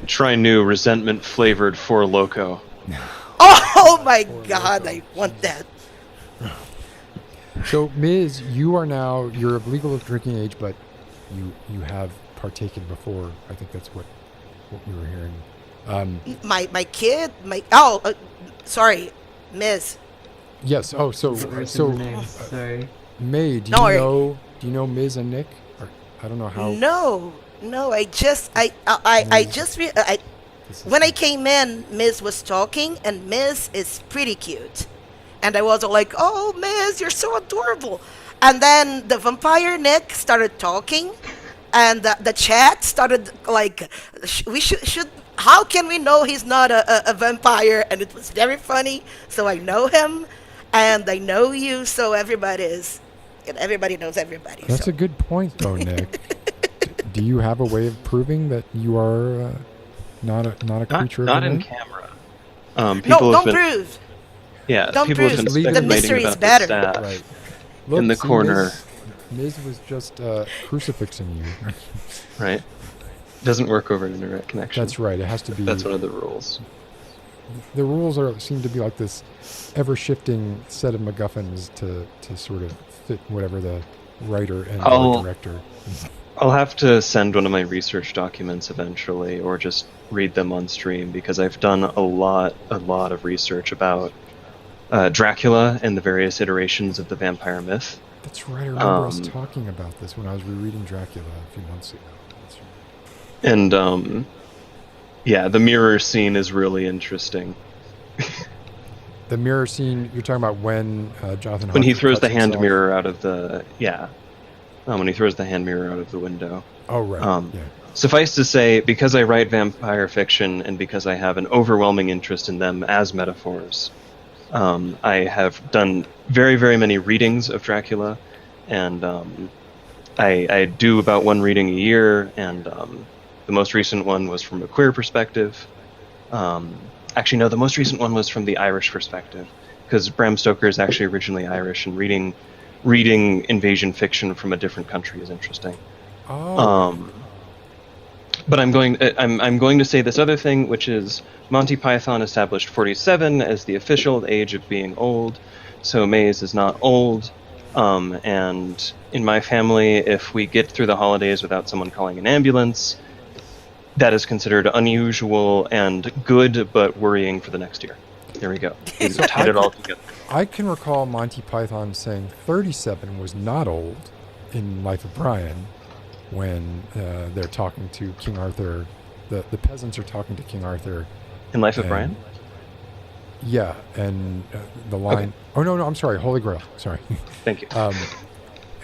Try new resentment flavored Four Loko. Oh my God, I want that. So, Ms., you're of legal drinking age, but you have partaken before. I think that's what we were hearing. My kid, sorry, Miss. Yes. Oh, so Sorry. May, do No, you know Ms. and Nick? Or, I don't know how. No, I just when I came in, Miss was talking, and Miss is pretty cute, and I was all like, "Oh, Miss, you're so adorable," and then the vampire Nick started talking, and the chat started like, "We should. How can we know he's not a vampire?" And it was very funny. So I know him, and I know you, so everybody knows everybody. That's so. a good point, though, Nick. Do you have a way of proving that you are not a creature Not of the in night? camera. No, People have don't been, prove. yeah, don't people have prove. been The speculating mystery is about better. the staff Right. in the see, corner, Ms. was just crucifixing you. right? Doesn't work over an internet connection. That's right. It has to be. That's one of the rules. The rules seem to be like this ever-shifting set of MacGuffins to sort of fit whatever the writer and I'll- the director. I'll have to send one of my research documents eventually, or just read them on stream, because I've done a lot of research about Dracula and the various iterations of the vampire myth. That's right. I remember us talking about this when I was rereading Dracula a few months ago. That's right. And yeah, the mirror scene is really interesting. The mirror scene you're talking about when Jonathan When he Harker throws cuts the hand himself? mirror out of the when he throws the hand mirror out of the window. Oh right. Yeah. Suffice to say, because I write vampire fiction and because I have an overwhelming interest in them as metaphors, I have done very, very many readings of Dracula, and I do about one reading a year, and the most recent one was from a queer perspective. Actually, no, the most recent one was from the Irish perspective, because Bram Stoker is actually originally Irish, and reading invasion fiction from a different country is interesting. Oh. But I'm going to say this other thing, which is Monty Python established 47 as the official age of being old, so Maze is not old. And in my family, if we get through the holidays without someone calling an ambulance, that is considered unusual and good, but worrying for the next year. There we go. We tied it all together. I can recall Monty Python saying 37 was not old in Life of Brian when they're talking to King Arthur. The peasants are talking to King Arthur. In Life of And- Brian? Yeah, and the line... Okay. Oh, no, I'm sorry. Holy Grail. Sorry. Thank you.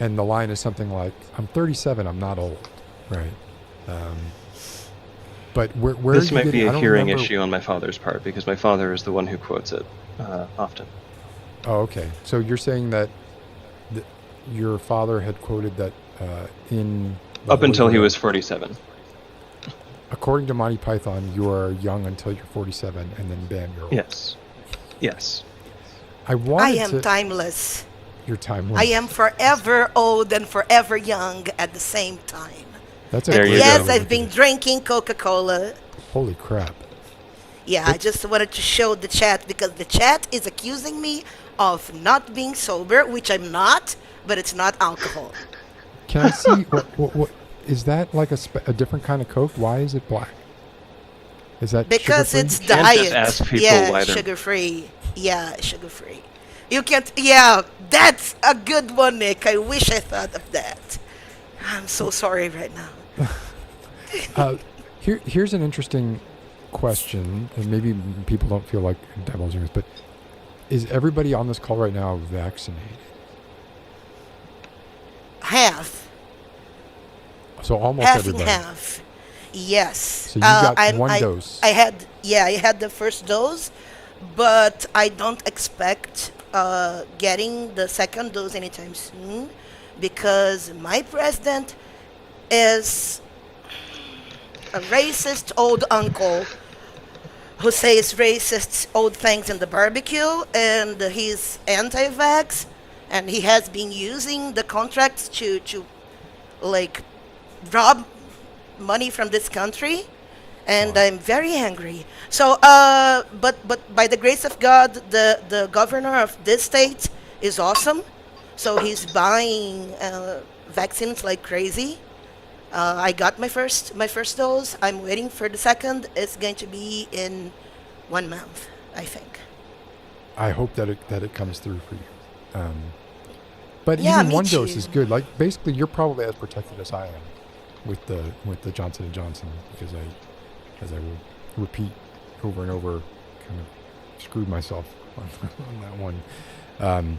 and the line is something like, "I'm 37. I'm not old." Right. But where This are you might be getting- I a don't hearing remember- issue on my father's part because my father is the one who quotes it often. Oh, okay. So you're saying that your father had quoted that in the Up until Holy he Grail, was 47. according to Monty Python, you are young until you're 47, and then bam, you're old. Yes. Yes. I wanted I am to. timeless. Your timeless. I am forever old and forever young at the same time. That's a There great you Yes, go. I've been drinking Coca-Cola. Holy crap! Yeah, I just wanted to show the chat because the chat is accusing me of not being sober, which I'm not, but it's not alcohol. Can I see what is that like a different kind of Coke? Why is it black? Is that Because sugar-free? it's can't just diet. ask people Yeah, why they're- sugar-free. Yeah, sugar-free. You can't. Yeah, that's a good one, Nick. I wish I thought of that. I'm so sorry right now. Here's an interesting question, and maybe people don't feel like divulging this, but is everybody on this call right now vaccinated? Half. So almost Half everybody. and half. Yes. So you got one dose. I had the first dose, but I don't expect getting the second dose anytime soon because my president is a racist old uncle who says racist old things in the barbecue, and he's anti-vax, and he has been using the contracts to like rob money from this country, and I'm very angry. So, but by the grace of God, the governor of this state is awesome. So he's buying vaccines like crazy. I got my first dose. I'm waiting for the second. It's going to be in 1 month, I think. I hope that it comes through for you. But Yeah, even me one dose too. is good. Like basically, you're probably as protected as I am with the Johnson and Johnson because as I will repeat over and over, kind of screwed myself on that one.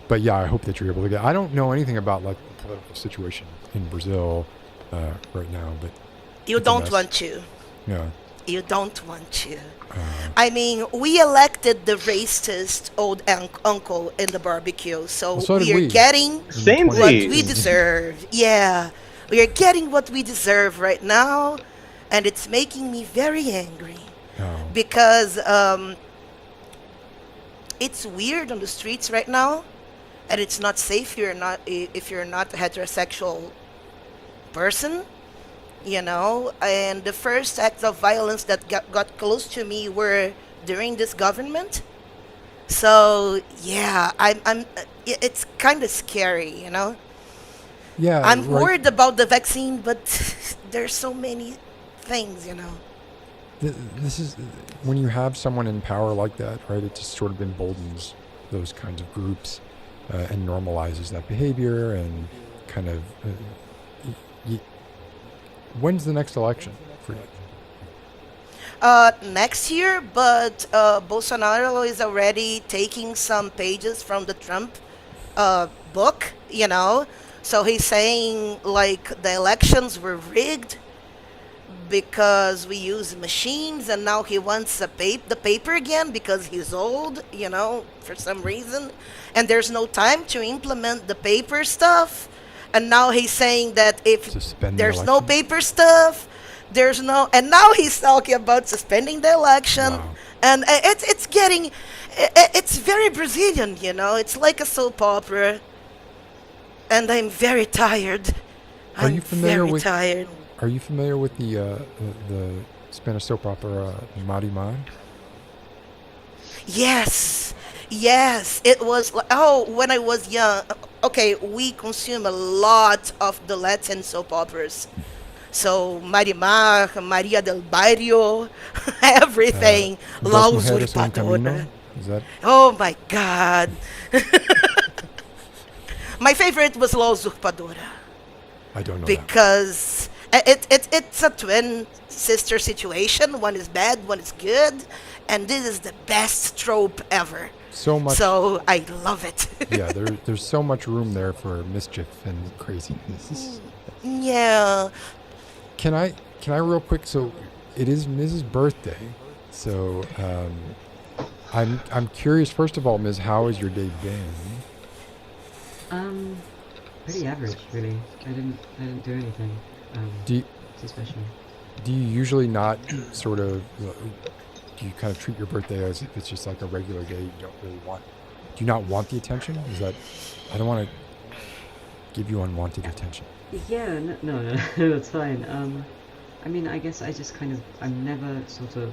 But yeah, I hope that you're able to get. I don't know anything about like the political situation in Brazil right now, but You it's a don't mess. want to. Yeah. You don't want to. I mean, we elected the racist old uncle in the barbecue, so Well, so did we are we. getting Same what thing. we deserve. Yeah, we are getting what we deserve right now, and it's making me very angry Oh. because it's weird on the streets right now, and it's not safe if you're not a heterosexual person, you know. And the first acts of violence that got close to me were during this government. So yeah, it's kind of scary, you know. Yeah. I'm right. worried about the vaccine, but there's so many things, you know. This is when you have someone in power like that, right? It just sort of emboldens those kinds of groups and normalizes that behavior and kind of. When's the next election for you? Next year, but Bolsonaro is already taking some pages from the Trump book, you know. So he's saying like the elections were rigged because we use machines, and now he wants the paper again because he's old, you know, for some reason, and there's no time to implement the paper stuff. And now he's saying that if Suspend the there's no election? paper stuff, there's no, and now he's talking about suspending the election. Wow. And it's very Brazilian, you know. It's like a soap opera, and I'm very tired. Are I'm you familiar very with- tired. Are you familiar with the Spanish soap opera Marimar? Yes, yes. It was like, oh, when I was young. Okay, we consume a lot of the Latin soap operas. So Marimar, Maria del Barrio, everything. La Dos Mujeres en un Usurpadora. Camino? Is that? Oh my God. My favorite was La Usurpadora I don't know. because it's a twin sister situation. One is bad, one is good, and this is the best trope ever. so much. So I love it. Yeah, there's so much room there for mischief and craziness. Yeah. Can I real quick? So it is Mrs.'s birthday. So I'm curious. First of all, Ms., how has your day been? Pretty average, really. I didn't do anything. Do you, Too special. do you usually not sort of? Do you kind of treat your birthday as if it's just like a regular day? You don't really want. Do you not want the attention? Is that? I don't want to give you unwanted attention. Yeah, no, that's fine. I mean, I guess I just kind of, I'm never sort of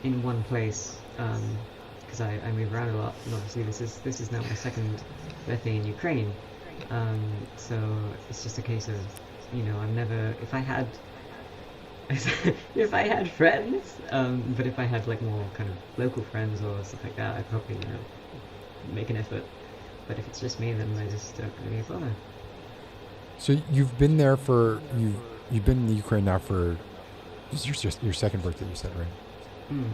in one place, because I move around a lot, and obviously this is now my second birthday in Ukraine, so it's just a case of, I'm never, if I had, if I had friends, but if I had like more kind of local friends or stuff like that, I'd probably, make an effort, but if it's just me, then I just don't really bother. So you've been there for you've been in the Ukraine now for this is your second birthday, you said, right? Mm.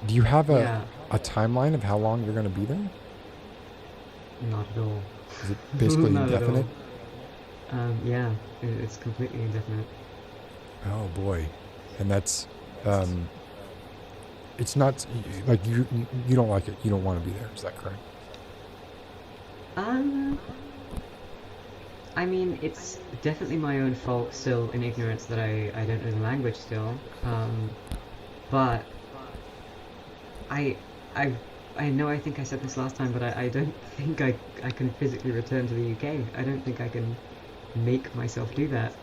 Do you have Yeah. a timeline of how long you're going to be there? Not at all. Is it basically Not at all. indefinite? Yeah, it's completely indefinite. Oh boy, and that's it's not like you don't like it. You don't want to be there. Is that correct? I mean, it's definitely my own fault still in ignorance that I don't know the language still. But I know I think I said this last time, but I don't think I can physically return to the UK. I don't think I can make myself do that.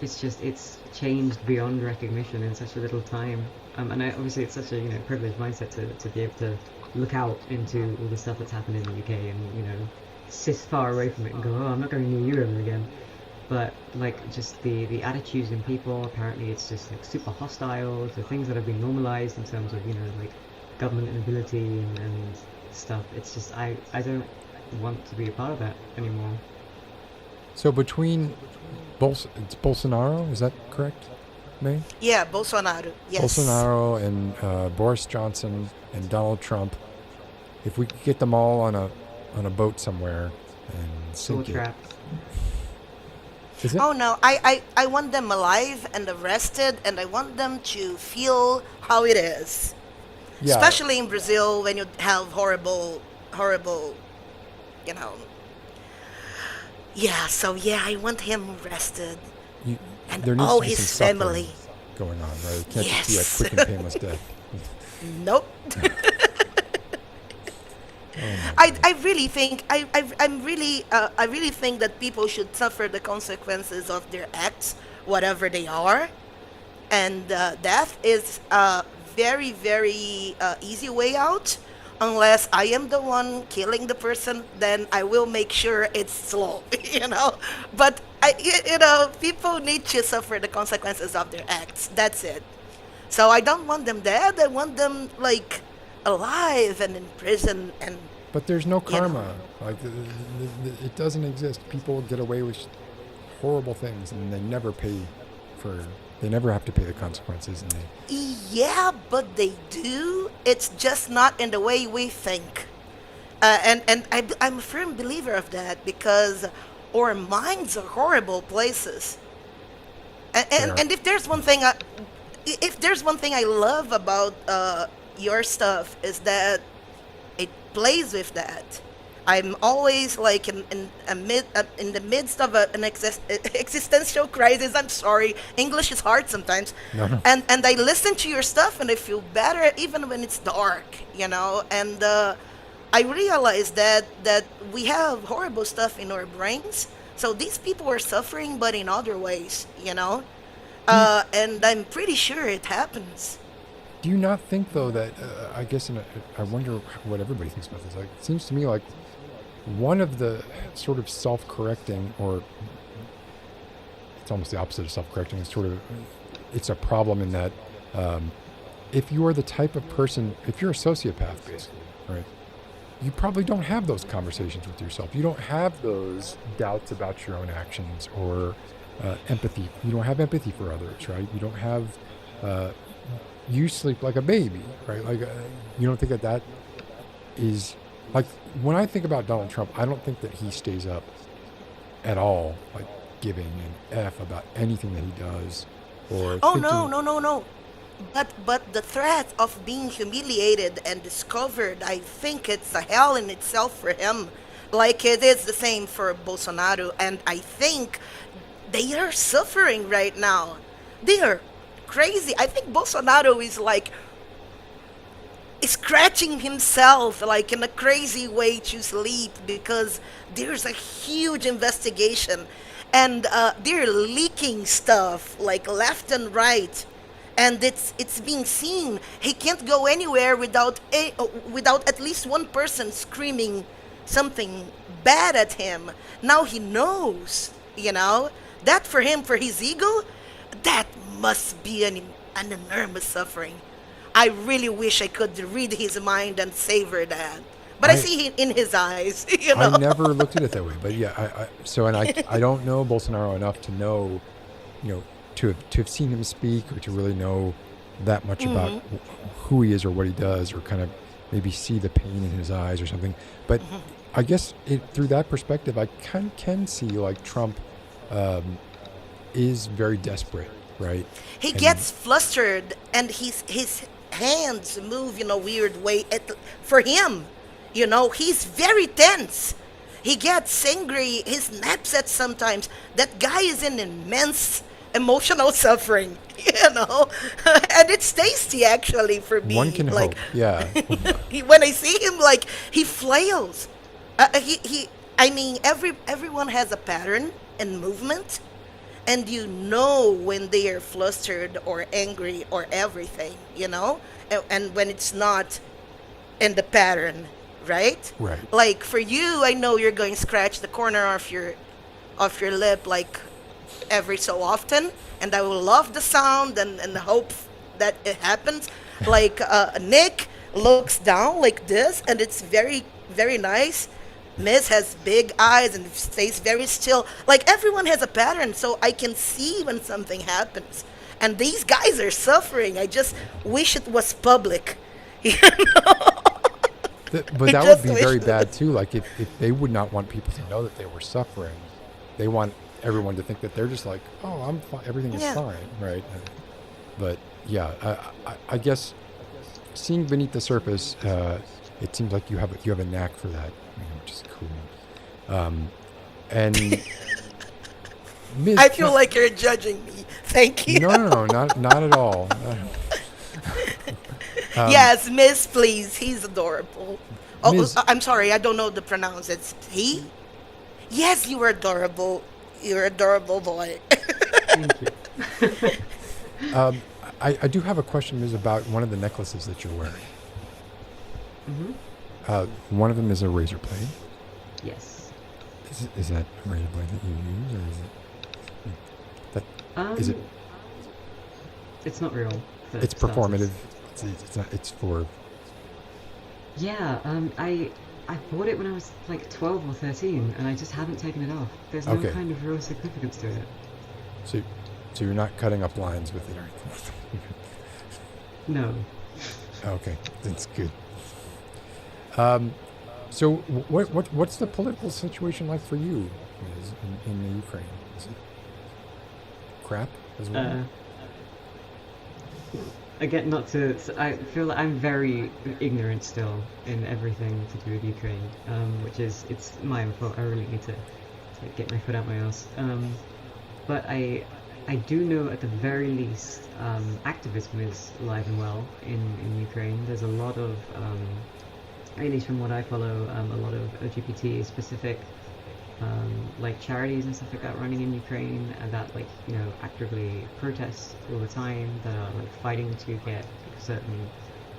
It's changed beyond recognition in such a little time. And obviously it's such a privileged mindset to be able to look out into all the stuff that's happened in the UK and sit far away from it and go, oh, I'm not going near you ever again. But like just the attitudes in people, apparently it's just like super hostile to things that have been normalized in terms of like government inability and stuff. It's just I don't want to be a part of that anymore. So between it's Bolsonaro, is that correct, May? Yeah, Bolsonaro. Yes. Bolsonaro and Boris Johnson and Donald Trump. If we could get them all on a boat somewhere and Soul sink it. trap. Is it? Oh no, I want them alive and arrested, and I want them to feel how it is. Yeah. Especially in Brazil, when you have horrible, Yeah, so yeah, I want him arrested. And there needs all to be his some suffering family. going on, right? It can't just Yes. be a quick and painless death. Nope. Oh my I God. really think I really think that people should suffer the consequences of their acts, whatever they are, and death is a very very easy way out. Unless I am the one killing the person, then I will make sure it's slow, But people need to suffer the consequences of their acts. That's it. So I don't want them dead. I want them like alive and in prison and. But there's no You know. karma. Like it doesn't exist. People get away with horrible things, and they never have to pay the consequences. And Yeah, but they do. It's just not in the way we think. And I'm a firm believer of that because our minds are horrible places. And They and, are. and if there's one thing I love about your stuff is that it plays with that. I'm always like in the midst of an existential crisis. I'm sorry, English is hard sometimes. No. And I listen to your stuff and I feel better even when it's dark, And I realize that we have horrible stuff in our brains. So these people are suffering, but in other ways, And I'm pretty sure it happens. Do you not think, though, that I guess I wonder what everybody thinks about this. Like, it seems to me like one of the sort of self-correcting, or it's almost the opposite of self-correcting. It's a problem in that if you are the type of person, if you're a sociopath, basically, right? You probably don't have those conversations with yourself. You don't have those doubts about your own actions or empathy. You don't have empathy for others, right? You don't have you sleep like a baby, right? Like, you don't think that that is like when I think about Donald Trump, I don't think that he stays up at all, like giving an F about anything that he does or Oh no, thinking. no, no, no. But the threat of being humiliated and discovered, I think it's a hell in itself for him. Like it is the same for Bolsonaro, and I think they are suffering right now. They are crazy. I think Bolsonaro is like scratching himself like in a crazy way to sleep because there's a huge investigation and they're leaking stuff like left and right, and it's being seen. He can't go anywhere without at least one person screaming something bad at him. Now he knows, that for him, for his ego, that must be an enormous suffering. I really wish I could read his mind and savor that. But I I see it in his eyes, I never looked at it that way, but yeah, so and I don't know Bolsonaro enough to know, to have seen him speak or to really know that much about who he is or what he does or kind of maybe see the pain in his eyes or something. But I guess through that perspective, I can see like Trump is very desperate, right? He And gets flustered and his hands move in a weird way. For him, he's very tense. He gets angry. He snaps at sometimes. That guy is in immense emotional suffering, and it's tasty actually for me. one can Like hope, yeah. when I see him, like he flails. He. I mean, everyone has a pattern and movement, and when they are flustered or angry or everything, and when it's not in the pattern, right? Right. Like for you, I know you're going to scratch the corner of your lip like every so often, and I will love the sound and hope that it happens. Like Nick looks down like this, and it's very, very nice. Miss has big eyes and stays very still. Like everyone has a pattern, so I can see when something happens. And these guys are suffering. I just wish it was public. But I that would just be wish very that- bad too. Like if they would not want people to know that they were suffering, they want everyone to think that they're just like, oh, I'm fine, everything is Yeah. fine, right? But yeah, I guess seeing beneath the surface, it seems like you have a knack for that, which is cool. And Ms. I feel like you're judging me. Thank you. no, not at all. Yes, Miss, please. He's adorable. Oh, Ms. I'm sorry. I don't know the pronounce. It's he? Yes, you are adorable. You're adorable boy. Thank you. I do have a question, Ms., about one of the necklaces that you're wearing. One of them is a razor blade. Yes. Is that a razor blade that you use, or is it is it? It's not real. for It's starters. performative. It's not. It's for. Yeah. I bought it when I was like 12 or 13, and I just haven't taken it off. There's no Okay. kind of real significance to it. So you're not cutting up lines with it or anything. No. Okay, that's good. So what's the political situation like for you, Ms., in the Ukraine? Is it crap as well? Again, not to. I feel like I'm very ignorant still in everything to do with Ukraine, which is it's my own fault. I really need to get my foot out my ass. But I do know at the very least activism is alive and well in Ukraine. There's a lot of, at least from what I follow, a lot of LGBT specific like charities and stuff like that running in Ukraine that actively protest all the time, that are like fighting to get certain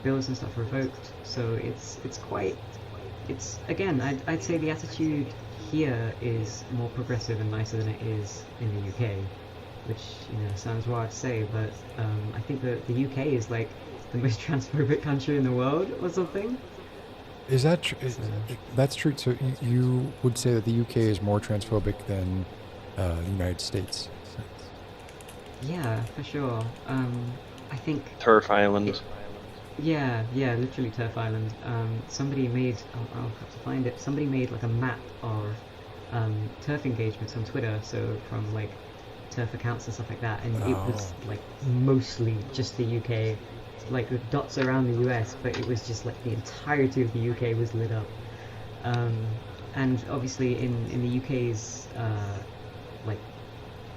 bills and stuff revoked. So it's quite, it's again, I'd say the attitude here is more progressive and nicer than it is in the UK, which sounds wild to say, but I think that the UK is like the most transphobic country in the world or something. Is that true? That's true. So you would say that the UK is more transphobic than the United States? Yeah, for sure. I think Turf Island. yeah, yeah, literally Turf Island. Somebody made, I'll have to find it. Somebody made like a map of turf engagements on Twitter, so from like turf accounts and stuff like that, and it was like mostly just the UK, like with dots around the US, but it was just like the entirety of the UK was lit up. And obviously in the UK's like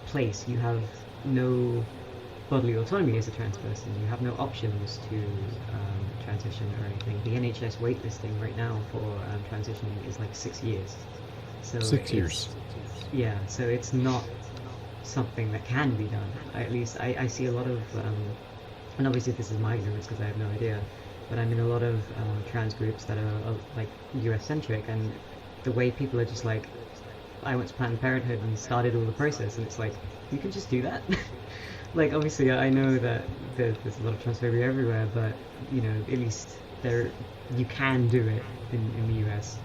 place, you have no bodily autonomy as a trans person. You have no options to transition or anything. The NHS waitlisting right now for transitioning is like 6 years. So 6 years. Yeah, so it's not something that can be done. At least I see a lot of, and obviously this is my ignorance because I have no idea, but I'm in a lot of trans groups that are like US centric, and the way people are just like, I went to Planned Parenthood and started all the process, and it's like, you can just do that. Like, obviously, I know that there's a lot of transphobia everywhere, but, you know, at least you can do it in the US.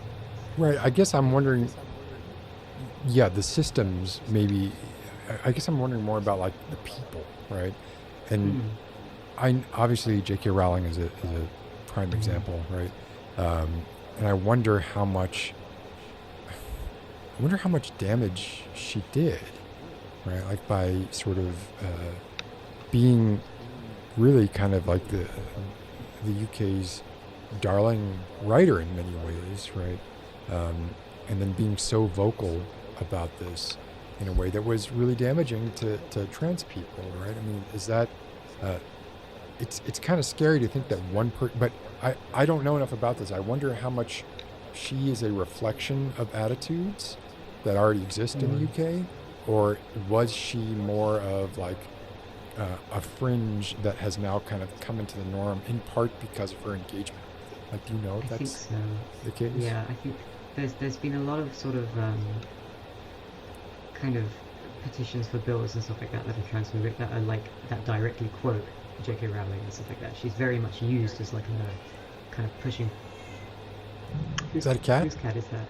Right. I guess I'm wondering, yeah, the systems maybe, I guess I'm wondering more about like the people, right? And obviously J.K. Rowling is a prime example, right? And I wonder how much damage she did, right? Like by sort of being really kind of like the UK's darling writer in many ways, right? And then being so vocal about this in a way that was really damaging to trans people, right? I mean, is that it's kind of scary to think that one person, but I don't know enough about this. I wonder how much she is a reflection of attitudes that already exist in the UK, or was she more of like a fringe that has now kind of come into the norm in part because of her engagement? Like, do you know if that's the case? Yeah, I think there's been a lot of sort of kind of petitions for bills and stuff like that that are transphobic, that are like, that directly quote J.K. Rowling and stuff like that. She's very much used as like a kind of pushing. Is that a cat? Whose cat is that?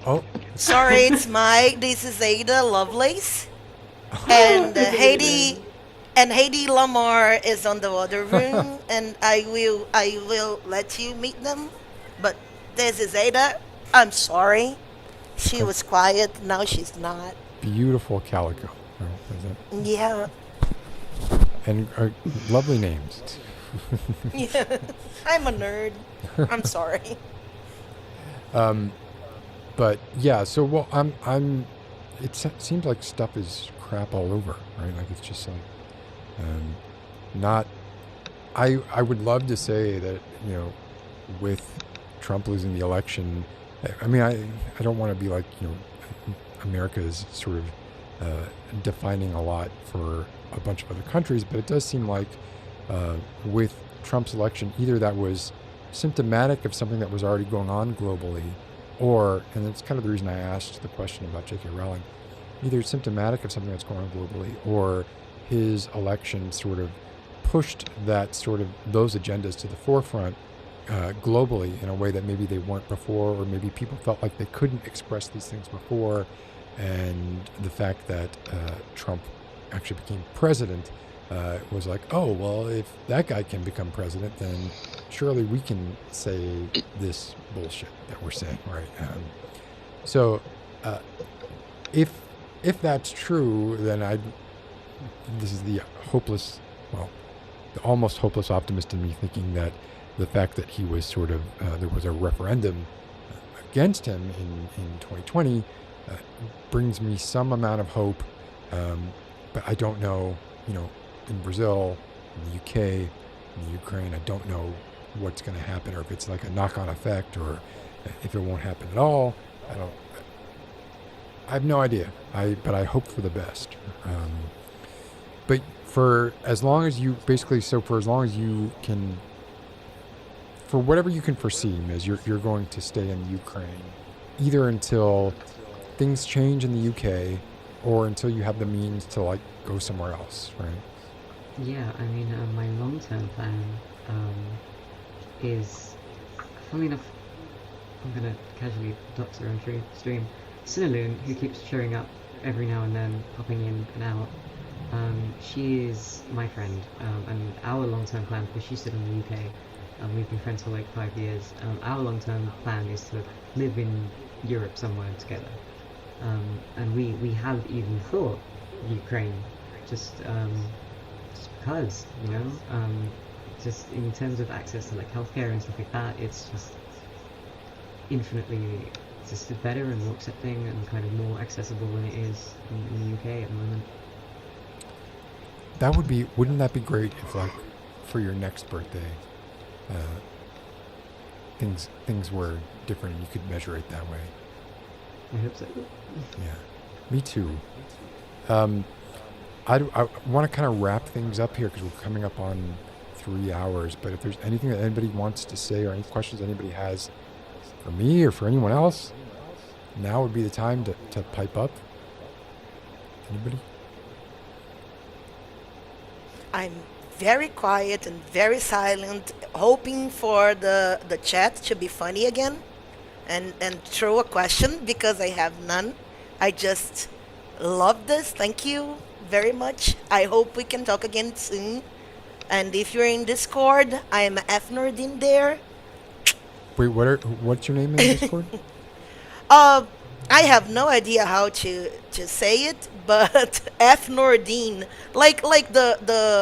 Oh, Sorry, it's Mike. This is Ada Lovelace. And Heidi Lamar is on the other room, and I will let you meet them. But this is Ada. I'm sorry. She was quiet. Now she's not. beautiful calico. Is it? Yeah. And lovely names. Yeah. I'm a nerd. I'm sorry. But yeah, so well, I'm. It seems like stuff is crap all over, right? Like it's just like, not. I would love to say that, you know, with Trump losing the election, I mean, I don't want to be like, you know, America is sort of defining a lot for a bunch of other countries, but it does seem like with Trump's election, either that was symptomatic of something that was already going on globally, or, and it's kind of the reason I asked the question about J.K. Rowling, either symptomatic of something that's going on globally, or his election sort of pushed that sort of those agendas to the forefront globally in a way that maybe they weren't before, or maybe people felt like they couldn't express these things before, and the fact that Trump actually became president was like, oh, well, if that guy can become president, then surely we can say this bullshit that we're saying, right? So if that's true, then this is the hopeless, well, the almost hopeless optimist in me thinking that the fact that he was sort of, there was a referendum against him in 2020 brings me some amount of hope. But I don't know, you know, in Brazil, in the UK, in the Ukraine, I don't know what's going to happen, or if it's like a knock-on effect, or if it won't happen at all. I have no idea. But I hope for the best. But for as long as you can, for whatever you can foresee, Ms., you're going to stay in the Ukraine, either until things change in the UK, or until you have the means to like go somewhere else, right? Yeah, I mean, my long-term plan is, funnily enough, I'm gonna casually dox her on stream. Sinaloon, who keeps showing up every now and then, popping in and out, She is my friend, and our long-term plan, because she's still in the UK, we've been friends for like 5 years. Our long-term plan is to live in Europe somewhere together. And we have even thought Ukraine, just because, just in terms of access to like healthcare and stuff like that, it's just infinitely just better and more accepting and kind of more accessible than it is in the UK at the moment. Wouldn't that be great if, like, for your next birthday, things were different and you could measure it that way? I hope so. Yeah, me too. I want to kind of wrap things up here because we're coming up on 3 hours. But if there's anything that anybody wants to say or any questions anybody has for me or for anyone else, now would be the time to pipe up. Anybody? I'm very quiet and very silent, hoping for the chat to be funny again and throw a question because I have none. I just love this. Thank you very much. I hope we can talk again soon. And if you're in Discord, I am Nordin there. Wait, what's your name in Discord? I have no idea how to say it, but Nordin, like the